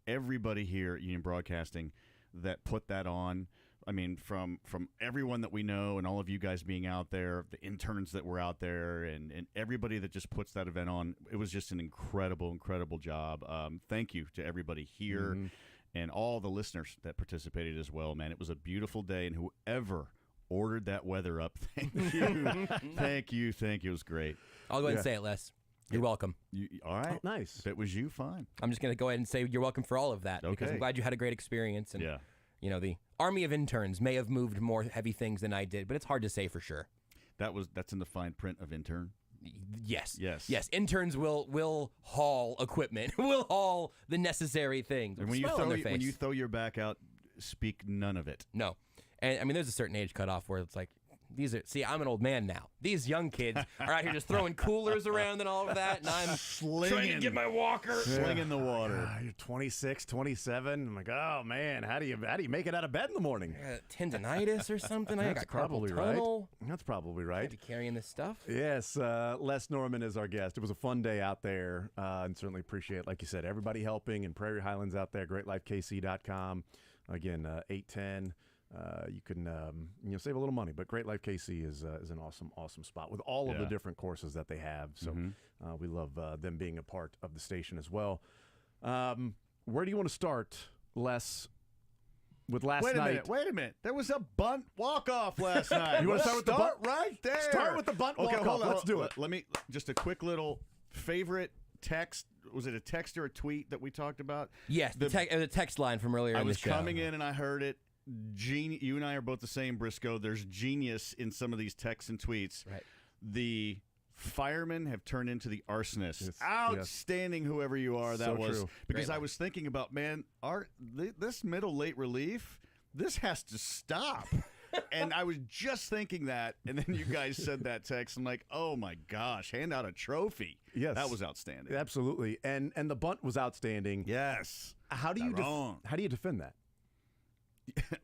everybody here at Union Broadcasting that put that on. I mean, from everyone that we know and all of you guys being out there, the interns that were out there, and everybody that just puts that event on, it was just an incredible, incredible job. Thank you to everybody here and all the listeners that participated as well, man. It was a beautiful day, and whoever ordered that weather up. Thank you. Thank you. It was great. I'll go ahead and say it, Les. You're welcome. All right. Oh, nice. If it was you, fine. I'm just going to go ahead and say you're welcome for all of that because I'm glad you had a great experience. And, you know, the army of interns may have moved more heavy things than I did, but it's hard to say for sure. That's in the fine print of intern? Yes. Interns will haul equipment, will haul the necessary things. And when you throw your back out, speak none of it. No. And, I mean, there's a certain age cutoff where it's like, I'm an old man now. These young kids are out here just throwing coolers around and all of that, and I'm trying to get my walker. Slinging the water. You're 26, 27. I'm like, oh, man, how do you make it out of bed in the morning? Tendinitis or something? I got probably carpal right. tunnel. That's probably right. Be carrying this stuff. Yes, Les Norman is our guest. It was a fun day out there, and certainly appreciate, like you said, everybody helping in Prairie Highlands out there. GreatLifeKC.com. Again, 810. You can save a little money, but Great Life KC is an awesome spot with all of the different courses that they have. So we love them being a part of the station as well. Where do you want to start, Les? With last night. Wait a minute. There was a bunt walk-off last night. You want to start with the bunt right there? Start with the bunt walk-off. Let's do it. Let me just a quick little favorite text. Was it a text or a tweet that we talked about? Yes, the text line from earlier in the show. I was coming in and I heard it. You and I are both the same, Briscoe. There's genius in some of these texts and tweets. Right. The firemen have turned into the arsonists. Yes. Outstanding, whoever you are. That So was true. because I was thinking about, man, this middle late relief, this has to stop. And I was just thinking that, and then you guys said that text. I'm like, oh my gosh, hand out a trophy. Yes, that was outstanding. Absolutely, and the bunt was outstanding. Yes. How do you defend that?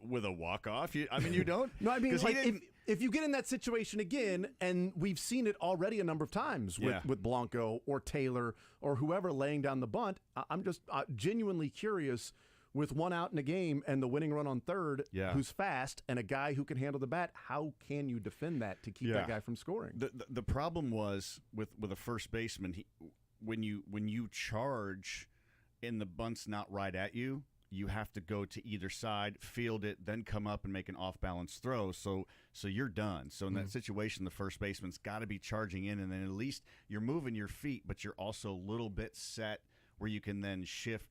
With a walk-off? You don't? No, I mean, like, if you get in that situation again, and we've seen it already a number of times with Blanco or Taylor or whoever laying down the bunt, I'm just genuinely curious with one out in a game and the winning run on third who's fast and a guy who can handle the bat, how can you defend that to keep that guy from scoring? The problem was with a first baseman, when you charge and the bunt's not right at you, you have to go to either side, field it, then come up and make an off-balance throw. So you're done. So in that situation, the first baseman's got to be charging in, and then at least you're moving your feet, but you're also a little bit set where you can then shift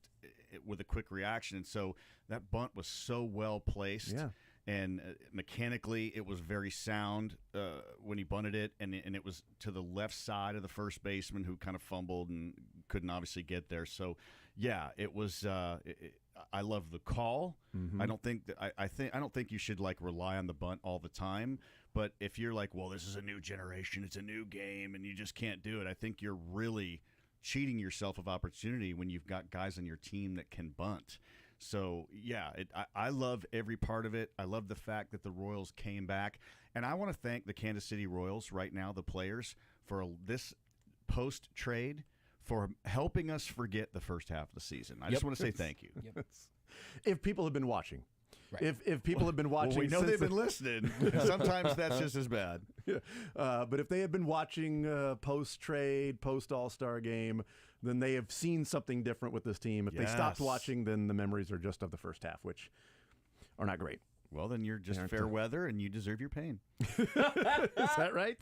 with a quick reaction. And so that bunt was so well placed. Yeah. And mechanically, it was very sound when he bunted it, and it was to the left side of the first baseman who kind of fumbled and couldn't obviously get there. So, yeah, it was. I love the call. Mm-hmm. I don't think you should like rely on the bunt all the time. But if you're like, well, this is a new generation, it's a new game, and you just can't do it, I think you're really cheating yourself of opportunity when you've got guys on your team that can bunt. So, yeah, I love every part of it. I love the fact that the Royals came back. And I want to thank the Kansas City Royals right now, the players, for this post-trade, for helping us forget the first half of the season. I just want to say thank you. If people have been watching. Right. If people have been watching, well, we know they've been listening. Sometimes that's just as bad. But if they have been watching post-trade, post-All-Star game, then they have seen something different with this team. If they stopped watching, then the memories are just of the first half, which are not great. Well, then you're just fair weather, and you deserve your pain. Is that right?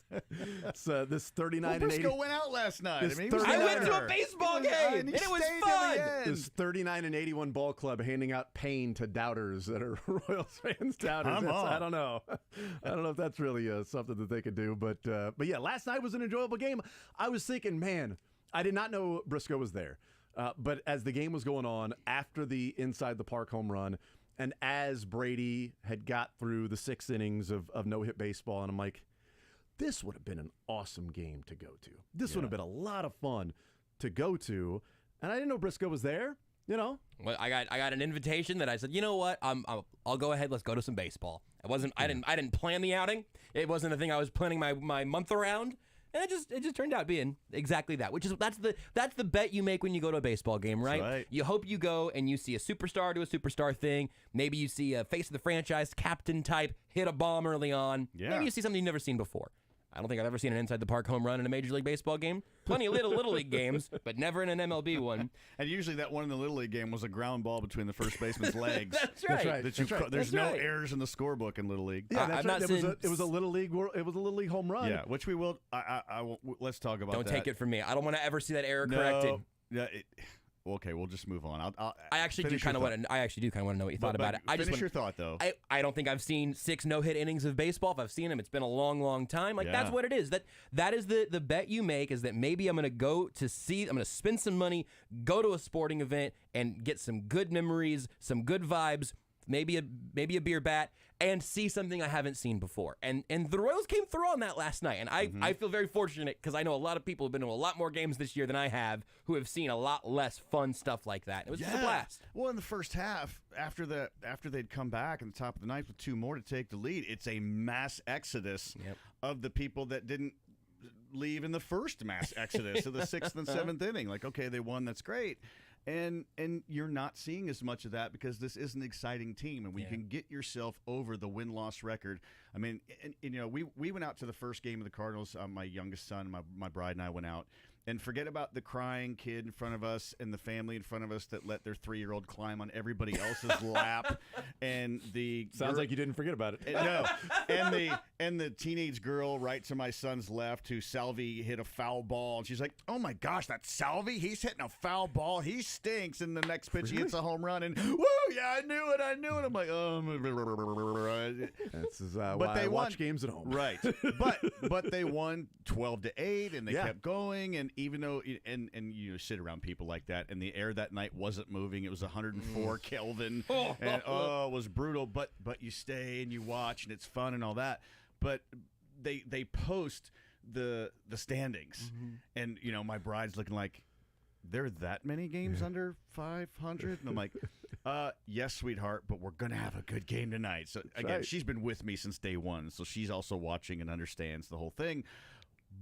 So this 39 and 80. Briscoe went out last night. I went to a baseball game, and it was fun. This 39 and 81 ball club handing out pain to doubters that are Royals fans. Doubters. I don't know. I don't know if that's really something that they could do. But yeah, last night was an enjoyable game. I was thinking, man, I did not know Briscoe was there. But as the game was going on, after the inside the park home run, and as Brady had got through the 6 innings of no-hit baseball, and I'm like, this would have been an awesome game to go to. This would have been a lot of fun to go to. And I didn't know Briscoe was there, you know. Well, I got an invitation that I said, you know what, I'll go ahead. Let's go to some baseball. I didn't plan the outing. It wasn't a thing I was planning my month around. And it just turned out being exactly that, which is that's the bet you make when you go to a baseball game, right? That's right. You hope you go and you see a superstar do a superstar thing. Maybe you see a face of the franchise captain type hit a bomb early on. Yeah. Maybe you see something you've never seen before. I don't think I've ever seen an inside the park home run in a Major League Baseball game. Plenty of little league games, but never in an MLB one. And usually that one in the Little League game was a ground ball between the first baseman's legs. That's right. There's no errors in the scorebook in Little League. Yeah, that's right. It was a Little League. It was a Little League home run. Yeah, which we will. Let's talk about. Don't that. take it from me. I don't want to ever see that error corrected. Yeah. Okay, we'll just move on. I actually do kind of want to. I actually do kind of want to know what you thought about it. Finish your thought, though. I don't think I've seen 6 no-hit innings of baseball. If I've seen them, it's been a long, long time. That's what it is. That is the bet you make, is that maybe I'm going to go to see. I'm going to spend some money, go to a sporting event, and get some good memories, some good vibes. Maybe a beer bat, and see something I haven't seen before. And the Royals came through on that last night. And I feel very fortunate because I know a lot of people have been to a lot more games this year than I have who have seen a lot less fun stuff like that. It was just a blast. Well, in the first half, after they'd come back in the top of the ninth with 2 more to take the lead, it's a mass exodus of the people that didn't leave in the first mass exodus of the 6th and 7th inning. Like, okay, they won. That's great. And you're not seeing as much of that because this is an exciting team, and we can get yourself over the win-loss record. I mean, we went out to the first game of the Cardinals. My youngest son, my bride, and I went out. And forget about the crying kid in front of us and the family in front of us that let their 3-year-old climb on everybody else's lap. And the sounds like you didn't forget about it. No, and the teenage girl right to my son's left who Salvi hit a foul ball, and she's like, "Oh my gosh, that's Salvi! He's hitting a foul ball. He stinks." And the next pitch, he hits a home run, and woo! Yeah, I knew it. I'm like, oh. This is why I watch games at home, right? But they won 12-8, and they kept going, and even though and you sit around people like that, and the air that night wasn't moving, it was 104 Kelvin, and it was brutal. But you stay and you watch, and it's fun and all that. But they post the standings, and my bride's looking like, there are that many games under 500, and I'm like, yes, sweetheart, but we're gonna have a good game tonight. So again, she's been with me since day one, so she's also watching and understands the whole thing.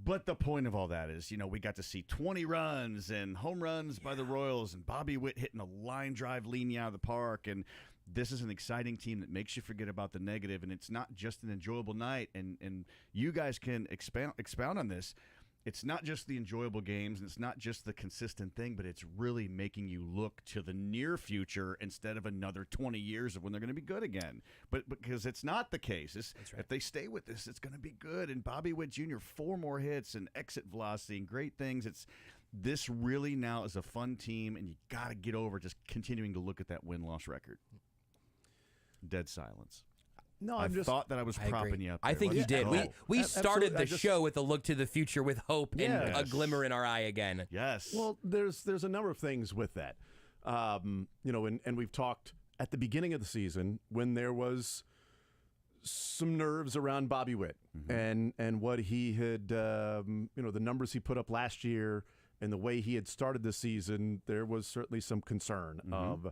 But the point of all that is, we got to see 20 runs and home runs by the Royals, and Bobby Witt hitting a line drive leaning out of the park. And this is an exciting team that makes you forget about the negative, and it's not just an enjoyable night. And you guys can expound on this. It's not just the enjoyable games, and it's not just the consistent thing, but it's really making you look to the near future instead of another 20 years of when they're going to be good again. But because it's not the case. If they stay with this, it's going to be good. And Bobby Witt Jr., 4 more hits and exit velocity and great things. This really now is a fun team, and you got to get over just continuing to look at that win-loss record. Dead silence. No, I thought that I was propping you up there. I think you did. We started the show with a look to the future with hope and a glimmer in our eye again. Yes. Well, there's a number of things with that. And we've talked at the beginning of the season when there was some nerves around Bobby Witt and what he had, the numbers he put up last year and the way he had started the season. There was certainly some concern of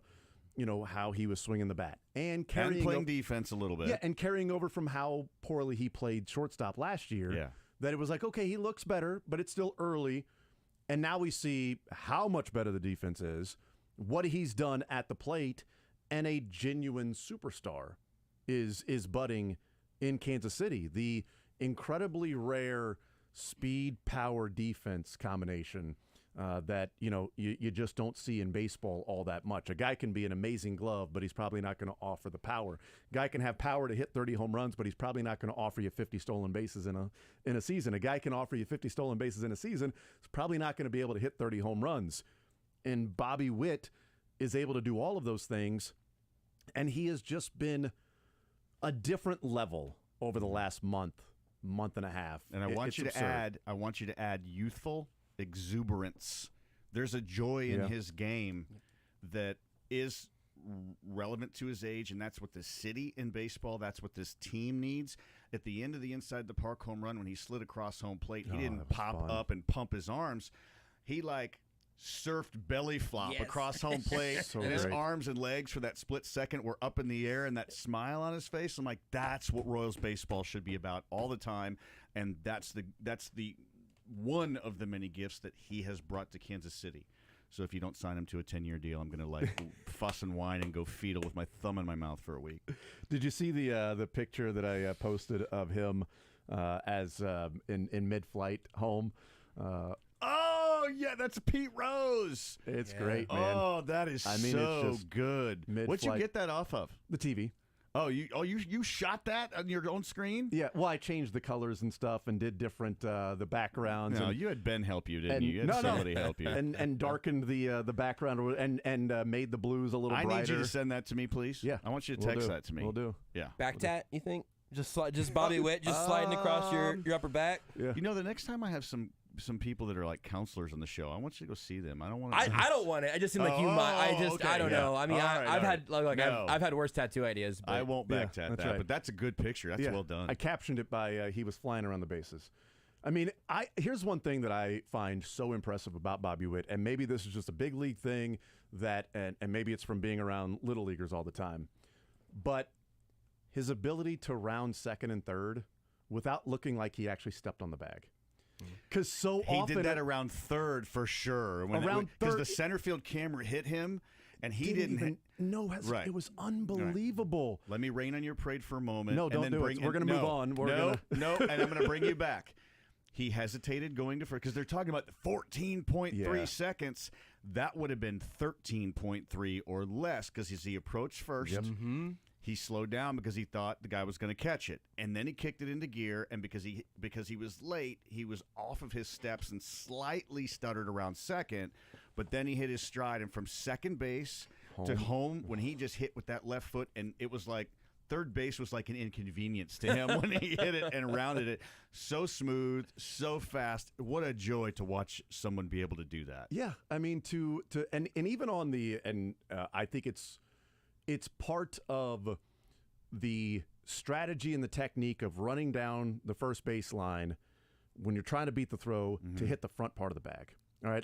how he was swinging the bat and playing defense a little bit. Yeah, and carrying over from how poorly he played shortstop last year. Yeah. That it was like, okay, he looks better, but it's still early. And now we see how much better the defense is, what he's done at the plate, and a genuine superstar is budding in Kansas City. The incredibly rare speed-power defense combination that you just don't see in baseball all that much. A guy can be an amazing glove, but he's probably not going to offer the power. A guy can have power to hit 30 home runs, but he's probably not going to offer you 50 stolen bases in a season. A guy can offer you 50 stolen bases in a season. He's probably not going to be able to hit 30 home runs. And Bobby Witt is able to do all of those things, and he has just been a different level over the last month and a half. And I want you to add youthful exuberance. There's a joy in his game that is relevant to his age, and that's what the city in baseball, that's what this team needs. At the end of the inside the park home run, when he slid across home plate, he didn't pop up and pump his arms. He surfed belly flop across home plate, So and his great. arms and legs for that split second were up in the air, and that smile on his face. I'm like, that's what Royals baseball should be about all the time, and that's the one of the many gifts that he has brought to Kansas City. So if you don't sign him to a 10-year deal, I'm going to fuss and whine and go fetal with my thumb in my mouth for a week. Did you see the picture that I posted of him as in mid-flight home. Oh, yeah, that's Pete Rose. It's great, man. Oh, that is it's so just good. What'd you get that off of? The TV. Oh, you shot that on your own screen? Yeah, well, I changed the colors and stuff and did different the backgrounds. No, and, you had Ben help you, didn't you? You had somebody help you. And darkened the background and made the blues a little brighter. I need you to send that to me, please. Yeah. I want you to text that to me. We'll do. Yeah. Back tat, you think? Just Bobby Witt just sliding across your upper back? Yeah. You know, the next time I have some people that are like counselors on the show, I want you to go see them. I don't want to. I don't want it. I just seem like you might. I don't know. I mean, I've had I've had worse tattoo ideas. But I won't back tat that's that, right. but that's a good picture. That's well done. I captioned it by he was flying around the bases. I mean, here's one thing that I find so impressive about Bobby Witt, and maybe this is just a big league thing that, and maybe it's from being around little leaguers all the time, but his ability to round second and third without looking like he actually stepped on the bag. Because so he often did that around third for sure. Around because third, the center field camera hit him, and he didn't even know. It was unbelievable. Let me rain on your parade for a moment. No, don't do it. We're going to move on. No, and I'm going to bring you back. He hesitated going to first because they're talking about 14.3 seconds. That would have been 13.3 or less because as he approached first, he slowed down because he thought the guy was going to catch it, and then he kicked it into gear. And because he was late, he was off of his steps and slightly stuttered around second. But then he hit his stride, and from second base to home, when he just hit with that left foot, and it was like third base was like an inconvenience to him when he hit it and rounded it. So smooth, so fast. What a joy to watch someone be able to do that. Yeah, I mean and even on the I think it's part of the strategy and the technique of running down the first baseline when you're trying to beat the throw to hit the front part of the bag. All right,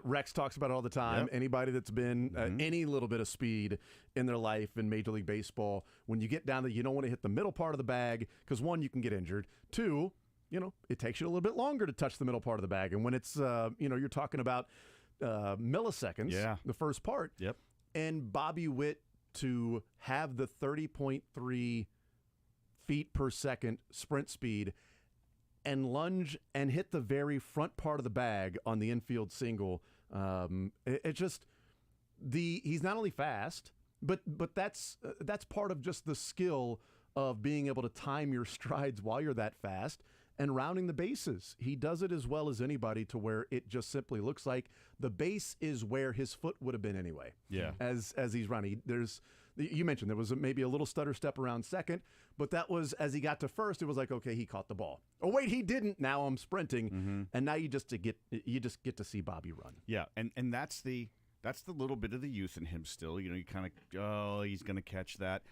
Rex talks about it all the time. Yep. Anybody that's been any little bit of speed in their life in Major League Baseball, when you get down there, you don't want to hit the middle part of the bag because, one, you can get injured. Two, it takes you a little bit longer to touch the middle part of the bag. And when it's, you're talking about milliseconds, the first part. Yep. And Bobby Witt to have the 30.3 feet per second sprint speed and lunge and hit the very front part of the bag on the infield single. He's not only fast, but that's part of just the skill of being able to time your strides while you're that fast and rounding the bases. He does it as well as anybody to where it just simply looks like the base is where his foot would have been anyway. Yeah. As he's running. You mentioned there was maybe a little stutter step around second, but that was as he got to first, it was like, okay, he caught the ball. Oh, wait, he didn't. Now I'm sprinting. And now you just get to see Bobby run. Yeah, and that's the little bit of the youth in him still. You kind of, he's going to catch that.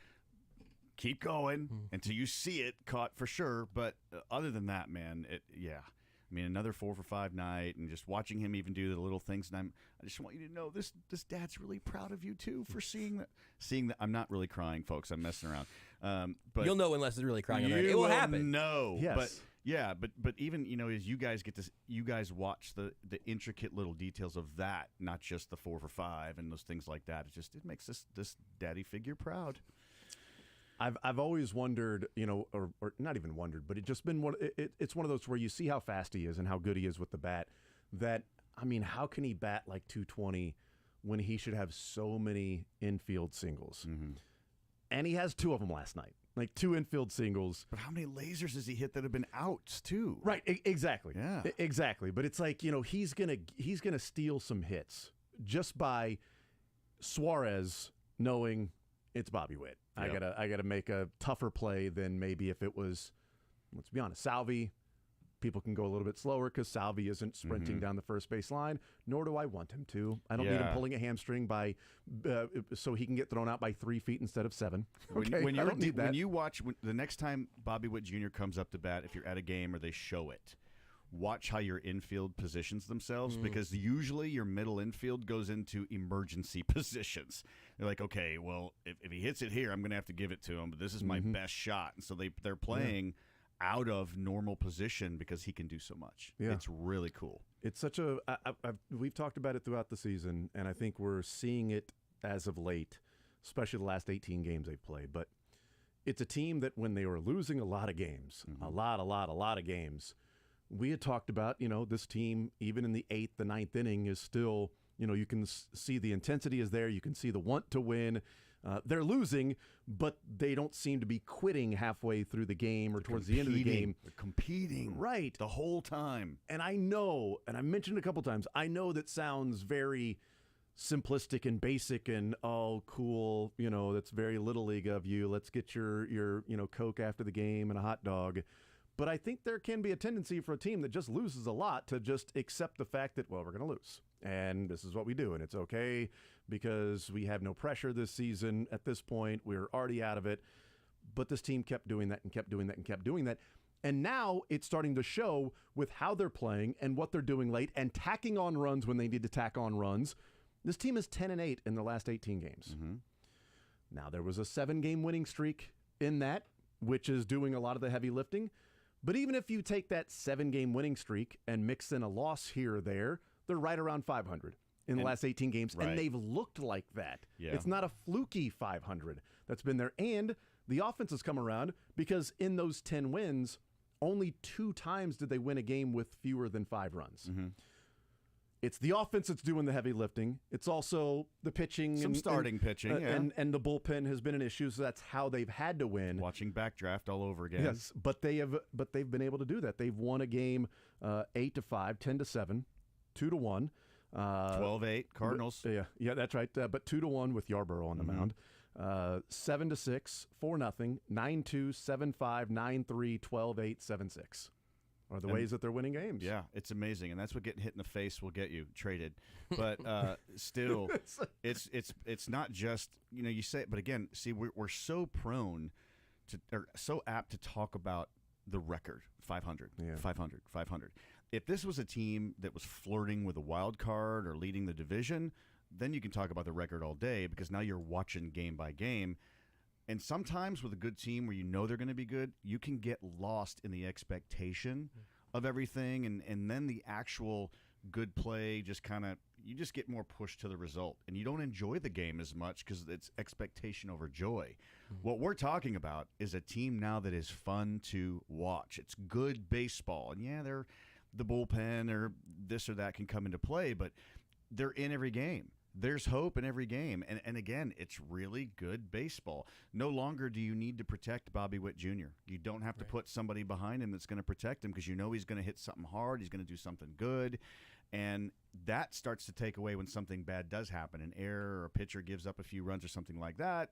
Keep going until you see it caught for sure. But other than that, man, I mean, another 4 for 5 night, and just watching him even do the little things. And I just want you to know this dad's really proud of you too for seeing that. I'm not really crying, folks. I'm messing around. But you'll know when Les is really crying. It will happen. No, yes. But even as you guys watch the intricate little details of that, not just the 4 for 5 and those things like that. It makes this daddy figure proud. I've always wondered, or not even wondered, but it's just been it's one of those where you see how fast he is and how good he is with the bat. That, I mean, how can he bat like 220 when he should have so many infield singles? And he has 2 of them last night, like 2 infield singles. But how many lasers has he hit that have been outs too? Right, exactly. Yeah, exactly. But it's like, he's gonna steal some hits just by Suarez knowing it's Bobby Witt. Yep. I gotta make a tougher play than maybe if it was, let's be honest, Salvi. People can go a little bit slower because Salvi isn't sprinting down the first base line, nor do I want him to. I don't need him pulling a hamstring so he can get thrown out by 3 feet instead of 7. Okay, when I don't need that. When you watch the next time Bobby Witt Jr. comes up to bat, if you're at a game or they show it, watch how your infield positions themselves because usually your middle infield goes into emergency positions. They're like, okay, well, if he hits it here, I'm going to have to give it to him, but this is my best shot. And so they're playing out of normal position because he can do so much. Yeah. It's really cool. It's such a we've talked about it throughout the season, and I think we're seeing it as of late, especially the last 18 games they've played. But it's a team that when they were losing a lot of games, a lot of games, we had talked about, this team, even in the 8th, the 9th inning is still, you can see the intensity is there. You can see the want to win. They're losing, but they don't seem to be quitting halfway through the game or towards the end of the game. They're competing. Right. The whole time. And I know, and I mentioned a couple times, I know that sounds very simplistic and basic and, oh, cool, that's very Little League of you. Let's get your Coke after the game and a hot dog. But I think there can be a tendency for a team that just loses a lot to just accept the fact that, well, we're going to lose. And this is what we do. And it's okay because we have no pressure this season at this point. We're already out of it. But this team kept doing that and kept doing that and kept doing that. And now it's starting to show with how they're playing and what they're doing late and tacking on runs when they need to tack on runs. This team is 10-8 in the last 18 games. Now, there was a 7-game winning streak in that, which is doing a lot of the heavy lifting. But even if you take that 7-game winning streak and mix in a loss here or there, they're right around 500 in the last 18 games, and they've looked like that. Yeah. It's not a fluky 500 that's been there. And the offense has come around because in those 10 wins, only 2 times did they win a game with fewer than 5 runs. It's the offense that's doing the heavy lifting. It's also the pitching. Some starting pitching, and the bullpen has been an issue, so that's how they've had to win. Watching Backdraft all over again. Yes, but they've been able to do that. They've won a game 8-5, 10-7, 2-1. 12-8 Cardinals. Yeah, that's right. But 2-1 with Yarborough on the mound. 7-6, 4-0, 9-2, 7-5, 9-3, 12-8, 7-6. Are the ways that they're winning games. Yeah, it's amazing, and that's what getting hit in the face will get you traded. But still, it's not just you say it, but again, see, we're so prone to, or so apt to talk about the record 500, 500, 500. If this was a team that was flirting with a wild card or leading the division, then you can talk about the record all day because now you're watching game by game. And sometimes with a good team where they're going to be good, you can get lost in the expectation of everything. And then the actual good play you just get more pushed to the result. And you don't enjoy the game as much because it's expectation over joy. What we're talking about is a team now that is fun to watch. It's good baseball. And yeah, the bullpen or this or that can come into play, but they're in every game. There's hope in every game. And again, it's really good baseball. No longer do you need to protect Bobby Witt Jr. You don't have to put somebody behind him that's going to protect him because he's going to hit something hard. He's going to do something good. And that starts to take away when something bad does happen, an error or a pitcher gives up a few runs or something like that.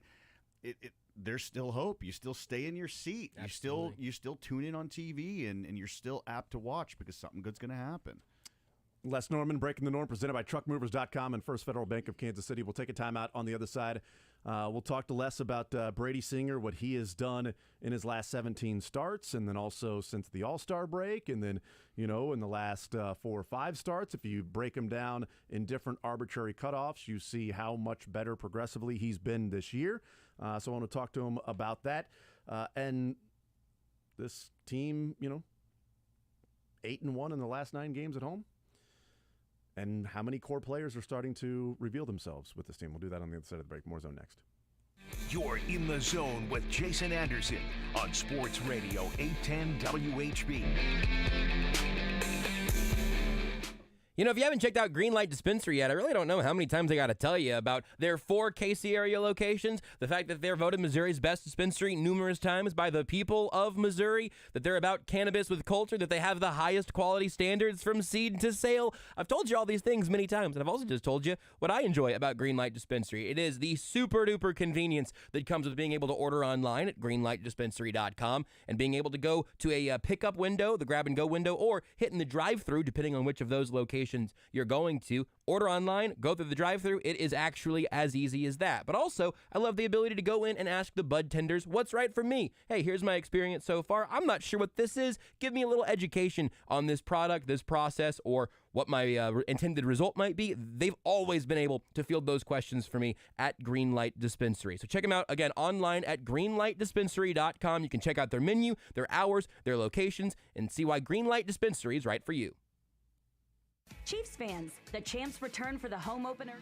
There's still hope. You still stay in your seat. Absolutely. You still tune in on TV, and you're still apt to watch because something good's going to happen. Les Norman, Breaking the Norm, presented by TruckMovers.com and First Federal Bank of Kansas City. We'll take a timeout on the other side. We'll talk to Les about Brady Singer, what he has done in his last 17 starts, and then also since the All-Star break, and then, in the last 4 or 5 starts. If you break them down in different arbitrary cutoffs, you see how much better progressively he's been this year. So I want to talk to him about that. And this team, 8-1 in the last 9 games at home. And how many core players are starting to reveal themselves with this team? We'll do that on the other side of the break. More Zone next. You're in the zone with Jason Anderson on Sports Radio 810 WHB. If you haven't checked out Greenlight Dispensary yet, I really don't know how many times I got to tell you about their 4 KC area locations, the fact that they're voted Missouri's best dispensary numerous times by the people of Missouri, that they're about cannabis with culture, that they have the highest quality standards from seed to sale. I've told you all these things many times, and I've also just told you what I enjoy about Greenlight Dispensary. It is the super-duper convenience that comes with being able to order online at greenlightdispensary.com and being able to go to a pickup window, the grab-and-go window, or hitting the drive-thru, depending on which of those locations you're going to. Order online, go through the drive-thru. It is actually as easy as that. But also, I love the ability to go in and ask the bud tenders, what's right for me? Hey, here's my experience so far. I'm not sure what this is. Give me a little education on this product, this process, or what my intended result might be. They've always been able to field those questions for me at Greenlight Dispensary. So check them out, again, online at greenlightdispensary.com. You can check out their menu, their hours, their locations, and see why Greenlight Dispensary is right for you. Chiefs fans, the champs return for the home opener.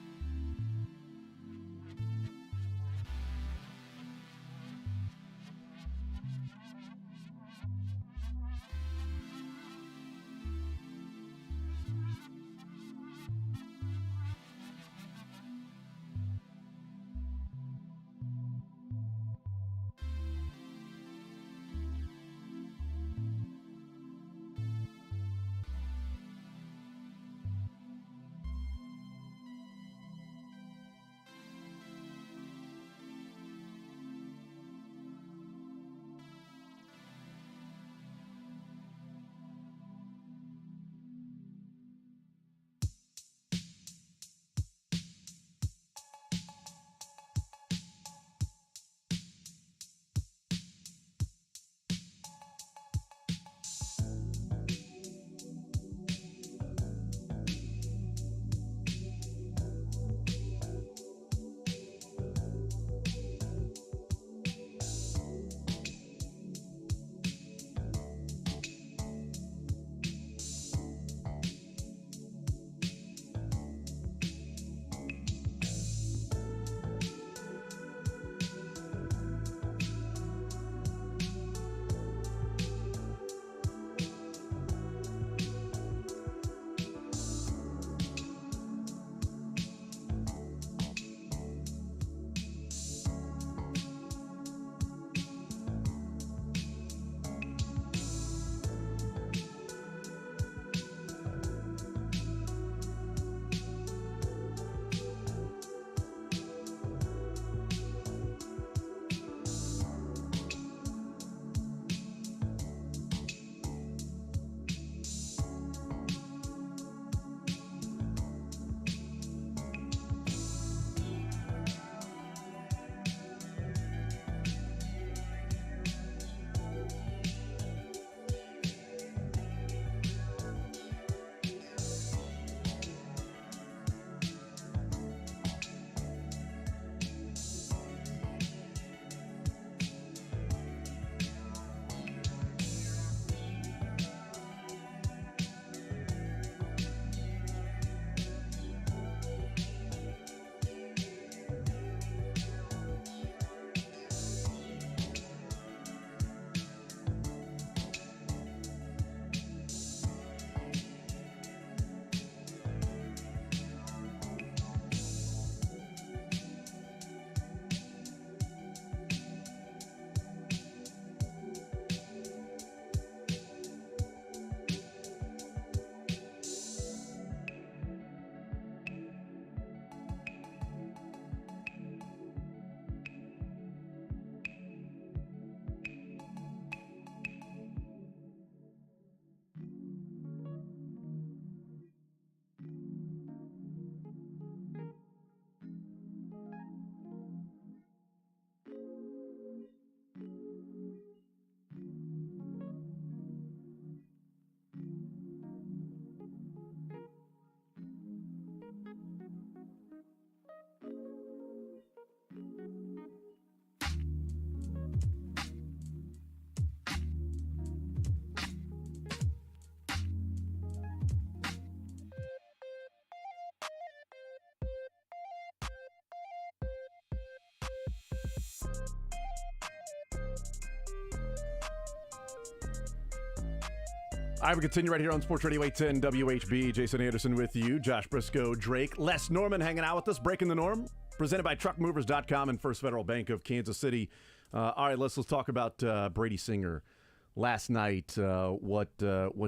All right, we continue right here on Sports Radio 810 WHB. Jason Anderson with you, Josh Briscoe, Drake, Les Norman hanging out with us, breaking the norm. Presented by TruckMovers.com and First Federal Bank of Kansas City. All right, let's talk about Brady Singer last night. What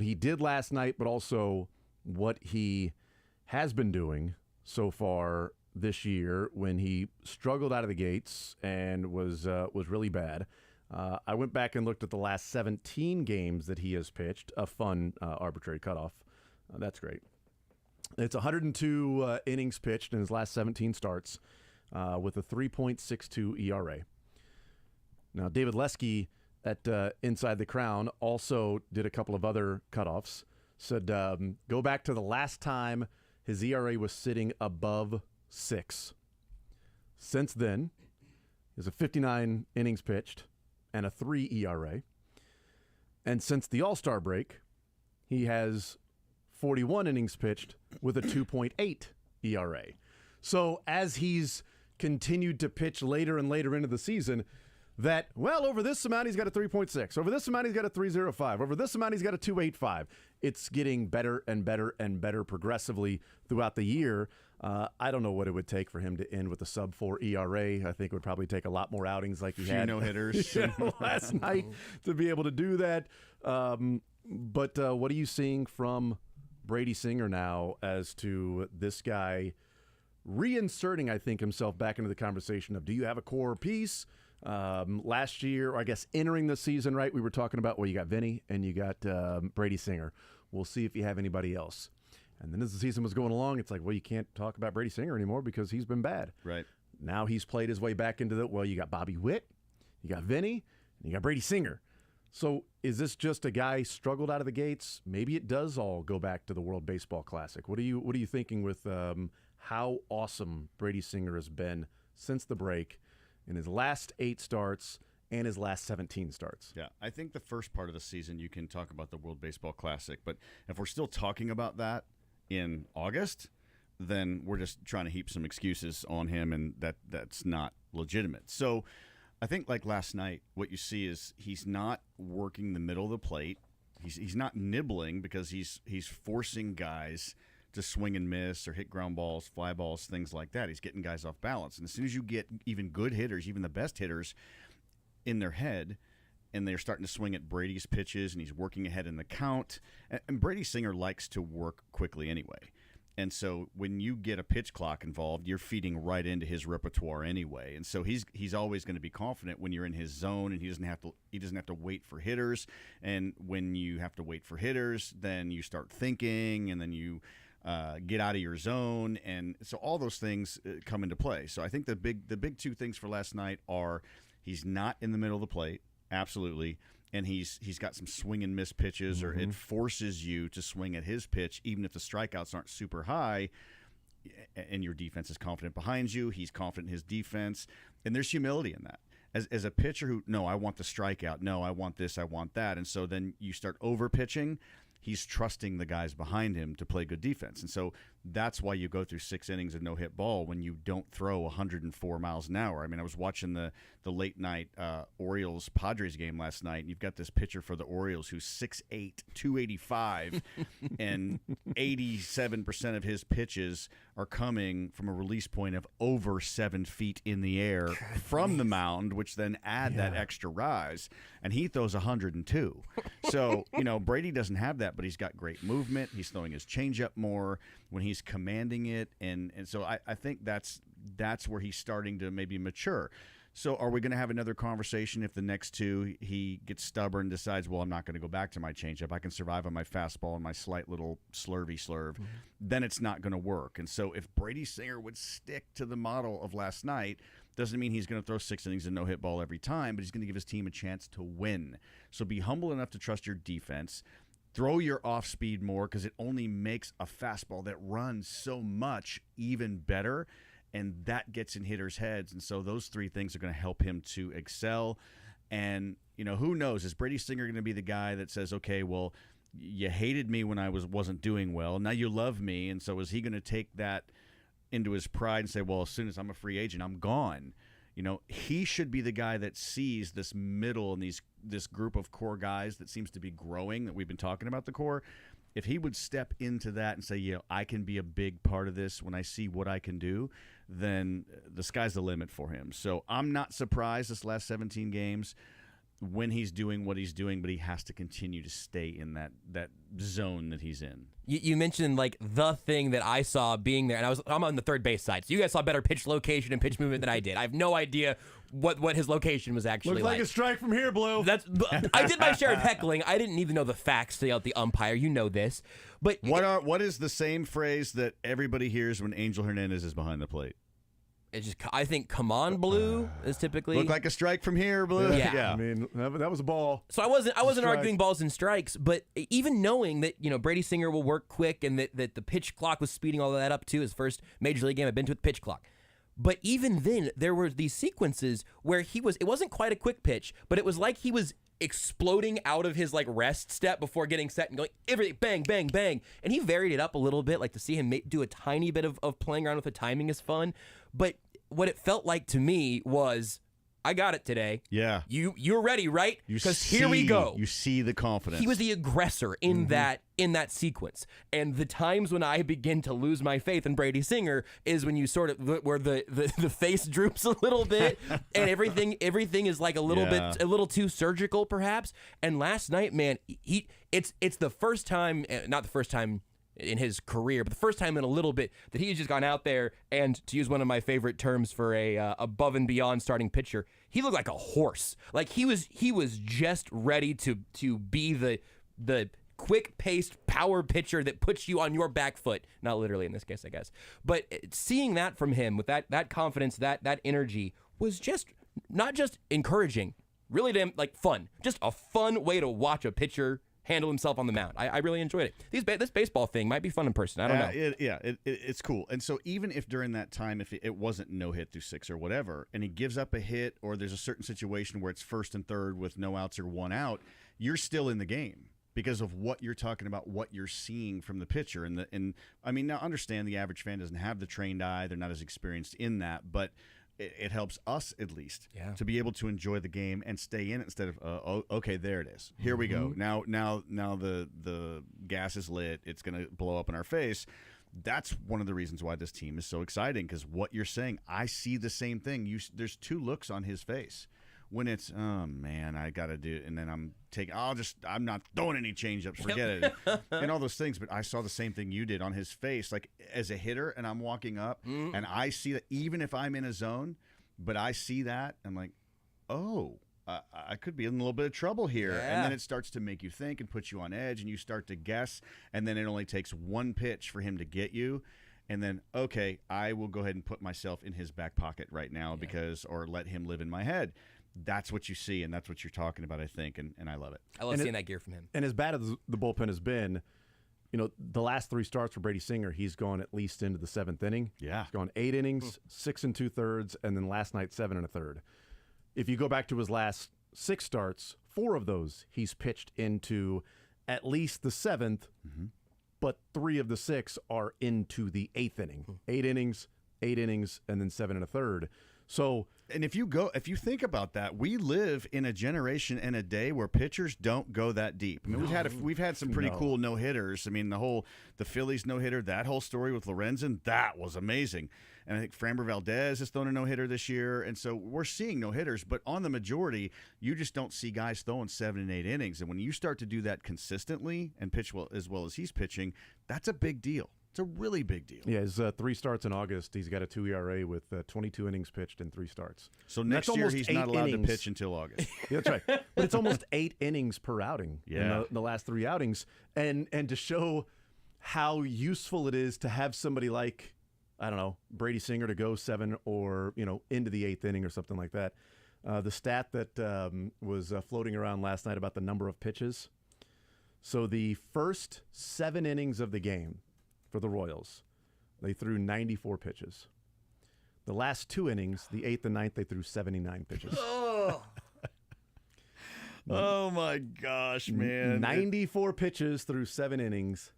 he did last night, but also what he has been doing so far this year when he struggled out of the gates and was really bad. I went back and looked at the last 17 games that he has pitched. A fun arbitrary cutoff. That's great. It's 102 innings pitched in his last 17 starts with a 3.62 ERA. Now, David Lesky at Inside the Crown also did a couple of other cutoffs. Said go back to the last time his ERA was sitting above 6. Since then, he has a 59 innings pitched and a 3 ERA. And since the All-Star break, he has 41 innings pitched with a 2.8 ERA. So as he's continued to pitch later and later into the season, that, well, over this amount he's got a 3.6. Over this amount he's got a 3.05. Over this amount he's got a 2.85. It's getting better and better and better progressively throughout the year. I don't know what it would take for him to end with a sub-4 ERA. I think it would probably take a lot more outings like he had no-hitters last night to be able to do that. But what are you seeing from Brady Singer now as to this guy reinserting, I think, himself back into the conversation of, do you have a core piece? Last year, or I guess entering the season, right, we were talking about, well, you got Vinny and you got Brady Singer. We'll see if you have anybody else. And then as the season was going along, it's like, well, you can't talk about Brady Singer anymore because he's been bad. Right. Now he's played his way back into the, well, you got Bobby Witt, you got Vinny, and you got Brady Singer. So is this just a guy struggled out of the gates? Maybe it does all go back to the World Baseball Classic. What are you thinking with how awesome Brady Singer has been since the break in his last 8 starts and his last 17 starts? Yeah, I think the first part of the season you can talk about the World Baseball Classic, but if we're still talking about that in August, then we're just trying to heap some excuses on him, and that's not legitimate. So I think like last night, what you see is he's not working the middle of the plate. He's not nibbling because he's forcing guys to swing and miss or hit ground balls, fly balls, things like that. He's getting guys off balance. And as soon as you get even good hitters, even the best hitters, in their head, and they're starting to swing at Brady's pitches, and he's working ahead in the count. And Brady Singer likes to work quickly anyway. And so when you get a pitch clock involved, you're feeding right into his repertoire anyway. And so he's always going to be confident when you're in his zone, and he doesn't have to wait for hitters. And when you have to wait for hitters, then you start thinking, and then you get out of your zone, and so all those things come into play. So I think the big 2 things for last night are he's not in the middle of the plate, absolutely, and he's got some swing and miss pitches, or it forces you to swing at his pitch, even if the strikeouts aren't super high, and your defense is confident behind you. He's confident in his defense, and there's humility in that. As a pitcher who, no, I want the strikeout, no, I want this, I want that, and so then you start over pitching. He's trusting the guys behind him to play good defense. And so that's why you go through 6 innings of no-hit ball when you don't throw 104 miles an hour. I mean, I was watching the late-night Orioles-Padres game last night, and you've got this pitcher for the Orioles who's 6'8", 285, and 87% of his pitches are coming from a release point of over 7 feet in the air from the mound, which then add that extra rise. And he throws 102. So, Brady doesn't have that, but he's got great movement. He's throwing his changeup more when he's commanding it. And so I think that's where he's starting to maybe mature. So are we going to have another conversation if the next 2 he gets stubborn and decides, well, I'm not going to go back to my changeup. I can survive on my fastball and my slight little slurve. Mm-hmm. Then it's not going to work. And so if Brady Singer would stick to the model of last night, doesn't mean he's going to throw 6 innings and no-hit ball every time, but he's going to give his team a chance to win. So be humble enough to trust your defense. Throw your off-speed more, because it only makes a fastball that runs so much even better, and that gets in hitters' heads. And so those 3 things are going to help him to excel. And, who knows? Is Brady Singer going to be the guy that says, okay, well, you hated me when I wasn't doing well. Now you love me. And so is he going to take that into his pride and say, well, as soon as I'm a free agent, I'm gone? he should be the guy that sees this middle and this group of core guys that seems to be growing, that we've been talking about, the core. If he would step into that and say, I can be a big part of this when I see what I can do, then the sky's the limit for him. So I'm not surprised this last 17 games when he's doing what he's doing, but he has to continue to stay in that zone that he's in. You mentioned like the thing that I saw being there, and I'm on the third base side, so you guys saw better pitch location and pitch movement than I did. I have no idea what his location was actually Looks like a strike from here, Blue. I did my share of heckling. I didn't even know the facts to yell at the umpire. You know this, but what is the same phrase that everybody hears when Angel Hernandez is behind the plate? It's just, I think, come on, Blue is typically look like a strike from here, Blue. Yeah. I mean, that was a ball. So I wasn't arguing balls and strikes, but even knowing that Brady Singer will work quick and that the pitch clock was speeding all of that up too. His first major league game I've been to with pitch clock. But even then, there were these sequences where it wasn't quite a quick pitch, but it was like he was exploding out of his like rest step before getting set and going everything bang, bang, bang. And he varied it up a little bit, like to see him do a tiny bit of playing around with the timing is fun. But what it felt like to me was, I got it today. Yeah. You're ready, right? Because here we go. You see the confidence. He was the aggressor in that sequence. And the times when I begin to lose my faith in Brady Singer is when you sort of where the face droops a little bit and everything is like a little too surgical perhaps. And last night, man, it's the first time, not the first time in his career, but the first time in a little bit that he's just gone out there and, to use one of my favorite terms for a above and beyond starting pitcher, he looked like a horse. Like he was just ready to be the quick-paced power pitcher that puts you on your back foot. Not literally in this case, I guess. But seeing that from him with that confidence, that energy was just not just encouraging, really damn like fun. Just a fun way to watch a pitcher handle himself on the mound. I really enjoyed it. This baseball thing might be fun in person. I don't know. It's cool. And so even if during that time, if it wasn't no hit through 6 or whatever, and he gives up a hit, or there's a certain situation where it's first and third with no outs or 1 out, you're still in the game because of what you're talking about, what you're seeing from the pitcher. And I mean, now understand the average fan doesn't have the trained eye; they're not as experienced in that, but it helps us at least to be able to enjoy the game and stay in it instead of okay, there it is. Here we go. Now the gas is lit. It's going to blow up in our face. That's one of the reasons why this team is so exciting, because what you're saying, I see the same thing. There's 2 looks on his face. When it's, oh man, I got to do it, and then I'm not throwing any change-ups, forget it, and all those things. But I saw the same thing you did on his face, like as a hitter, and I'm walking up, and I see that even if I'm in a zone, but I see that, I'm like, oh, I could be in a little bit of trouble here. Yeah. And then it starts to make you think and put you on edge, and you start to guess, and then it only takes 1 pitch for him to get you. And then, okay, I will go ahead and put myself in his back pocket right now or let him live in my head. That's what you see, and that's what you're talking about, I think, and I love it. I love seeing that gear from him. And as bad as the bullpen has been, the last 3 starts for Brady Singer, he's gone at least into the 7th inning. Yeah. He's gone 8 innings, 6 2/3, and then last night 7 1/3. If you go back to his last 6 starts, 4 of those he's pitched into at least the 7th, but 3 of the 6 are into the 8th inning. 8 innings, and then 7 1/3. So, and if you think about that, we live in a generation and a day where pitchers don't go that deep. I mean, we've had some pretty cool no hitters. I mean, the Phillies no hitter, that whole story with Lorenzen, that was amazing. And I think Framber Valdez has thrown a no hitter this year, and so we're seeing no hitters. But on the majority, you just don't see guys throwing 7 and 8 innings. And when you start to do that consistently and pitch well as he's pitching, that's a big deal. It's a really big deal. Yeah, his 3 starts in August. He's got a 2 ERA with 22 innings pitched in 3 starts. So next year he's not allowed to pitch until August. Yeah, that's right. But it's almost 8 innings per outing in the last 3 outings. And to show how useful it is to have somebody like, I don't know, Brady Singer to go 7 or, into the 8th inning or something like that. The stat that was floating around last night about the number of pitches. So the first 7 innings of the game for the Royals, they threw 94 pitches. The last 2 innings, the 8th and 9th, they threw 79 pitches. Oh my gosh, man. 94 pitches through 7 innings,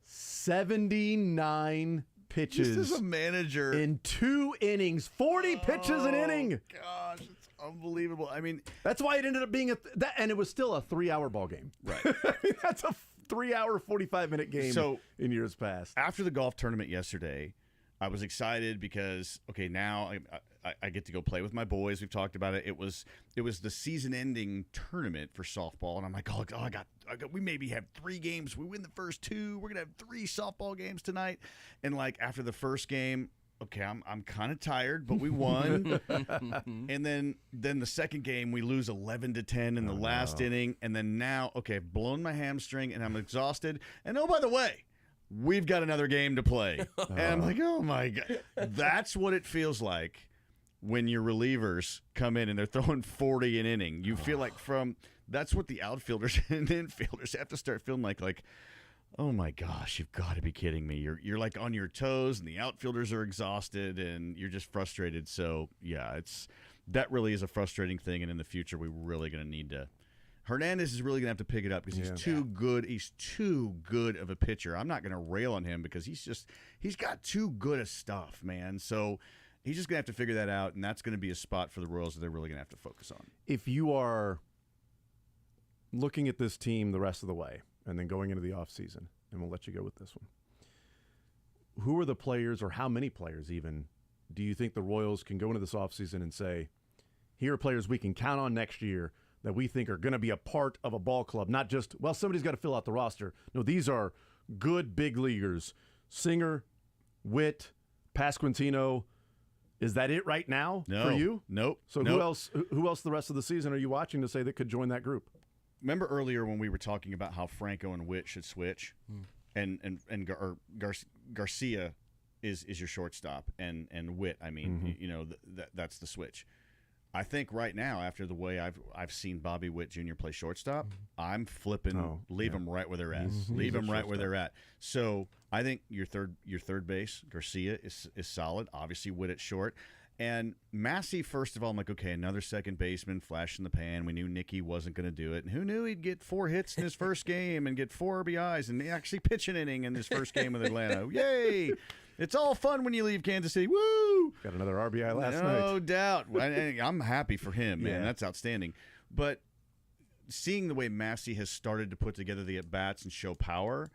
79 pitches. Just as a manager. In 2 innings. 40 pitches an inning. Gosh, it's unbelievable. I mean, that's why it ended up being and it was still a 3-hour ball game. Right. I mean, that's a 3-hour, 45-minute game in years past. After the golf tournament yesterday, I was excited because, okay, now I get to go play with my boys. We've talked about it. It was the season-ending tournament for softball, and I'm like, we maybe have 3 games. We win the first 2. We're gonna have 3 softball games tonight. And like after the first game, okay, I'm kind of tired, but we won. And then the second game, we lose 11-10 in the last inning, and then now, okay, I've blown my hamstring and I'm exhausted. And oh, by the way, we've got another game to play. And I'm like, oh my God. That's what it feels like when your relievers come in and they're throwing 40 an inning. You feel like that's what the outfielders and infielders have to start feeling like, oh my gosh, you've got to be kidding me. You're like on your toes and the outfielders are exhausted and you're just frustrated. So yeah, that really is a frustrating thing. And in the future, we're really going to need to. Hernandez is really going to have to pick it up because he's too good. He's too good of a pitcher. I'm not going to rail on him because he's got too good of stuff, man. So he's just going to have to figure that out, and that's going to be a spot for the Royals that they're really going to have to focus on. If you are looking at this team the rest of the way and then going into the offseason, and we'll let you go with this one, who are the players, or how many players even, do you think the Royals can go into this offseason and say, here are players we can count on next year that we think are going to be a part of a ball club, not just, well, somebody's got to fill out the roster. No, these are good big leaguers. Singer, Witt, Pasquantino. Is that it right now for you? Nope. So who else the rest of the season are you watching to say that could join that group? Remember earlier when we were talking about how Franco and Witt should switch, and Garcia is your shortstop, and Witt, I mean, that's the switch. I think right now, after the way I've seen Bobby Witt Jr. play shortstop, I'm flipping. Leave them right where they're at. Leave them right where they're at. So I think your third base, Garcia, is solid. Obviously, Witt at short. And Massey, first of all, I'm like, okay, another second baseman, flash in the pan. We knew Nicky wasn't going to do it. And who knew he'd get 4 hits in his first game and get 4 RBIs and actually pitch an inning in his first game with Atlanta? Yay! It's all fun when you leave Kansas City. Woo! Got another RBI last night. No doubt. I'm happy for him, man. Yeah. That's outstanding. But seeing the way Massey has started to put together the at-bats and show power,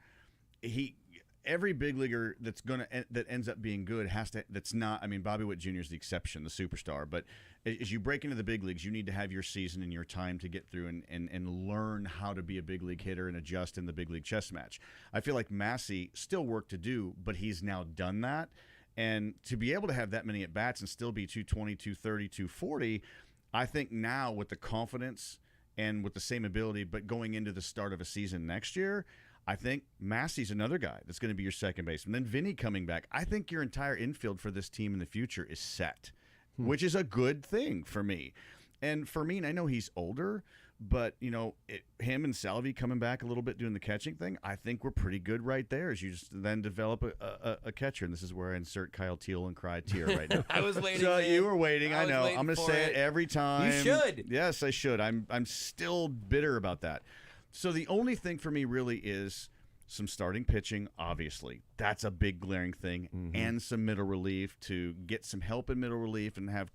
every big leaguer that ends up being good that's not. I mean, Bobby Witt Jr. is the exception, the superstar. But as you break into the big leagues, you need to have your season and your time to get through and learn how to be a big league hitter and adjust in the big league chess match. I feel like Massey still work to do, but he's now done that. And to be able to have that many at bats and still be 220, 230, 240, I think now with the confidence and with the same ability, but going into the start of a season next year, I think Massey's another guy that's going to be your second baseman. Then Vinny coming back. I think your entire infield for this team in the future is set, which is a good thing for me. And for me, and I know he's older, but him and Salvi coming back a little bit doing the catching thing, I think we're pretty good right there as you just then develop a catcher. And this is where I insert Kyle Teal and cry tear right now. I was waiting. So you were waiting. I know. I'm going to say it every time. You should. Yes, I should. I'm still bitter about that. So the only thing for me really is some starting pitching, obviously. That's a big glaring thing, and some middle relief to get some help in middle relief and have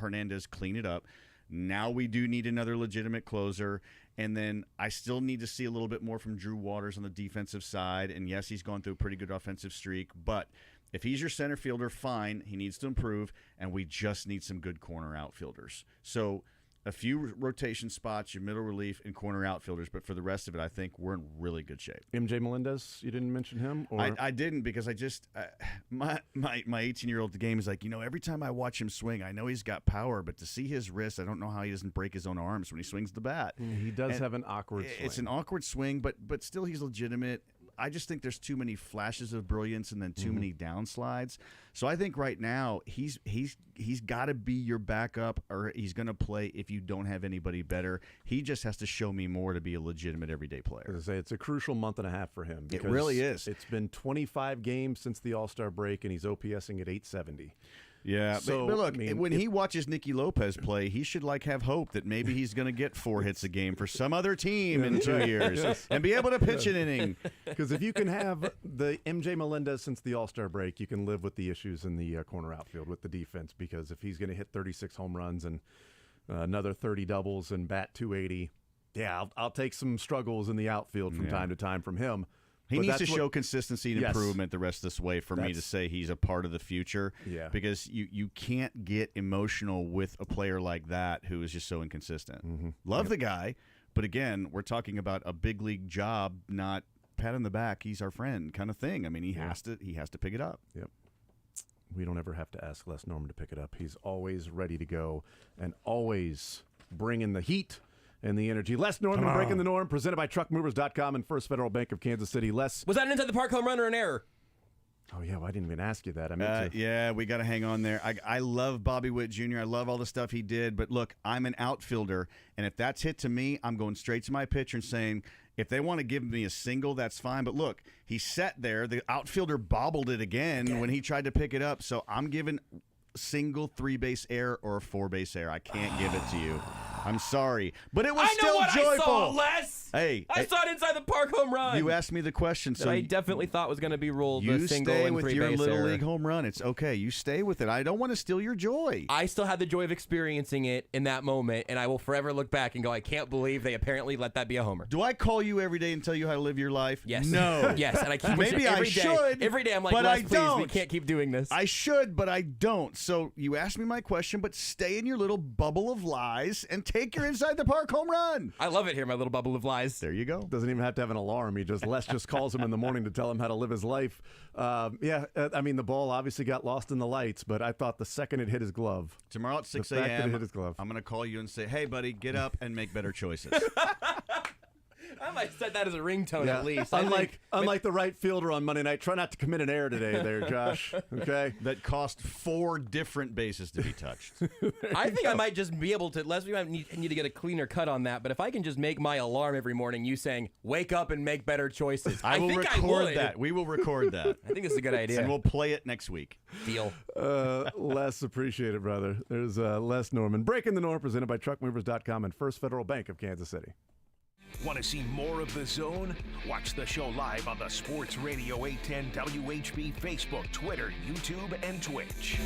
Hernandez clean it up. Now we do need another legitimate closer, and then I still need to see a little bit more from Drew Waters on the defensive side. And, yes, he's gone through a pretty good offensive streak, but if he's your center fielder, fine. He needs to improve, and we just need some good corner outfielders. So a few rotation spots, your middle relief, and corner outfielders. But for the rest of it, I think we're in really good shape. MJ Melendez, you didn't mention him? Or? I didn't because I just my 18-year-old game is like, every time I watch him swing, I know he's got power, but to see his wrist, I don't know how he doesn't break his own arms when he swings the bat. He does have an awkward swing. It's an awkward swing, but still he's legitimate. I just think there's too many flashes of brilliance and then too many downslides. So I think right now he's got to be your backup, or he's going to play if you don't have anybody better. He just has to show me more to be a legitimate everyday player. As I say, it's a crucial month and a half for him. It really is. It's been 25 games since the All-Star break, and he's OPSing at 870. Yeah, So, but look, I mean, when he watches Nicky Lopez play, he should have hope that maybe he's going to get 4 hits a game for some other team in 2 years and be able to pitch an inning. Because if you can have the MJ Melendez since the All-Star break, you can live with the issues in the corner outfield with the defense. Because if he's going to hit 36 home runs and another 30 doubles and bat 280, yeah, I'll take some struggles in the outfield from time to time from him. He But needs to that's show consistency and Yes. improvement the rest of this way for me to say he's a part of the future. Yeah. Because you can't get emotional with a player like that who is just so inconsistent. Love the guy, but again, we're talking about a big league job, not pat on the back, he's our friend kind of thing. I mean, he has to pick it up. Yep. We don't ever have to ask Les Norman to pick it up. He's always ready to go and always bringing the heat and the energy. Les Norman, Breaking the Norm, presented by TruckMovers.com and First Federal Bank of Kansas City. Les. Was that an inside the park home run or an error? Oh, yeah, well, I didn't even ask you that. I meant to. Yeah, we got to hang on there. I love Bobby Witt Jr. I love all the stuff he did. But look, I'm an outfielder, and if that's hit to me, I'm going straight to my pitcher and saying, if they want to give me a single, that's fine. But look, he sat there. The outfielder bobbled it again when he tried to pick it up. So I'm giving single 3-base error or a 4-base error. I can't give it to you. I'm sorry, but it was still joyful. I saw, Les. Hey, I saw it inside the park home run. You asked me the question, so I definitely thought was going to be ruled you a single stay and with 3-base your little error. league home run. It's okay. You stay with it. I don't want to steal your joy. I still had the joy of experiencing it in that moment, and I will forever look back and go, I can't believe they apparently let that be a homer. Do I call you every day and tell you how to live your life? Yes. No. Yes, and I keep Maybe every I day. should. Every day I'm like, but Les, I please, don't. we can't keep doing this. I should, but I don't. So you asked me my question, but stay in your little bubble of lies and take your inside the park home run. I love it here, my little bubble of lies. There you go. Doesn't even have to have an alarm. Les just calls him in the morning to tell him how to live his life. I mean, the ball obviously got lost in the lights, but I thought the second it hit his glove. Tomorrow at 6 the fact that it a.m., hit his glove. I'm going to call you and say, hey, buddy, get up and make better choices. I might set that as a ringtone Yeah. at least. Unlike the right fielder on Monday night, try not to commit an error today there, Josh. Okay? That cost 4 different bases to be touched. I think I might just be able to, Les, we might need to get a cleaner cut on that, but if I can just make my alarm every morning, you saying, wake up and make better choices. I will think record I would. that. We will record that. I think this is a good idea. And we'll play it next week. Deal. Les, appreciate it, brother. There's Les Norman. Breaking the Norm, presented by TruckMovers.com and First Federal Bank of Kansas City. Want to see more of The Zone? Watch the show live on the Sports Radio 810 WHB Facebook, Twitter, YouTube, and Twitch.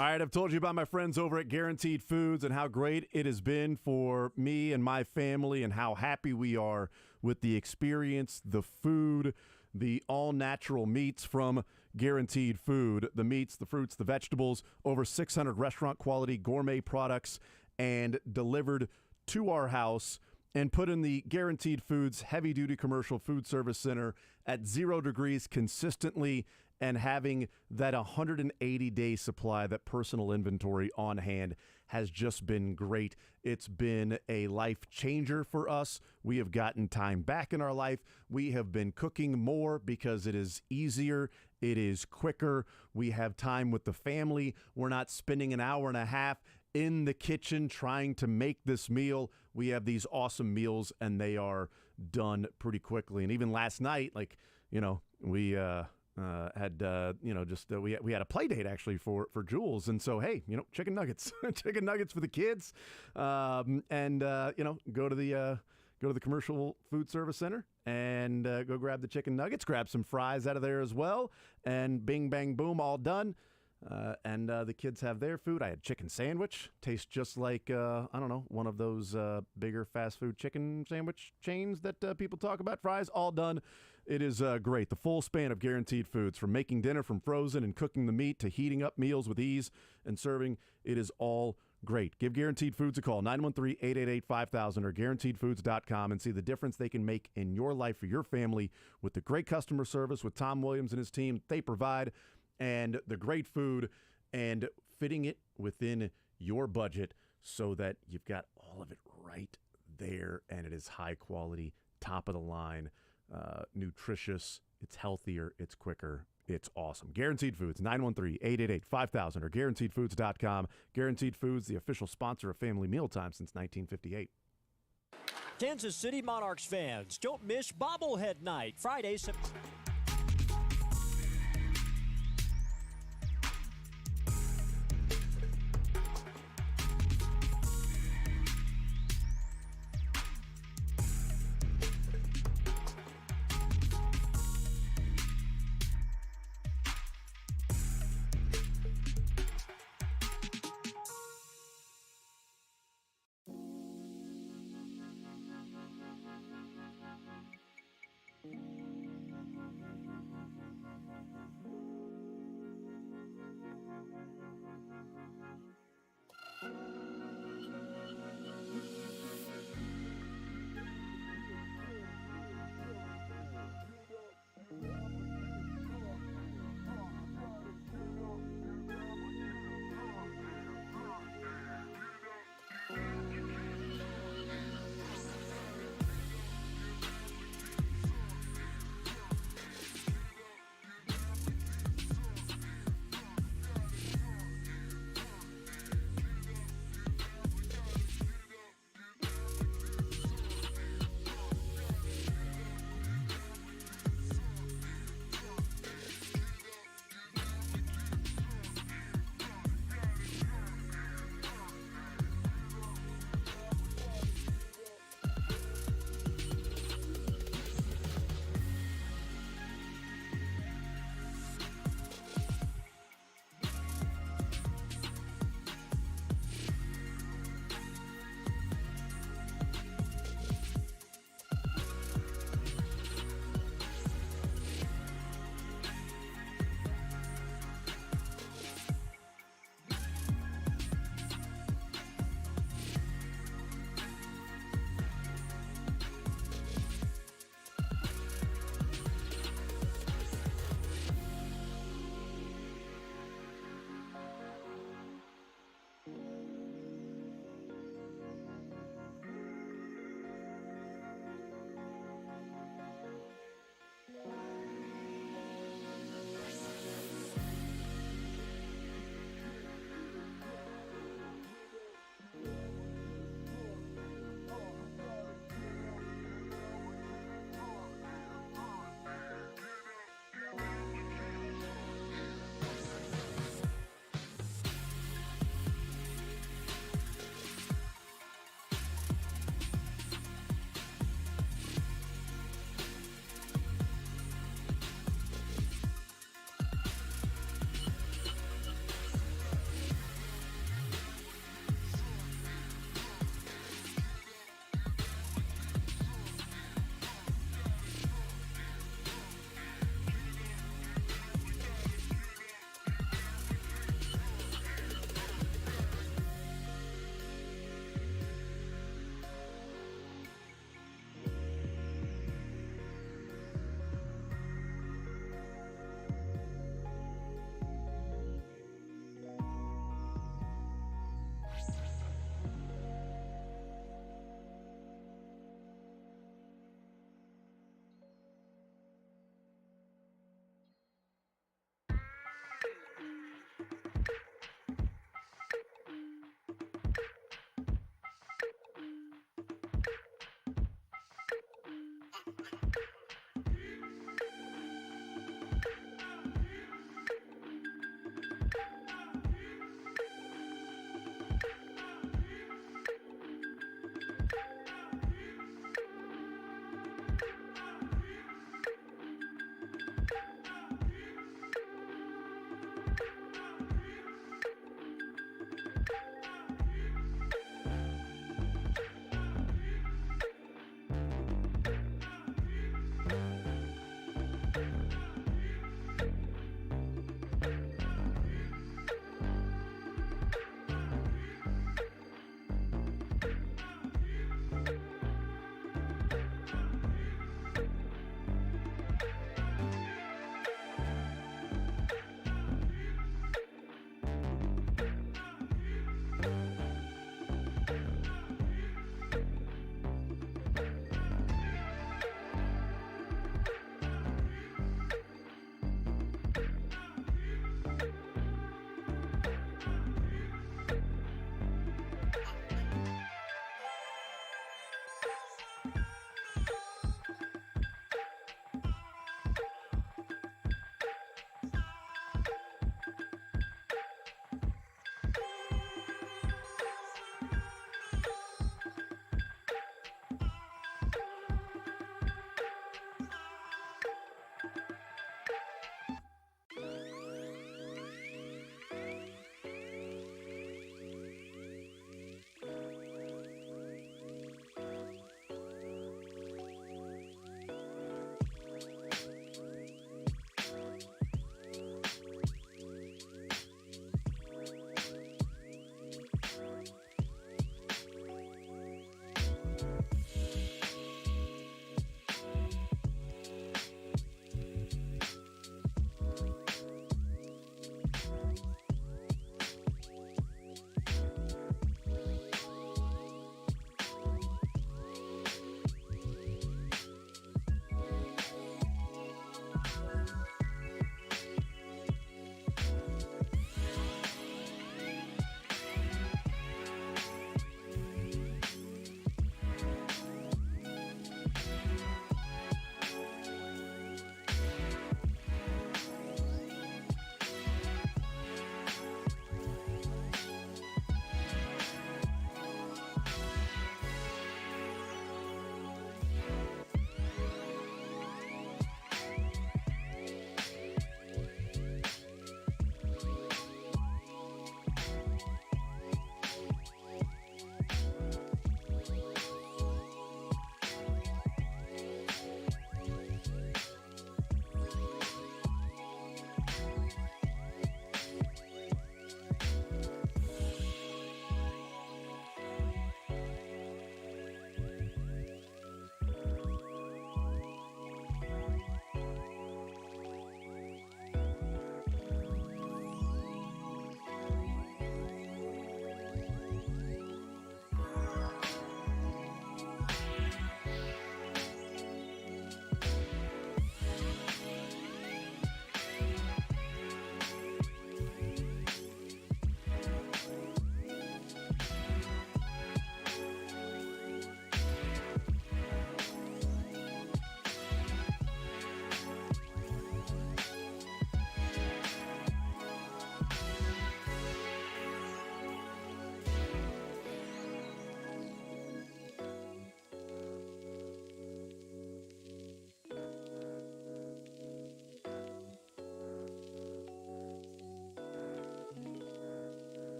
All right, I've told you about my friends over at Guaranteed Foods and how great it has been for me and my family and how happy we are with the experience, the food, the all-natural meats from Guaranteed Food, the meats, the fruits, the vegetables, over 600 restaurant-quality gourmet products, and delivered to our house and put in the Guaranteed Foods heavy-duty commercial food service center at 0 degrees consistently, and having that 180-day supply, that personal inventory on hand, has just been great. It's been a life changer for us. We have gotten time back in our life. We have been cooking more because it is easier. It is quicker. We have time with the family. We're not spending an hour and a half in the kitchen trying to make this meal. We have these awesome meals, and they are done pretty quickly. And even last night, we we had a play date actually for Jules, and so hey, chicken nuggets, chicken nuggets for the kids, go to the commercial food service center and go grab the chicken nuggets, grab some fries out of there as well, and bing bang boom, all done. The kids have their food. I had chicken sandwich, tastes just like one of those bigger fast food chicken sandwich chains that people talk about. Fries, all done. It is great. The full span of Guaranteed Foods, from making dinner from frozen and cooking the meat to heating up meals with ease and serving, it is all great. Give Guaranteed Foods a call, 913-888-5000 or guaranteedfoods.com, and see the difference they can make in your life for your family with the great customer service with Tom Williams and his team they provide, and the great food, and fitting it within your budget so that you've got all of it right there, and it is high quality, top of the line, nutritious, it's healthier, it's quicker, it's awesome. Guaranteed Foods, 913-888-5000 or guaranteedfoods.com. Guaranteed Foods, the official sponsor of Family Mealtime since 1958. Kansas City Monarchs fans, don't miss Bobblehead Night, Friday, September.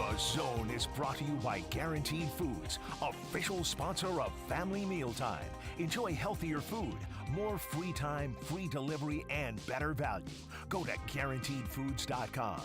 The Zone is brought to you by Guaranteed Foods, official sponsor of Family Mealtime. Enjoy healthier food, more free time, free delivery, and better value. Go to GuaranteedFoods.com.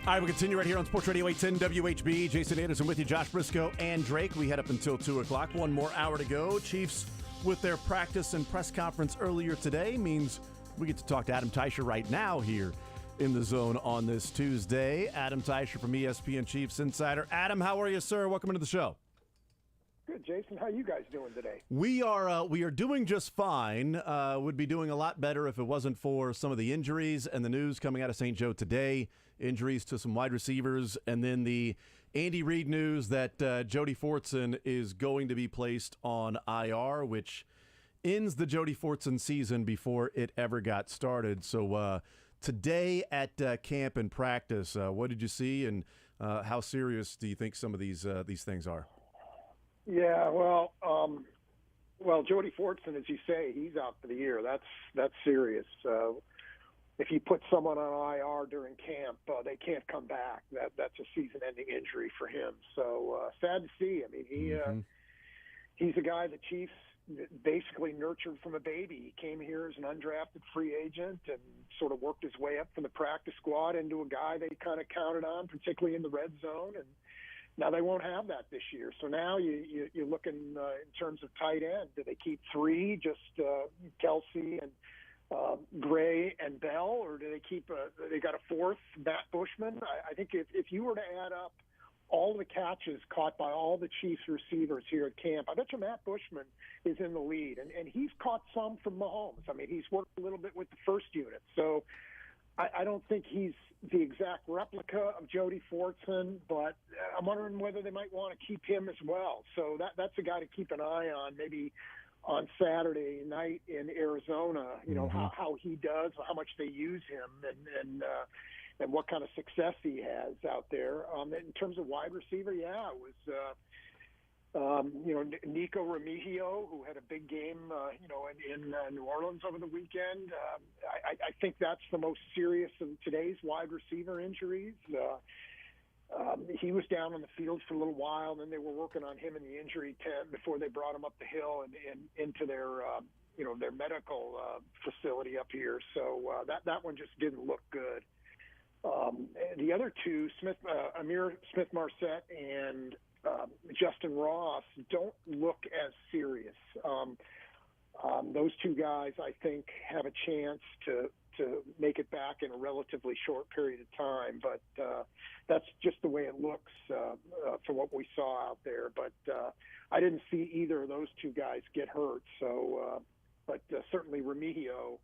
All right, we continue right here on Sports Radio 810 WHB. Jason Anderson with you, Josh Briscoe and Drake. We head up until 2 o'clock. One more hour to go. Chiefs with their practice and press conference earlier today means we get to talk to Adam Teicher right now here in the Zone on this Tuesday. Adam Teicher from ESPN Chiefs Insider. Adam, how are you, sir? Welcome into the show. Good, Jason. How are you guys doing today? We are doing just fine. Would be doing a lot better if it wasn't for some of the injuries and the news coming out of St. Joe today. Injuries to some wide receivers, and then the Andy Reid news that Jody Fortson is going to be placed on IR, which ends the Jody Fortson season before it ever got started. So today at camp and practice, what did you see, and how serious do you think some of these things are? Yeah, well, Jody Fortson, as you say, he's out for the year. That's serious. If you put someone on IR during camp, they can't come back. That's a season-ending injury for him. So sad to see. I mean, he's a guy the Chiefs basically nurtured from a baby. He came here as an undrafted free agent and sort of worked his way up from the practice squad into a guy they kind of counted on, particularly in the red zone. And now they won't have that this year. So now you're looking in terms of tight end. Do they keep three, just Kelsey and Gray and Bell, or do they keep they got a fourth, Matt Bushman? I think if you were to add up all the catches caught by all the Chiefs receivers here at camp, I bet you Matt Bushman is in the lead. And he's caught some from Mahomes. I mean, he's worked a little bit with the first unit. So I don't think he's the exact replica of Jody Fortson, but I'm wondering whether they might want to keep him as well. So that's a guy to keep an eye on, maybe on Saturday night in Arizona, you know, how he does, how much they use him, and what kind of success he has out there. In terms of wide receiver, it was, Nico Remigio, who had a big game, in New Orleans over the weekend. I think that's the most serious of today's wide receiver injuries. He was down on the field for a little while, and then they were working on him in the injury tent before they brought him up the hill and into their medical facility up here. So that one just didn't look good. The other two, Amir Smith-Marset and Justin Ross, don't look as serious. Those two guys, I think, have a chance to make it back in a relatively short period of time, but that's just the way it looks from what we saw out there. But I didn't see either of those two guys get hurt. So, but certainly Remigio,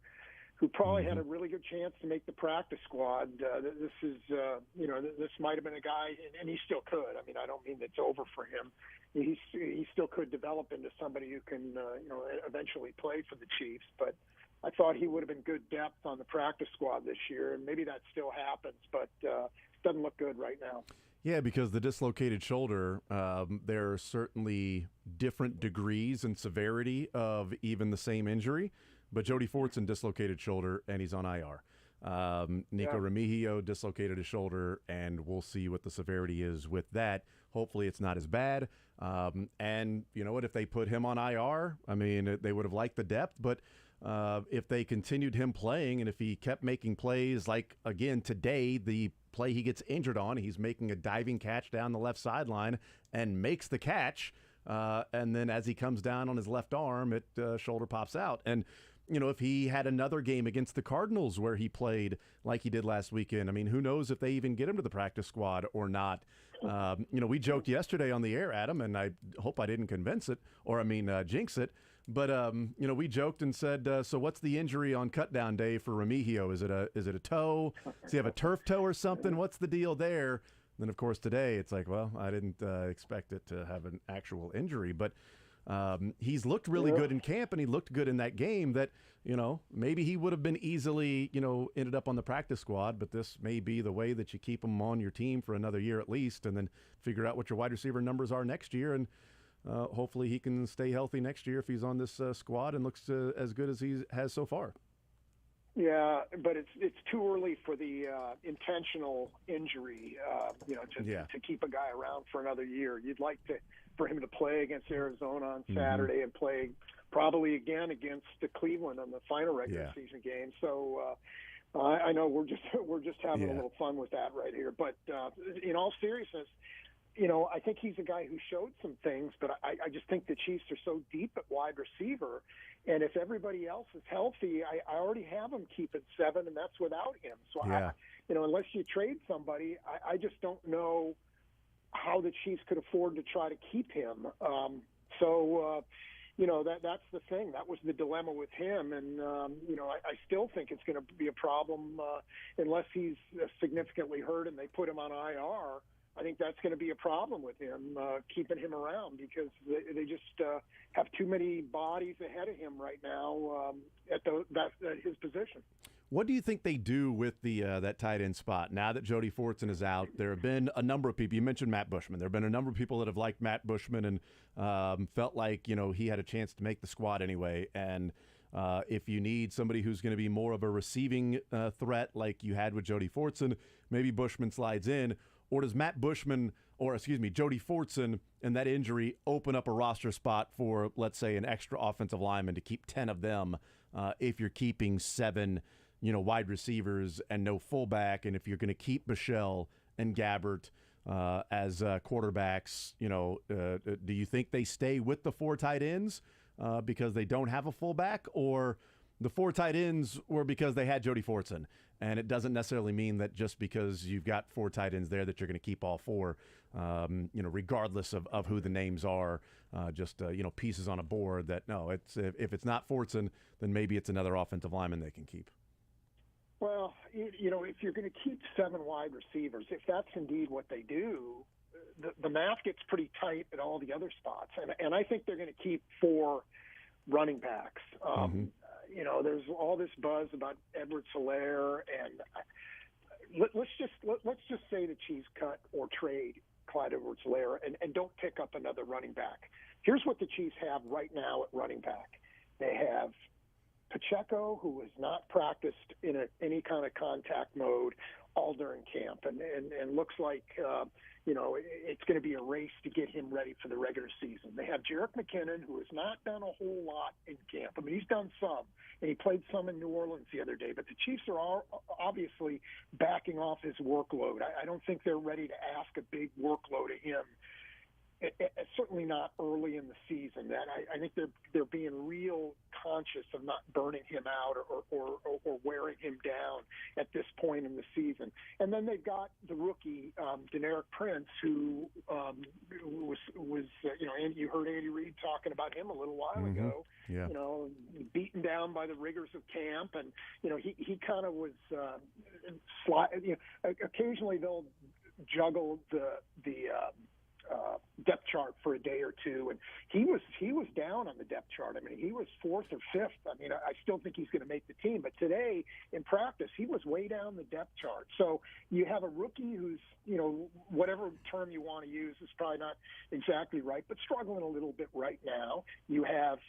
who probably had a really good chance to make the practice squad. This is, this might have been a guy, and he still could. I mean, I don't mean it's over for him. He still could develop into somebody who can, eventually play for the Chiefs. But I thought he would have been good depth on the practice squad this year, and maybe that still happens, but doesn't look good right now. Yeah, because the dislocated shoulder, there are certainly different degrees and severity of even the same injury. But Jody Fortson dislocated shoulder, and he's on IR. Nico Remigio dislocated his shoulder, and we'll see what the severity is with that. Hopefully it's not as bad. And you know what? If they put him on IR, I mean, they would have liked the depth. But if they continued him playing, and if he kept making plays like, again, today, the play he gets injured on, he's making a diving catch down the left sideline and makes the catch. And then as he comes down on his left arm, shoulder pops out. And if he had another game against the Cardinals where he played like he did last weekend, I mean, who knows if they even get him to the practice squad or not. We joked yesterday on the air, Adam, and I hope I didn't jinx it. But, we joked and said, so what's the injury on cutdown day for Remigio? Is it a toe? Does he have a turf toe or something? What's the deal there? And then, of course, today it's like, well, I didn't expect it to have an actual injury. But he's looked really good in camp, and he looked good in that game that, maybe he would have been easily, ended up on the practice squad. But this may be the way that you keep him on your team for another year at least, and then figure out what your wide receiver numbers are next year. And hopefully he can stay healthy next year if he's on this squad and looks as good as he has so far. Yeah, but it's too early for the intentional injury, to keep a guy around for another year. You'd like for him to play against Arizona on Saturday and play probably again against Cleveland on the final regular season game. So I know we're just having a little fun with that right here. But in all seriousness, I think he's a guy who showed some things, but I just think the Chiefs are so deep at wide receiver. And if everybody else is healthy, I already have him keeping 7, and that's without him. So, unless you trade somebody, I just don't know how the Chiefs could afford to try to keep him. That's the thing. That was the dilemma with him. And, I still think it's going to be a problem unless he's significantly hurt and they put him on IR. I think that's going to be a problem with him, keeping him around, because they just have too many bodies ahead of him right now at his position. What do you think they do with the that tight end spot now that Jody Fortson is out? There have been a number of people. You mentioned Matt Bushman. There have been a number of people that have liked Matt Bushman and felt like he had a chance to make the squad anyway. And if you need somebody who's going to be more of a receiving threat like you had with Jody Fortson, maybe Bushman slides in. Or does Jody Fortson and that injury open up a roster spot for, let's say, an extra offensive lineman to keep 10 of them if you're keeping 7, wide receivers and no fullback, and if you're going to keep Michel and Gabbert as quarterbacks, do you think they stay with the 4 tight ends because they don't have a fullback, or the 4 tight ends were because they had Jody Fortson? And it doesn't necessarily mean that just because you've got 4 tight ends there that you're going to keep all 4, regardless of who the names are, pieces on a board that, no, if it's not Fortson, then maybe it's another offensive lineman they can keep. Well, if you're going to keep 7 wide receivers, if that's indeed what they do, the math gets pretty tight at all the other spots. And I think they're going to keep 4 running backs. There's all this buzz about Edwards-Helaire, and let's just say the Chiefs cut or trade Clyde Edwards-Helaire and don't pick up another running back. Here's what the Chiefs have right now at running back. They have Pacheco, who has not practiced in any kind of contact mode all during camp, and looks like it's going to be a race to get him ready for the regular season. They have Jerick McKinnon, who has not done a whole lot in camp. I mean, he's done some, and he played some in New Orleans the other day, but the Chiefs are obviously backing off his workload. I don't think they're ready to ask a big workload of him. Certainly not early in the season. That I think they're being real conscious of not burning him out or wearing him down at this point in the season. And then they've got the rookie Deneric Prince, who was and you heard Andy Reid talking about him a little while ago. Yeah. Beaten down by the rigors of camp, and he kind of was occasionally they'll juggle the depth chart for a day or two, and he was down on the depth chart. I mean, he was 4th or 5th. I mean, I still think he's going to make the team, but today in practice he was way down the depth chart. So you have a rookie who's whatever term you want to use is probably not exactly right, but struggling a little bit right now. You have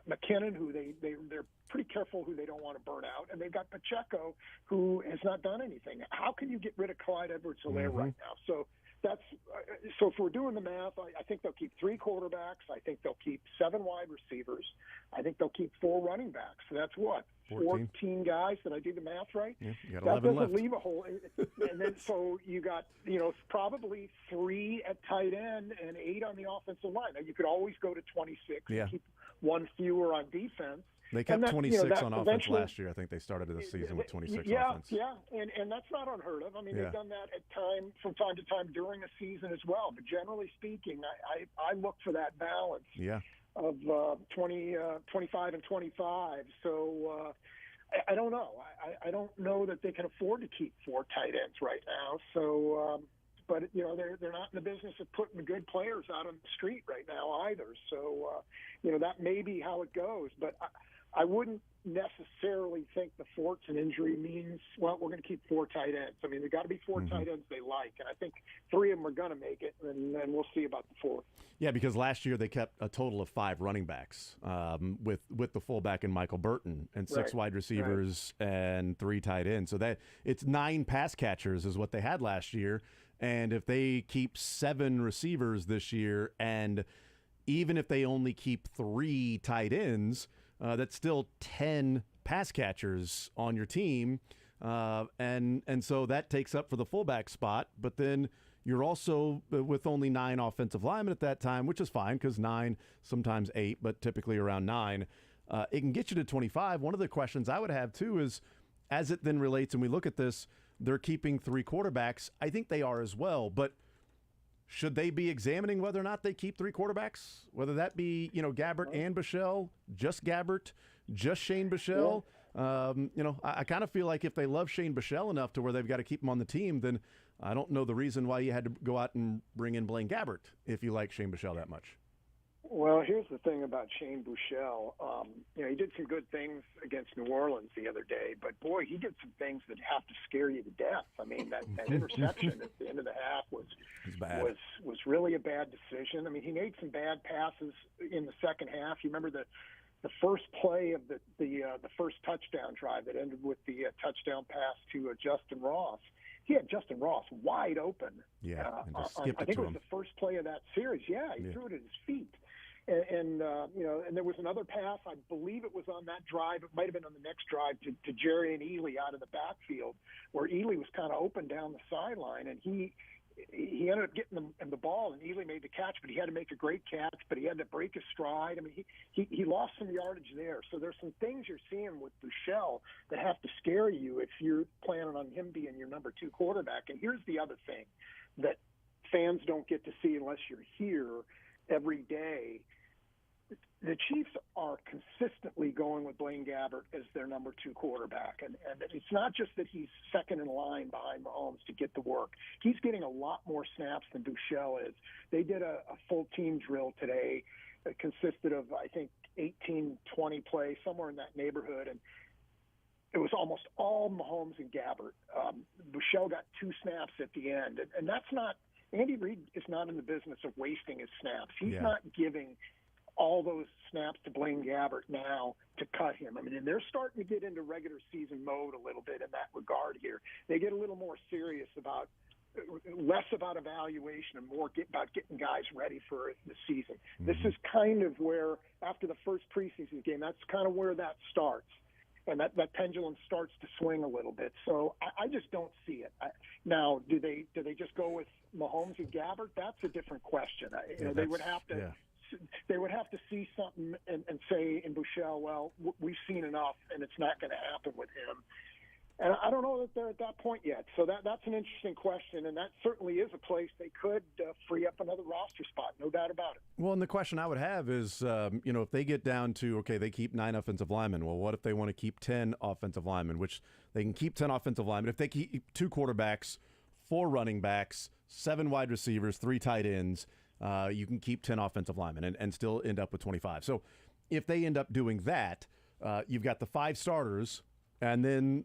McKinnon, who they're pretty careful who they don't want to burn out, and they've got Pacheco, who has not done anything. How can you get rid of Clyde Edwards-Helaire right now? So if we're doing the math, I think they'll keep 3 quarterbacks. I think they'll keep 7 wide receivers. I think they'll keep 4 running backs. So that's what? 14 guys. Did I do the math right? Yeah, you got 11 that doesn't left. Leave a hole. And then so you got probably 3 at tight end and 8 on the offensive line. Now you could always go to 26 and keep 1 fewer on defense. They kept 26 on offense last year. I think they started the season with 26 offense. Yeah, and that's not unheard of. I mean, they've done that from time to time during a season as well. But generally speaking, I look for that balance of 25 and 25. So I don't know. I don't know that they can afford to keep 4 tight ends right now. So, but they're not in the business of putting good players out on the street right now either. So, that may be how it goes. But I wouldn't necessarily think the Fortson injury means, well, we're going to keep 4 tight ends. I mean, there got to be 4 tight ends they like, and I think 3 of them are going to make it, and then we'll see about the 4th. Yeah, because last year they kept a total of 5 running backs with the fullback and Michael Burton and 6 wide receivers and 3 tight ends. So that it's 9 pass catchers is what they had last year. And if they keep 7 receivers this year, and even if they only keep 3 tight ends, that's still 10 pass catchers on your team. And so that takes up for the fullback spot. But then you're also with only 9 offensive linemen at that time, which is fine because 9, sometimes 8, but typically around 9. It can get you to 25. One of the questions I would have, too, is as it then relates, and we look at this, they're keeping 3 quarterbacks. I think they are as well, but should they be examining whether or not they keep 3 quarterbacks? Whether that be, Gabbert and Bichelle, just Gabbert, just Shane Bichelle? I kind of feel like if they love Shane Bichelle enough to where they've got to keep him on the team, then I don't know the reason why you had to go out and bring in Blaine Gabbert if you like Shane Bichelle that much. Well, here's the thing about Shane Buechele. He did some good things against New Orleans the other day, but boy, he did some things that have to scare you to death. I mean, that interception at the end of the half was really a bad decision. I mean, he made some bad passes in the second half. You remember the first play of the first touchdown drive that ended with the touchdown pass to Justin Ross. He had Justin Ross wide open. Yeah, I think it was the first play of that series. Yeah, he threw it at his feet. And there was another pass. I believe it was on that drive. It might have been on the next drive to Jerry and Ely out of the backfield, where Ely was kind of open down the sideline, and he ended up getting the ball, and Ely made the catch, but he had to make a great catch, but he had to break his stride. I mean, he lost some yardage there. So there's some things you're seeing with Buechele that have to scare you if you're planning on him being your number 2 quarterback. And here's the other thing that fans don't get to see unless you're here every day. The Chiefs are consistently going with Blaine Gabbert as their number 2 quarterback. And it's not just that he's second in line behind Mahomes to get the work. He's getting a lot more snaps than Buechele is. They did a full team drill today. It consisted of, I think, 18, 20 plays, somewhere in that neighborhood. And it was almost all Mahomes and Gabbert. Buechele got 2 snaps at the end. And that's not – Andy Reid is not in the business of wasting his snaps. He's not giving – all those snaps to Blaine Gabbert now to cut him. I mean, and they're starting to get into regular season mode a little bit in that regard here. They get a little more serious about less about evaluation and more about getting guys ready for the season. This is kind of where, after the first preseason game, that's kind of where that starts. And that pendulum starts to swing a little bit. So I just don't see it. Now, do they just go with Mahomes and Gabbert? That's a different question. They would have to. Yeah. They would have to see something and say in Buechele, well, we've seen enough, and it's not going to happen with him. And I don't know that they're at that point yet. So that's an interesting question, and that certainly is a place they could free up another roster spot, no doubt about it. Well, and the question I would have is, if they get down to, okay, they keep 9 offensive linemen. Well, what if they want to keep 10 offensive linemen, which they can keep 10 offensive linemen. If they keep 2 quarterbacks, 4 running backs, 7 wide receivers, 3 tight ends, you can keep 10 offensive linemen and still end up with 25. So if they end up doing that, you've got the 5 starters, and then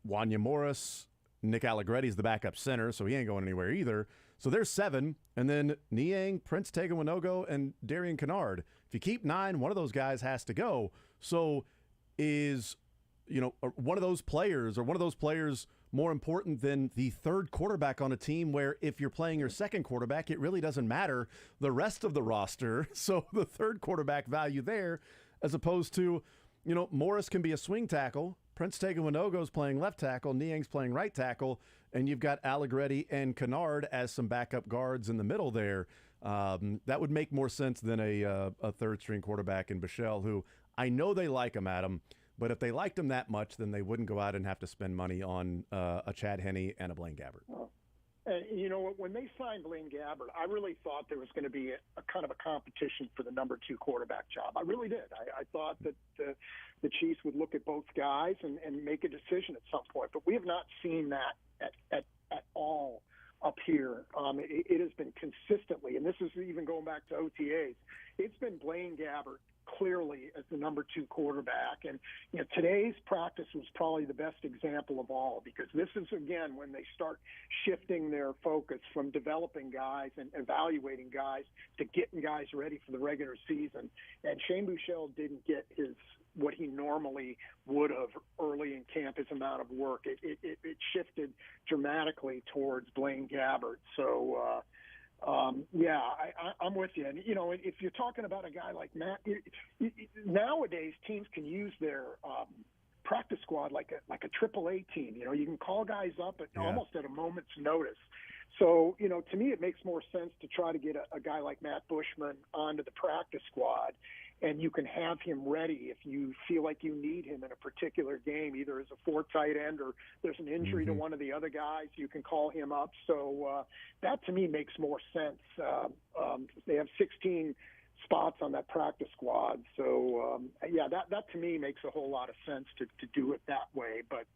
Wanya Morris, Nick Allegretti's the backup center, so he ain't going anywhere either. So there's 7, and then Niang, Prince Tega Wanogho, and Darian Kennard. If you keep 9, one of those guys has to go. So is one of those players more important than the 3rd quarterback on a team where if you're playing your 2nd quarterback, it really doesn't matter the rest of the roster. So the 3rd quarterback value there, as opposed to, Morris can be a swing tackle, Prince Tega Wanogho's playing left tackle, Niang's playing right tackle, and you've got Allegretti and Kennard as some backup guards in the middle there. That would make more sense than a 3rd-string quarterback in Bichelle, who I know they like him, Adam. But if they liked him that much, then they wouldn't go out and have to spend money on a Chad Henne and a Blaine Gabbert. When they signed Blaine Gabbert, I really thought there was going to be a kind of a competition for the number 2 quarterback job. I really did. I thought that the Chiefs would look at both guys and make a decision at some point. But we have not seen that at all up here. It has been consistently, and this is even going back to OTAs, it's been Blaine Gabbert clearly as the number 2 quarterback. And today's practice was probably the best example of all, because this is, again, when they start shifting their focus from developing guys and evaluating guys to getting guys ready for the regular season. And Shane Buechele didn't get what he normally would have early in camp, his amount of work. It shifted dramatically towards Blaine Gabbert. So, I'm with you. And, if you're talking about a guy like Matt, nowadays teams can use their practice squad like a AAA team. You can call guys up almost at a moment's notice. So, to me, it makes more sense to try to get a guy like Matt Bushman onto the practice squad, and you can have him ready if you feel like you need him in a particular game, either as a 4 tight end or there's an injury to one of the other guys, you can call him up. So that, to me, makes more sense. They have 16 spots on that practice squad. So, that to me makes a whole lot of sense to do it that way. But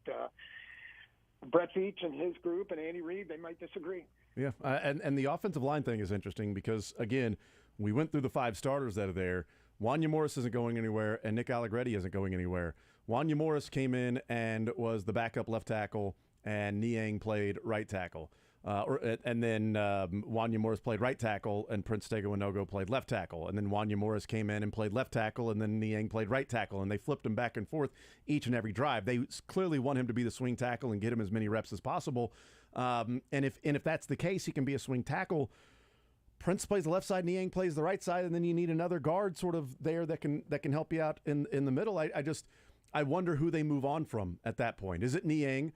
Brett Veach and his group and Andy Reid, they might disagree. Yeah, and the offensive line thing is interesting because, again, we went through the 5 starters that are there. Wanya Morris isn't going anywhere, and Nick Allegretti isn't going anywhere. Wanya Morris came in and was the backup left tackle, and Niang played right tackle. And then Wanya Morris played right tackle, and Prince Tega Wanogho played left tackle. And then Wanya Morris came in and played left tackle, and then Niang played right tackle. And they flipped him back and forth each and every drive. They clearly want him to be the swing tackle and get him as many reps as possible. And if that's the case, he can be a swing tackle. Prince plays the left side, Niang plays the right side, and then you need another guard sort of there that can help you out in the middle. I wonder who they move on from at that point. Is it Niang?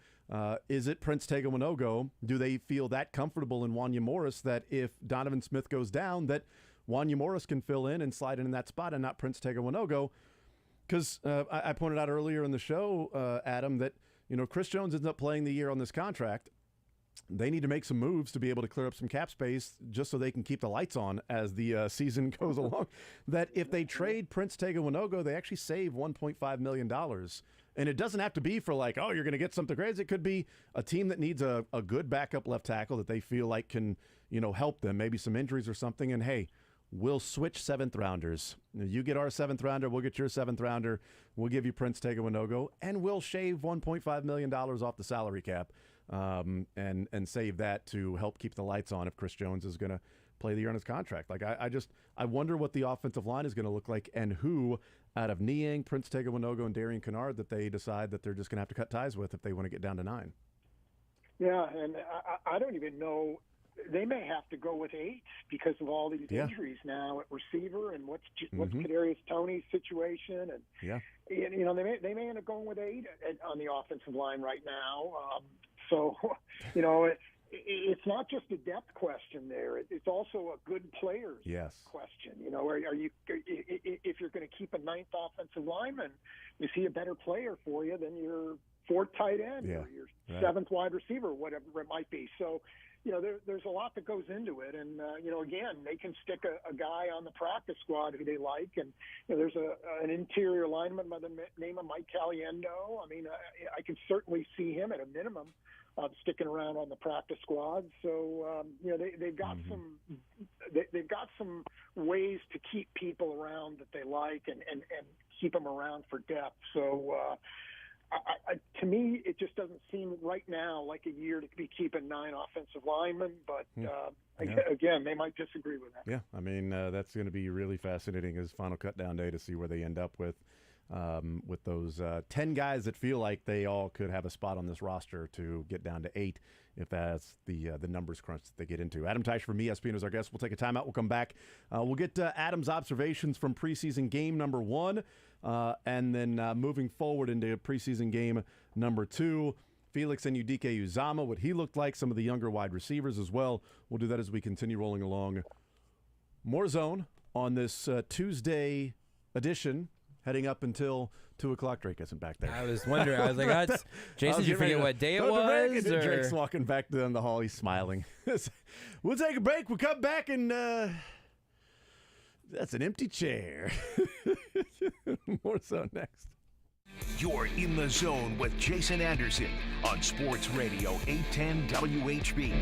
Is it Prince Tega Wanogho? Do they feel that comfortable in Wanya Morris that if Donovan Smith goes down, that Wanya Morris can fill in and slide in that spot and not Prince Tega Wanogho? Because I pointed out earlier in the show, Adam, that Chris Jones ends up playing the year on this contract. They need to make some moves to be able to clear up some cap space just so they can keep the lights on as the season goes along. That if they trade Prince Tega Wanogho, they actually save $1.5 million. And it doesn't have to be for you're going to get something crazy. It could be a team that needs a good backup left tackle that they feel like can, help them, maybe some injuries or something. And, hey, we'll switch 7th rounders. You get our 7th rounder, we'll get your 7th rounder. We'll give you Prince Tega Wanogho, and we'll shave $1.5 million off the salary cap. And save that to help keep the lights on if Chris Jones is going to play the year on his contract. I wonder what the offensive line is going to look like and who out of Niang, Prince Tega Wanogho, and Darian Kennard that they decide that they're just going to have to cut ties with if they want to get down to 9. Yeah, and I don't even know. They may have to go with 8 because of all these injuries now at receiver and what's Kadarius Toney's situation, and they may end up going with 8 on the offensive line right now. So, it's not just a depth question there. It's also a good players question. Are you if you're going to keep a 9th offensive lineman, is he a better player for you than your 4th tight end or your 7th wide receiver, whatever it might be? So, there's a lot that goes into it. And, again, they can stick a guy on the practice squad who they like. And there's an interior lineman by the name of Mike Caliendo. I mean, I can certainly see him at a minimum sticking around on the practice squad. So, they've got they've got some ways to keep people around that they like and keep them around for depth. So, to me, it just doesn't seem right now like a year to be keeping 9 offensive linemen, but again, they might disagree with that. Yeah, I mean, that's going to be really fascinating as final cut down day to see where they end up with those 10 guys that feel like they all could have a spot on this roster to get down to 8 if that's the numbers crunch that they get into. Adam Teicher from ESPN is our guest. We'll take a timeout. We'll come back. We'll get Adam's observations from preseason game number 1, and then moving forward into preseason game number 2. Felix Anudike-Uzomah, what he looked like, some of the younger wide receivers as well. We'll do that as we continue rolling along. More Zone on this Tuesday edition, heading up until 2 o'clock. Drake isn't back there. I was wondering. I was like, Jason, did you forget what day it was? Drake's walking back down the hall. He's smiling. We'll take a break. We'll come back and that's an empty chair. More Zone next. You're in the zone with Jason Anderson on Sports Radio 810 WHB.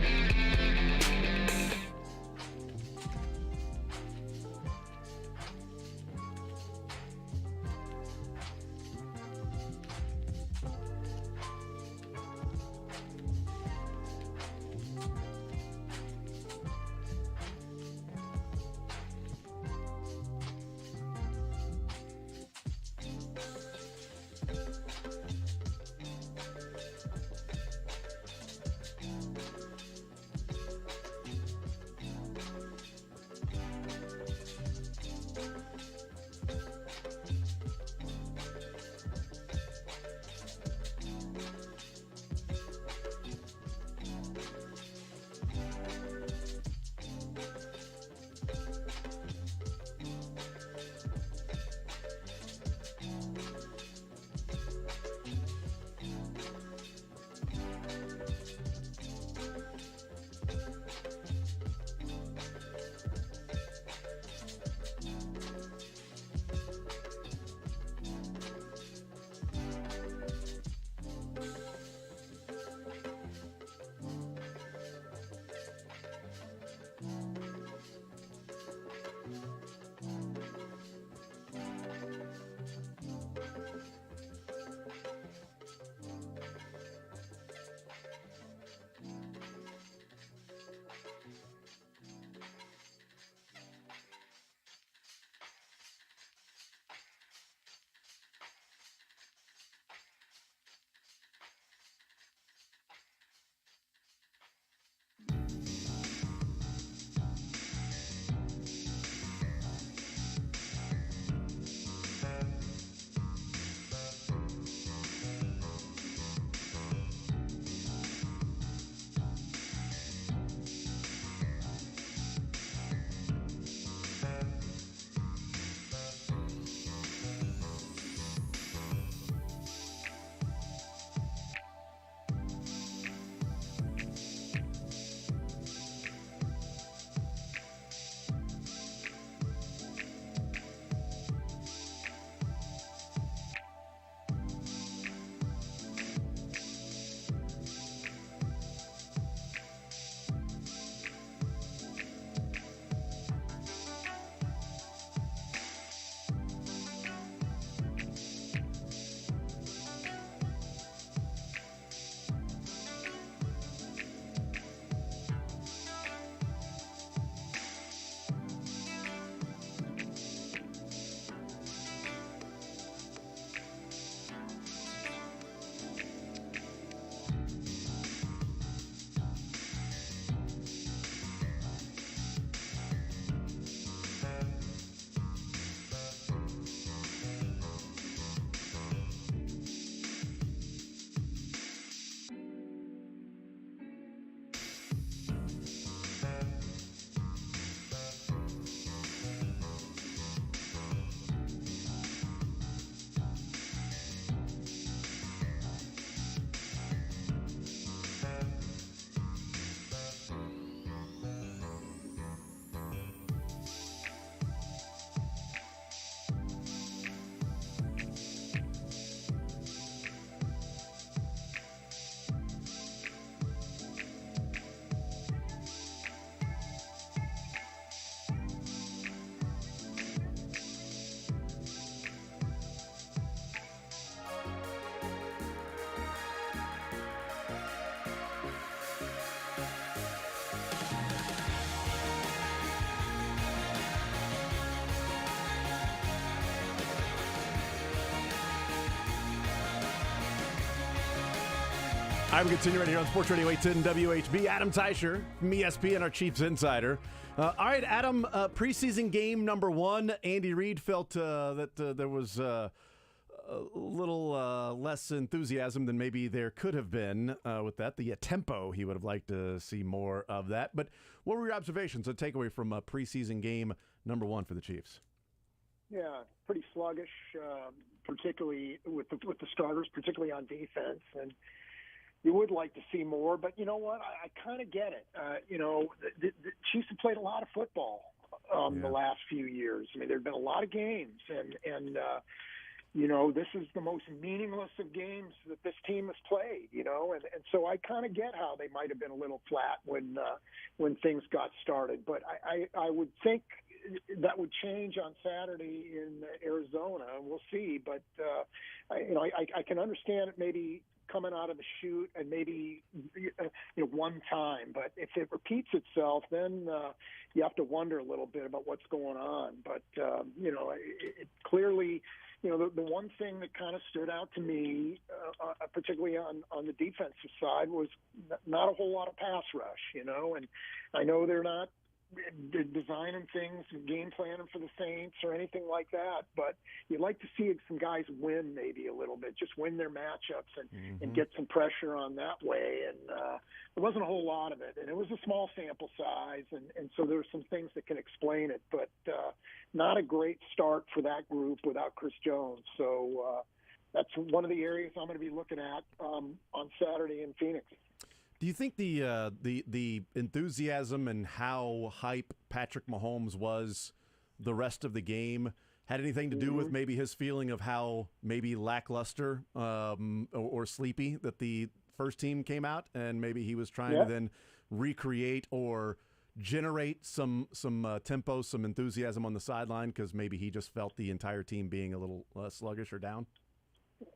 I'm continuing right here on Sports Radio 810 WHB. Adam Teicher from ESPN, our Chiefs insider. All right, Adam, preseason game number 1. Andy Reid felt that there was a little less enthusiasm than maybe there could have been with that. The tempo, he would have liked to see more of that. But what were your observations and takeaway from preseason game number 1 for the Chiefs? Yeah, pretty sluggish, particularly with the starters, particularly on defense. And you would like to see more, but you know what? I kind of get it. The Chiefs have played a lot of football the last few years. I mean, there have been a lot of games, and this is the most meaningless of games that this team has played. And so I kind of get how they might have been a little flat when things got started. But I would think that would change on Saturday in Arizona. We'll see, but I can understand it maybe coming out of the chute and maybe one time, but if it repeats itself, then you have to wonder a little bit about what's going on. But it clearly, the one thing that kind of stood out to me, particularly on the defensive side, was not a whole lot of pass rush. And I know they're not designing things and game planning for the Saints or anything like that, but you'd like to see some guys win maybe a little bit, just win their matchups and get some pressure on that way. And there wasn't a whole lot of it, and it was a small sample size, and so there's some things that can explain it, but not a great start for that group without Chris Jones. So that's one of the areas I'm going to be looking at on Saturday in Phoenix. Do you think the enthusiasm and how hype Patrick Mahomes was the rest of the game had anything to do with maybe his feeling of how maybe lackluster or sleepy that the first team came out, and maybe he was trying to then recreate or generate some tempo, some enthusiasm on the sideline because maybe he just felt the entire team being a little sluggish or down?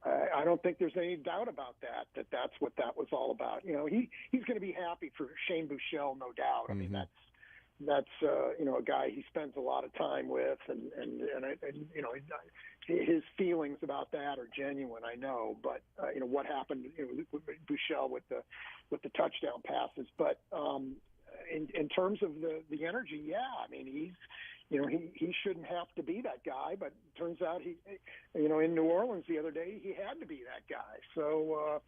I don't think there's any doubt about that's what that was all about. He's going to be happy for Shane Buechele, no doubt. I mean, that's a guy he spends a lot of time with, and his feelings about that are genuine. I know, but what happened with Buechele with the touchdown passes, but in terms of the energy, I mean he shouldn't have to be that guy, but it turns out in New Orleans the other day, he had to be that guy. So,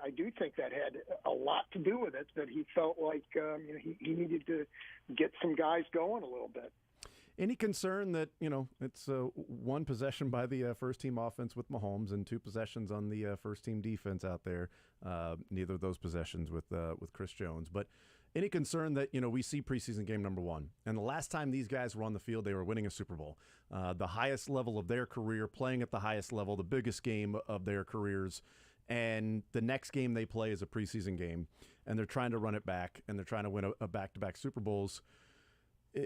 I do think that had a lot to do with it, that he felt like he needed to get some guys going a little bit. Any concern that, it's one possession by the first-team offense with Mahomes and 2 possessions on the first-team defense out there, neither of those possessions with Chris Jones, but any concern that, we see preseason game number 1, and the last time these guys were on the field, they were winning a Super Bowl, the highest level of their career, playing at the highest level, the biggest game of their careers, and the next game they play is a preseason game, and they're trying to run it back, and they're trying to win a back-to-back Super Bowls.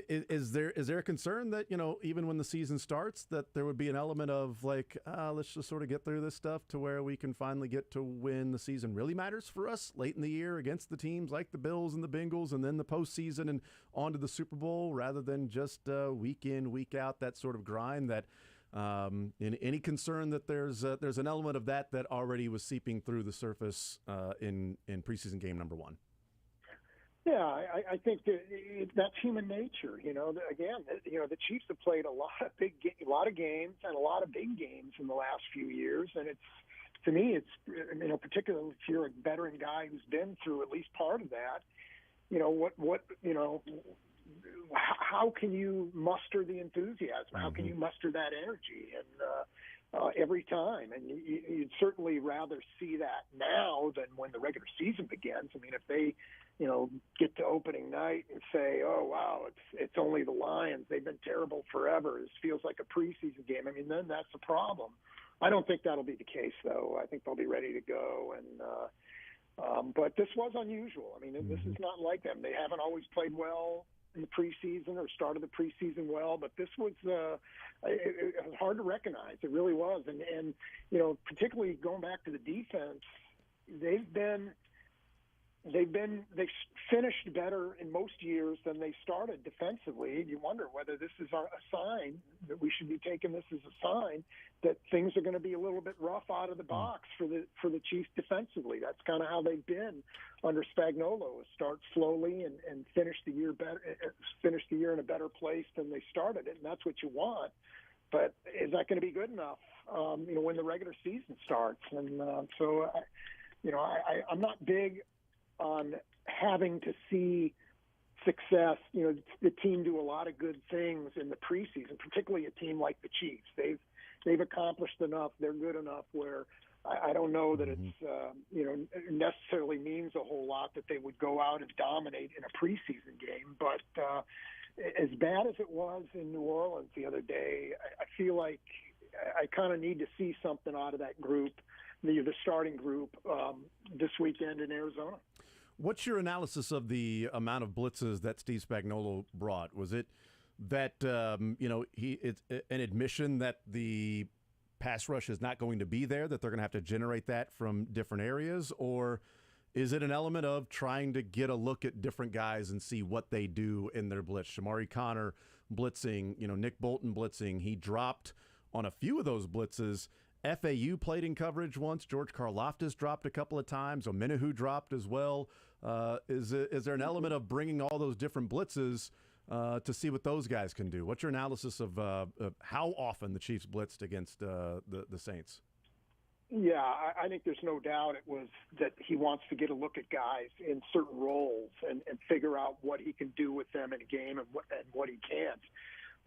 Is there a concern that, even when the season starts, that there would be an element of like, let's just sort of get through this stuff to where we can finally get to when the season really matters for us late in the year against the teams like the Bills and the Bengals, and then the postseason and on to the Super Bowl, rather than just week in, week out, that sort of grind? That in any concern that there's an element of that already was seeping through the surface in preseason game number 1? Yeah, I think that's human nature. Again, the Chiefs have played a lot of games and a lot of big games in the last few years, and to me, particularly if you're a veteran guy who's been through at least part of that, how can you muster the enthusiasm? How can you muster that energy? And every time, and you'd certainly rather see that now than when the regular season begins. I mean, if they get to opening night and say, oh, wow, it's only the Lions. They've been terrible forever. This feels like a preseason game. I mean, then that's a problem. I don't think that'll be the case, though. I think they'll be ready to go. And but this was unusual. I mean, this is not like them. They haven't always played well in the preseason or started the preseason well, but this was it was hard to recognize. It really was. And particularly going back to the defense, they've been they've finished better in most years than they started defensively. You wonder whether this is a sign that we should be taking this as a sign that things are going to be a little bit rough out of the box for the Chiefs defensively. That's kind of how they've been under Spagnuolo: start slowly and finish the year in a better place than they started it, and that's what you want. But is that going to be good enough? When the regular season starts, and I'm not big on having to see success. The team do a lot of good things in the preseason, particularly a team like the Chiefs. They've accomplished enough. They're good enough where I don't know that it's necessarily means a whole lot that they would go out and dominate in a preseason game. But as bad as it was in New Orleans the other day, I feel like I kind of need to see something out of that group, the starting group, this weekend in Arizona. What's your analysis of the amount of blitzes that Steve Spagnuolo brought? Was it that it's an admission that the pass rush is not going to be there, that they're going to have to generate that from different areas, or is it an element of trying to get a look at different guys and see what they do in their blitz? Shamari Connor blitzing, Nick Bolton blitzing. He dropped on a few of those blitzes. FAU played in coverage once. George Karlaftis dropped a couple of times. Omenahu dropped as well. Is there an element of bringing all those different blitzes to see what those guys can do? What's your analysis of how often the Chiefs blitzed against the Saints? Yeah, I think there's no doubt it was that he wants to get a look at guys in certain roles and figure out what he can do with them in a game and what he can't.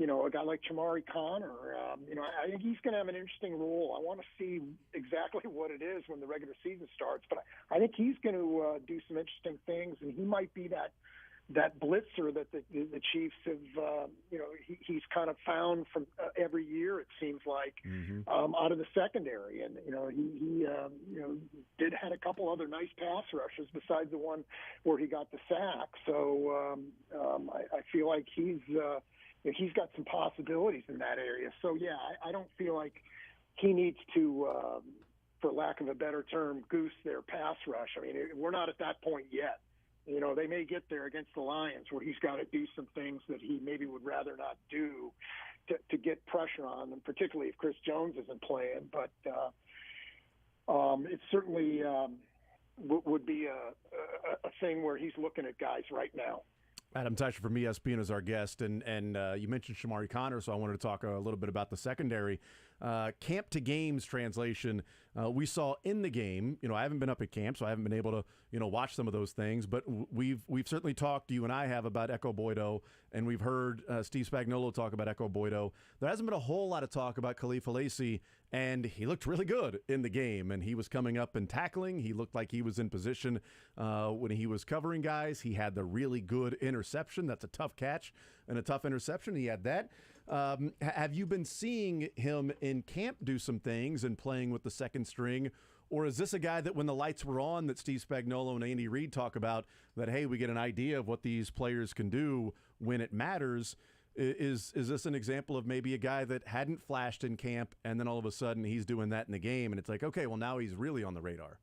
A guy like Shamari Connor, I think he's going to have an interesting role. I want to see exactly what it is when the regular season starts, but I think he's going to do some interesting things, and he might be that blitzer that the Chiefs have, he's kind of found from every year, it seems like, out of the secondary. And, he had a couple other nice pass rushes besides the one where he got the sack. So I feel like he's got some possibilities in that area. So, yeah, I don't feel like he needs to, for lack of a better term, goose their pass rush. I mean, we're not at that point yet. They may get there against the Lions where he's got to do some things that he maybe would rather not do to get pressure on them, particularly if Chris Jones isn't playing. But it certainly would be a thing where he's looking at guys right now. Adam Teicher from ESPN is our guest, and you mentioned Shamari Connor, so I wanted to talk a little bit about the secondary. Camp to games translation, we saw in the game. I haven't been up at camp, so I haven't been able to watch some of those things, but we've certainly talked, you and I have, about Echo Boydo, and we've heard Steve Spagnuolo talk about Echo Boydo. There hasn't been a whole lot of talk about Khalif Lacy, and he looked really good in the game, and he was coming up and tackling. He looked like he was in position when he was covering guys. He had the really good interception. That's a tough catch and a tough interception. He had that. Have you been seeing him in camp do some things and playing with the second string, or is this a guy that when the lights were on that Steve Spagnuolo and Andy Reid talk about that, hey, we get an idea of what these players can do when it matters? Is this an example of maybe a guy that hadn't flashed in camp and then all of a sudden he's doing that in the game and it's like, okay, well, now he's really on the radar?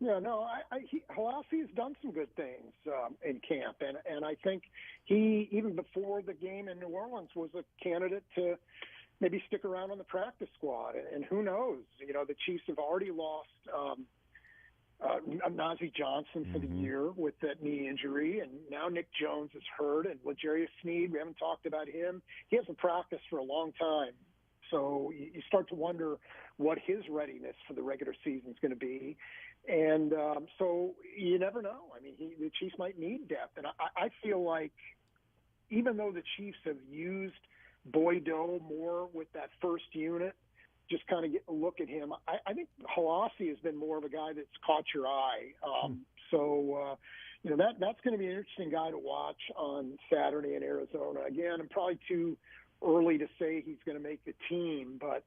Yeah, no, Halasi has done some good things in camp, and I think he, even before the game in New Orleans, was a candidate to maybe stick around on the practice squad. And who knows? The Chiefs have already lost Najee Johnson for the year with that knee injury, and now Nick Jones is hurt, and L'Jarius Sneed, we haven't talked about him. He hasn't practiced for a long time. So you start to wonder what his readiness for the regular season is going to be. And so you never know. I mean, the Chiefs might need depth. And I feel like even though the Chiefs have used Boydo more with that first unit, just kind of get a look at him, I think Halasi has been more of a guy that's caught your eye. That's going to be an interesting guy to watch on Saturday in Arizona. Again, I'm probably too early to say he's going to make the team, but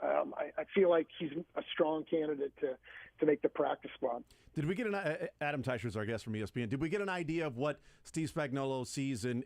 I feel like he's a strong candidate to make the practice squad. Did we get Adam Teicher is our guest from ESPN. Did we get an idea of what Steve Spagnuolo sees in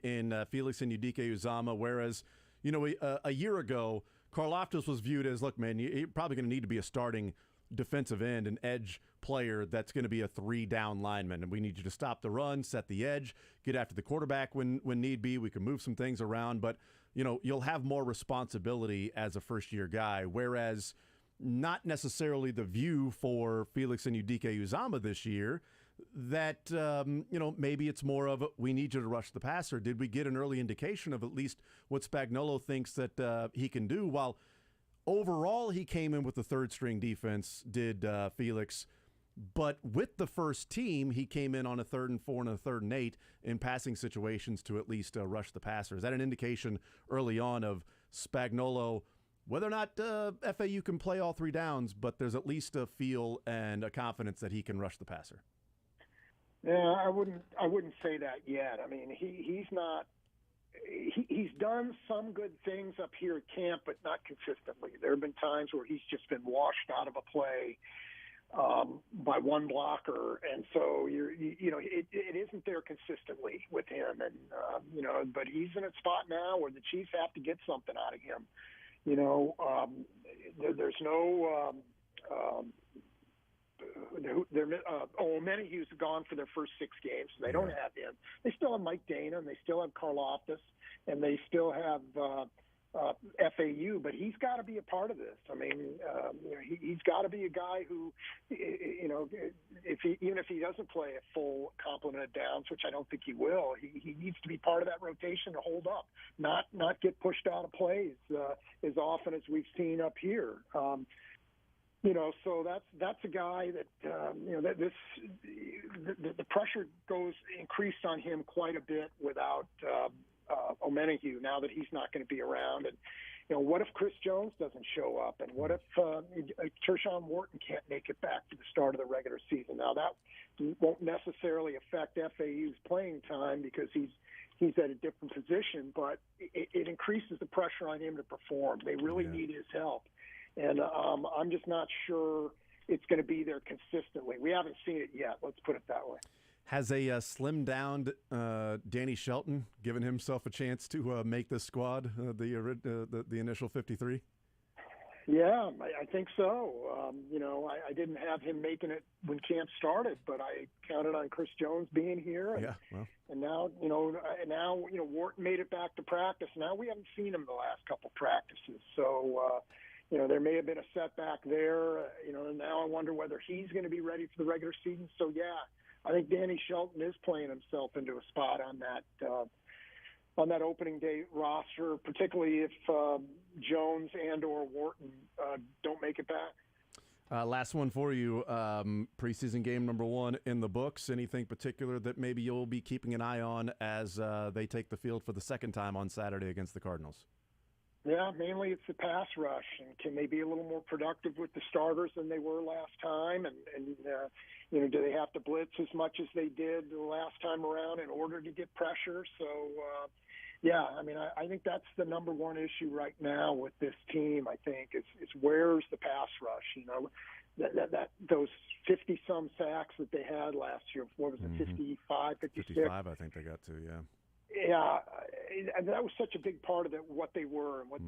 Felix and Udike-Uzomah? Whereas, a year ago, Karlaftis was viewed as, look, man, you're probably going to need to be a starting defensive end, an edge player that's going to be a 3-down lineman, and we need you to stop the run, set the edge, get after the quarterback when need be. We can move some things around, but you'll have more responsibility as a first-year guy, whereas not necessarily the view for Felix and Udike Uzama this year that, maybe it's more of we need you to rush the passer. Did we get an early indication of at least what Spagnuolo thinks that he can do? While overall he came in with the third-string defense, did Felix, but with the first team, he came in on a 3rd and 4 and a 3rd and 8 in passing situations to at least rush the passer. Is that an indication early on of Spagnuolo, whether or not FAU can play all 3 downs, but there's at least a feel and a confidence that he can rush the passer? Yeah, I wouldn't say that yet. I mean, he's not. He's done some good things up here at camp, but not consistently. There have been times where he's just been washed out of a play by one blocker, and so it isn't there consistently with him. And but he's in a spot now where the Chiefs have to get something out of him. There's no. Omenahue's gone for their first 6 games, so they don't have him. They still have Mike Dana, and they still have Karlaftis, and they still have FAU, but he's got to be a part of this. I mean, he's got to be a guy who, even if he doesn't play a full complement of downs, which I don't think he will, he needs to be part of that rotation to hold up, not get pushed out of plays as often as we've seen up here. So that's a guy that the pressure increased on him quite a bit without Omenahue now that he's not going to be around. And what if Chris Jones doesn't show up, and what if Tershawn Wharton can't make it back to the start of the regular season? Now that won't necessarily affect FAU's playing time because he's at a different position, but it increases the pressure on him to perform. They really need his help. And I'm just not sure it's going to be there consistently. We haven't seen it yet. Let's put it that way. Has a slimmed-down Danny Shelton given himself a chance to make this squad, the initial 53? Yeah, I think so. I didn't have him making it when camp started, but I counted on Chris Jones being here. And now, Wharton made it back to practice. Now we haven't seen him the last couple practices. So, there may have been a setback there. And now I wonder whether he's going to be ready for the regular season. So, yeah, I think Danny Shelton is playing himself into a spot on that opening day roster, particularly if Jones and or Wharton don't make it back. Last one for you. Preseason game number 1 in the books. Anything particular that maybe you'll be keeping an eye on as they take the field for the second time on Saturday against the Cardinals? Yeah, mainly it's the pass rush, and can they be a little more productive with the starters than they were last time? And do they have to blitz as much as they did the last time around in order to get pressure? So, I think that's the number one issue right now with this team. I think is where's the pass rush? That those 50-some sacks that they had last year. What was it, 55, 56? 55, I think they got to, yeah. Yeah, and that was such a big part of what they were and what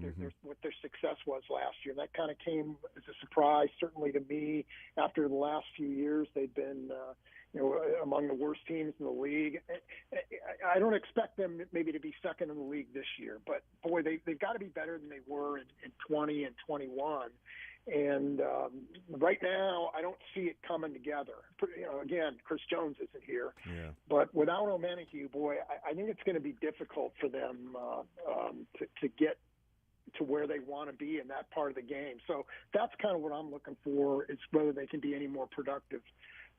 their success was last year. That kind of came as a surprise, certainly to me. After the last few years, they've been, among the worst teams in the league. I don't expect them maybe to be second in the league this year, but boy, they've got to be better than they were in 20 and 21. And right now, I don't see it coming together. Again, Chris Jones isn't here. Yeah. But without Omenahue, boy, I think it's going to be difficult for them to get to where they want to be in that part of the game. So that's kind of what I'm looking for, is whether they can be any more productive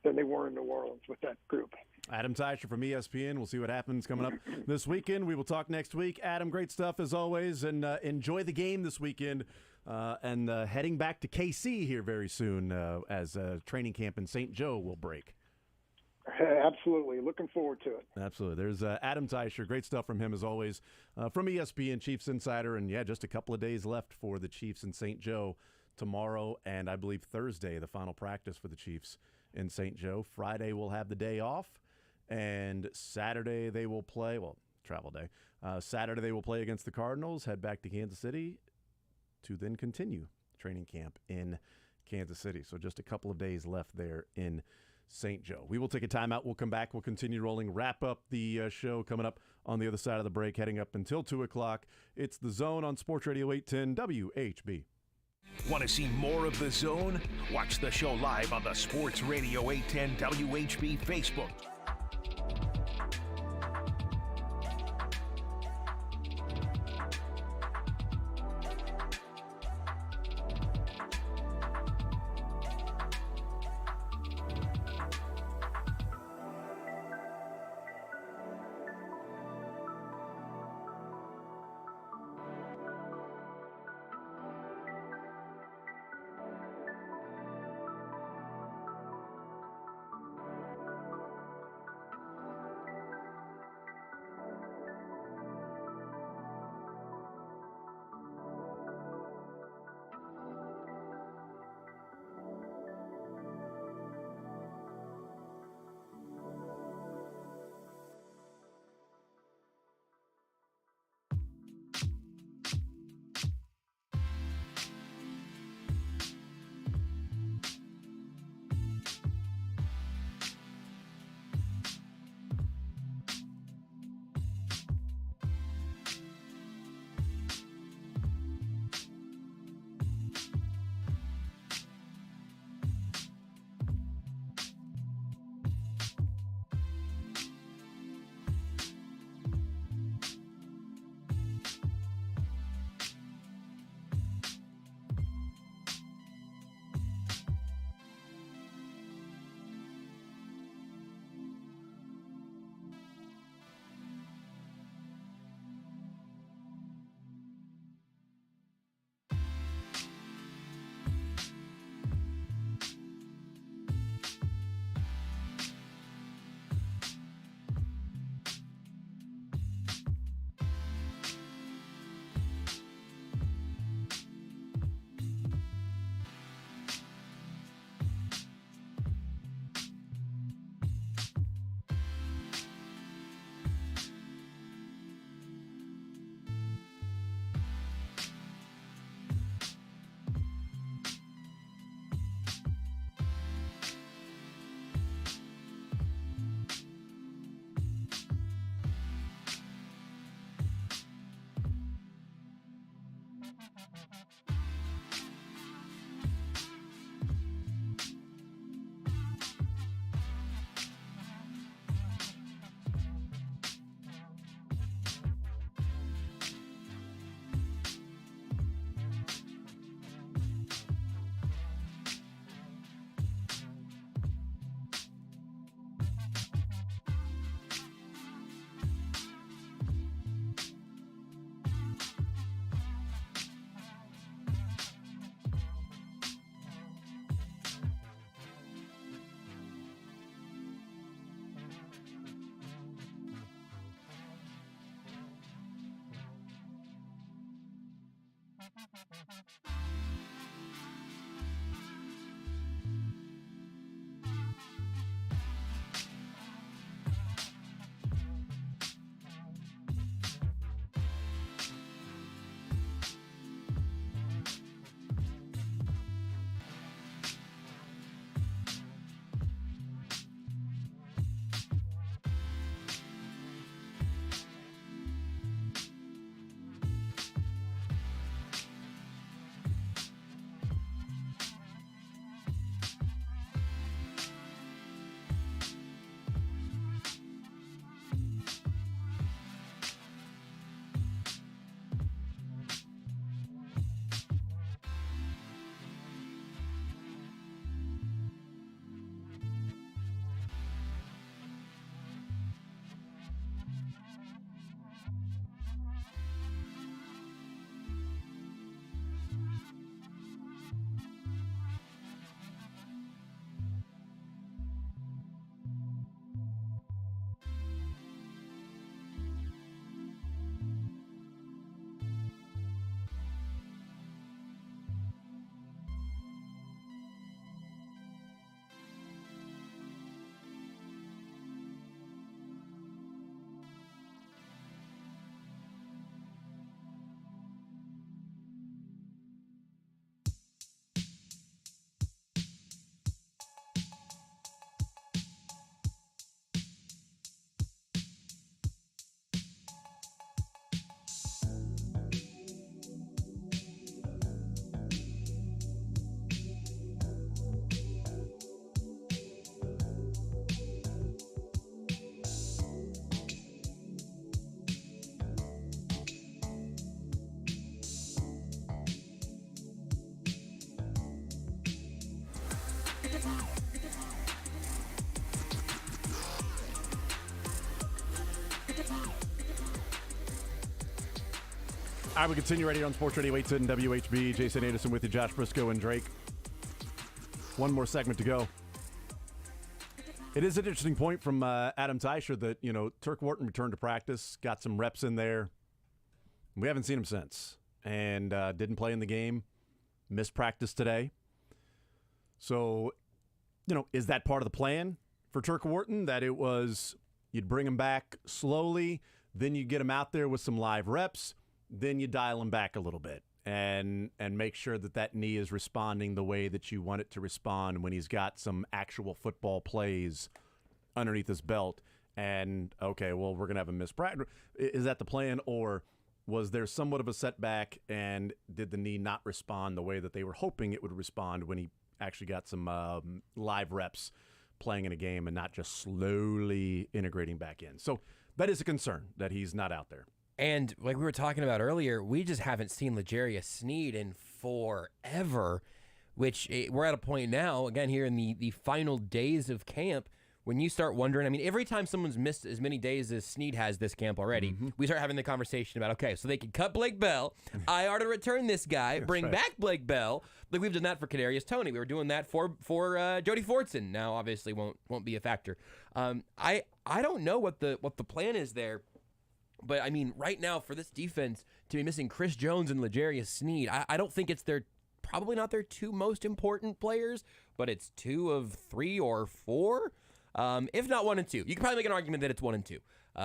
than they were in New Orleans with that group. Adam Teicher from ESPN. We'll see what happens coming up this weekend. We will talk next week. Adam, great stuff as always, and enjoy the game this weekend. And heading back to KC here very soon as training camp in St. Joe will break. Absolutely. Looking forward to it. Absolutely. There's Adam Teicher. Great stuff from him as always. From ESPN, Chiefs Insider. And, just a couple of days left for the Chiefs in St. Joe tomorrow and I believe Thursday, the final practice for the Chiefs in St. Joe. Friday we'll have the day off. And Saturday they will play, travel day. Saturday they will play against the Cardinals, head back to Kansas City to then continue training camp in Kansas City. So just a couple of days left there in St. Joe. We will take a timeout. We'll come back. We'll continue rolling. Wrap up the show coming up on the other side of the break, heading up until 2 o'clock. It's The Zone on Sports Radio 810 WHB. Want to see more of The Zone? Watch the show live on the Sports Radio 810 WHB Facebook. All right, we continue right here on Sports Radio 810 WHB. Jason Anderson with you, Josh Briscoe and Drake. One more segment to go. It is an interesting point from Adam Teicher that, Turk Wharton returned to practice, got some reps in there. We haven't seen him since, and didn't play in the game, missed practice today. So, is that part of the plan for Turk Wharton, that it was you'd bring him back slowly, then you get him out there with some live reps, then you dial him back a little bit and make sure that knee is responding the way that you want it to respond when he's got some actual football plays underneath his belt. And, okay, well, we're going to have him miss practice. Is that the plan, or was there somewhat of a setback, and did the knee not respond the way that they were hoping it would respond when he actually got some live reps playing in a game and not just slowly integrating back in? So that is a concern that he's not out there. And like we were talking about earlier, we just haven't seen L'Jarius Sneed in forever, which we're at a point now, again, here in the final days of camp, when you start wondering, every time someone's missed as many days as Sneed has this camp already, we start having the conversation about, okay, so they can cut Blake Bell, IR to return this guy, bring back Blake Bell. Like we've done that for Kadarius Toney. We were doing that for Jody Fortson. Now, obviously, won't be a factor. I don't know what the plan is there. But, right now for this defense to be missing Chris Jones and L'Jarius Sneed, I don't think it's probably not their two most important players, but it's 2 of 3 or 4, if not 1 and 2. You can probably make an argument that it's 1 and 2,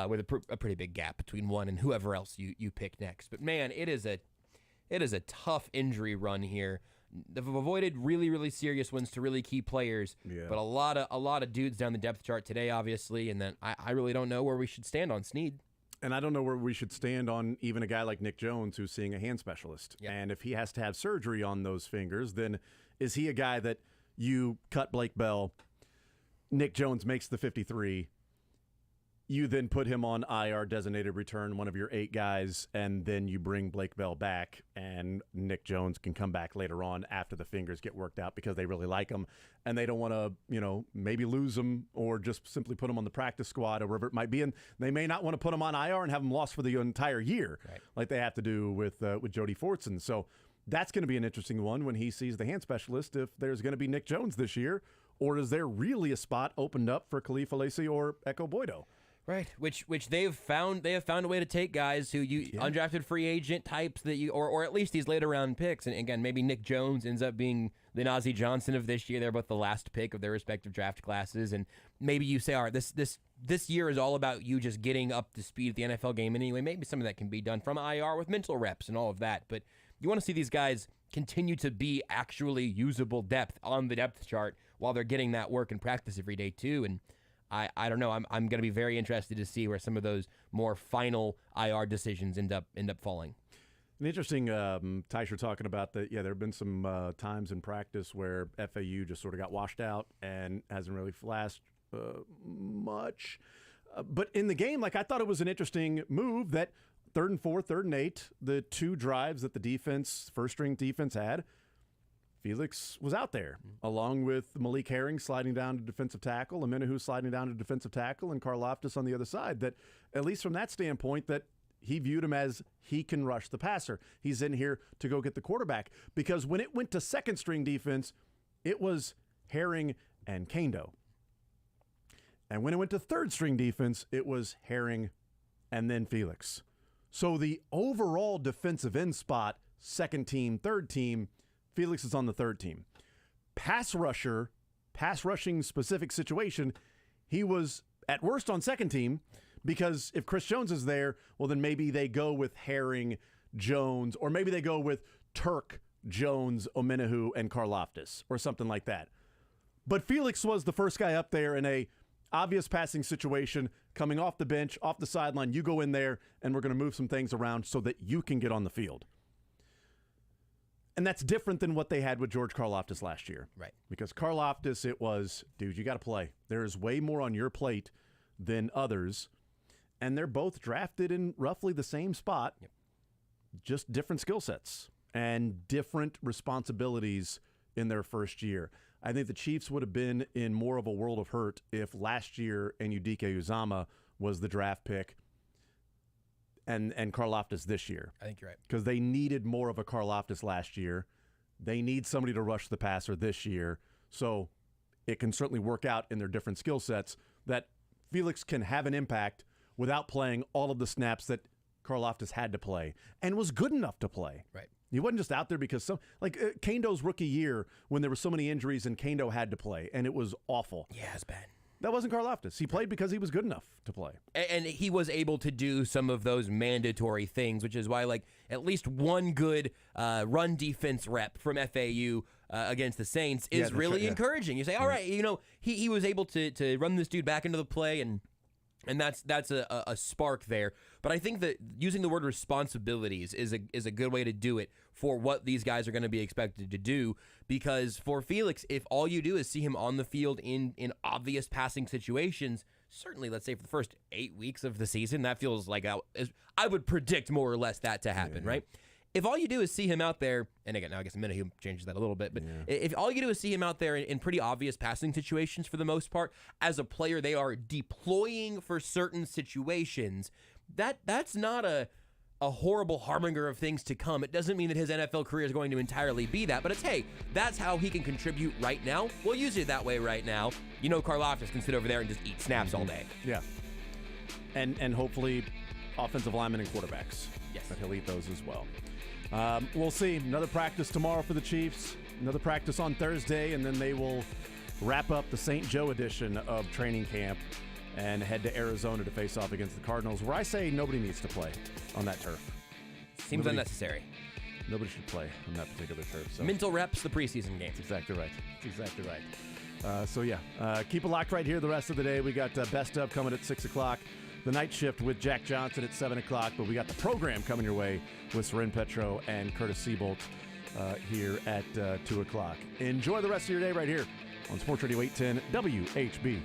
with a pretty big gap between 1 and whoever else you pick next. But, man, it is a tough injury run here. They've avoided really, really serious ones to really key players, but a lot of dudes down the depth chart today, obviously, and then I really don't know where we should stand on Sneed. And I don't know where we should stand on even a guy like Nick Jones who's seeing a hand specialist. Yep. And if he has to have surgery on those fingers, then is he a guy that you cut Blake Bell, Nick Jones makes the 53, you then put him on IR designated return, one of your 8 guys, and then you bring Blake Bell back, and Nick Jones can come back later on after the fingers get worked out because they really like him, and they don't want to, maybe lose him or just simply put him on the practice squad or wherever it might be, and they may not want to put him on IR and have him lost for the entire year, like they have to do with Jody Fortson. So that's going to be an interesting one when he sees the hand specialist, if there's going to be Nick Jones this year, or is there really a spot opened up for Khalif Alesi or Echo Boydo? Right, which they have found a way to take guys who undrafted free agent types that or at least these later round picks, and again maybe Nick Jones ends up being the Nazeeh Johnson of this year. They're both the last pick of their respective draft classes, and maybe you say, all right, this year is all about you just getting up to speed at the NFL game anyway. Maybe some of that can be done from IR with mental reps and all of that, but you want to see these guys continue to be actually usable depth on the depth chart while they're getting that work in practice every day too, and I don't know. I'm going to be very interested to see where some of those more final IR decisions end up falling. An interesting, Teicher talking about that. Yeah, there have been some times in practice where FAU just sort of got washed out and hasn't really flashed much. But in the game, I thought it was an interesting move that 3rd and 4, 3rd and 8, the 2 drives that the first string defense had, Felix was out there, along with Malik Herring sliding down to defensive tackle, Omenihu sliding down to defensive tackle, and Karlaftis on the other side. That, at least from that standpoint, that he viewed him as he can rush the passer. He's in here to go get the quarterback. Because when it went to second string defense, it was Herring and Kendo. And when it went to third string defense, it was Herring and then Felix. So the overall defensive end spot, second team, third team, Felix is on the third team. Pass rushing specific situation, he was at worst on second team, because if Chris Jones is there, well, then maybe they go with Herring, Jones, or maybe they go with Turk, Jones, Omenihu, and Karlaftis, or something like that. But Felix was the first guy up there in a obvious passing situation, coming off the bench, off the sideline. You go in there, and we're going to move some things around so that you can get on the field. And that's different than what they had with George Karlaftis last year. Right. Because Karlaftis, it was, dude, you got to play. There's way more on your plate than others. And they're both drafted in roughly the same spot, just different skill sets and different responsibilities in their first year. I think the Chiefs would have been in more of a world of hurt if last year Enudike Uzama was the draft pick and Karlaftis this year. I think you're right. Because they needed more of a Karlaftis last year. They need somebody to rush the passer this year. So it can certainly work out in their different skill sets that Felix can have an impact without playing all of the snaps that Karlaftis had to play and was good enough to play. Right. He wasn't just out there because Kando's rookie year when there were so many injuries and Kando had to play, and it was awful. Yeah, it's bad. That wasn't Karlaftis. He played because he was good enough to play. And he was able to do some of those mandatory things, which is why, at least one good run defense rep from FAU against the Saints is really encouraging. You say, all right, he was able to run this dude back into the play, and that's a spark there. But I think that using the word responsibilities is a good way to do it for what these guys are going to be expected to do. Because for Felix, if all you do is see him on the field in obvious passing situations, certainly, let's say for the first 8 weeks of the season, that feels like I would predict more or less that to happen, right? If all you do is see him out there, and again, now I guess Minihue changes that a little bit, but if all you do is see him out there in pretty obvious passing situations for the most part, as a player they are deploying for certain situations, that's not a horrible harbinger of things to come. It doesn't mean that his NFL career is going to entirely be that, but it's, hey, that's how he can contribute right now. We'll use it that way right now. Karlaftis can sit over there and just eat snaps all day. Yeah. And hopefully offensive linemen and quarterbacks. Yes. That he'll eat those as well. We'll see. Another practice tomorrow for the Chiefs. Another practice on Thursday, and then they will wrap up the St. Joe edition of training camp and head to Arizona to face off against the Cardinals, where I say nobody needs to play on that turf. Seems unnecessary. Nobody should play on that particular turf. So. Mental reps, the preseason game. That's exactly right. Keep it locked right here the rest of the day. We got Best Of coming at 6 o'clock. The night shift with Jack Johnson at 7 o'clock. But we got the program coming your way with Soren Petro and Curtis Seabolt here at 2 o'clock. Enjoy the rest of your day right here on Sports Radio 810 WHB.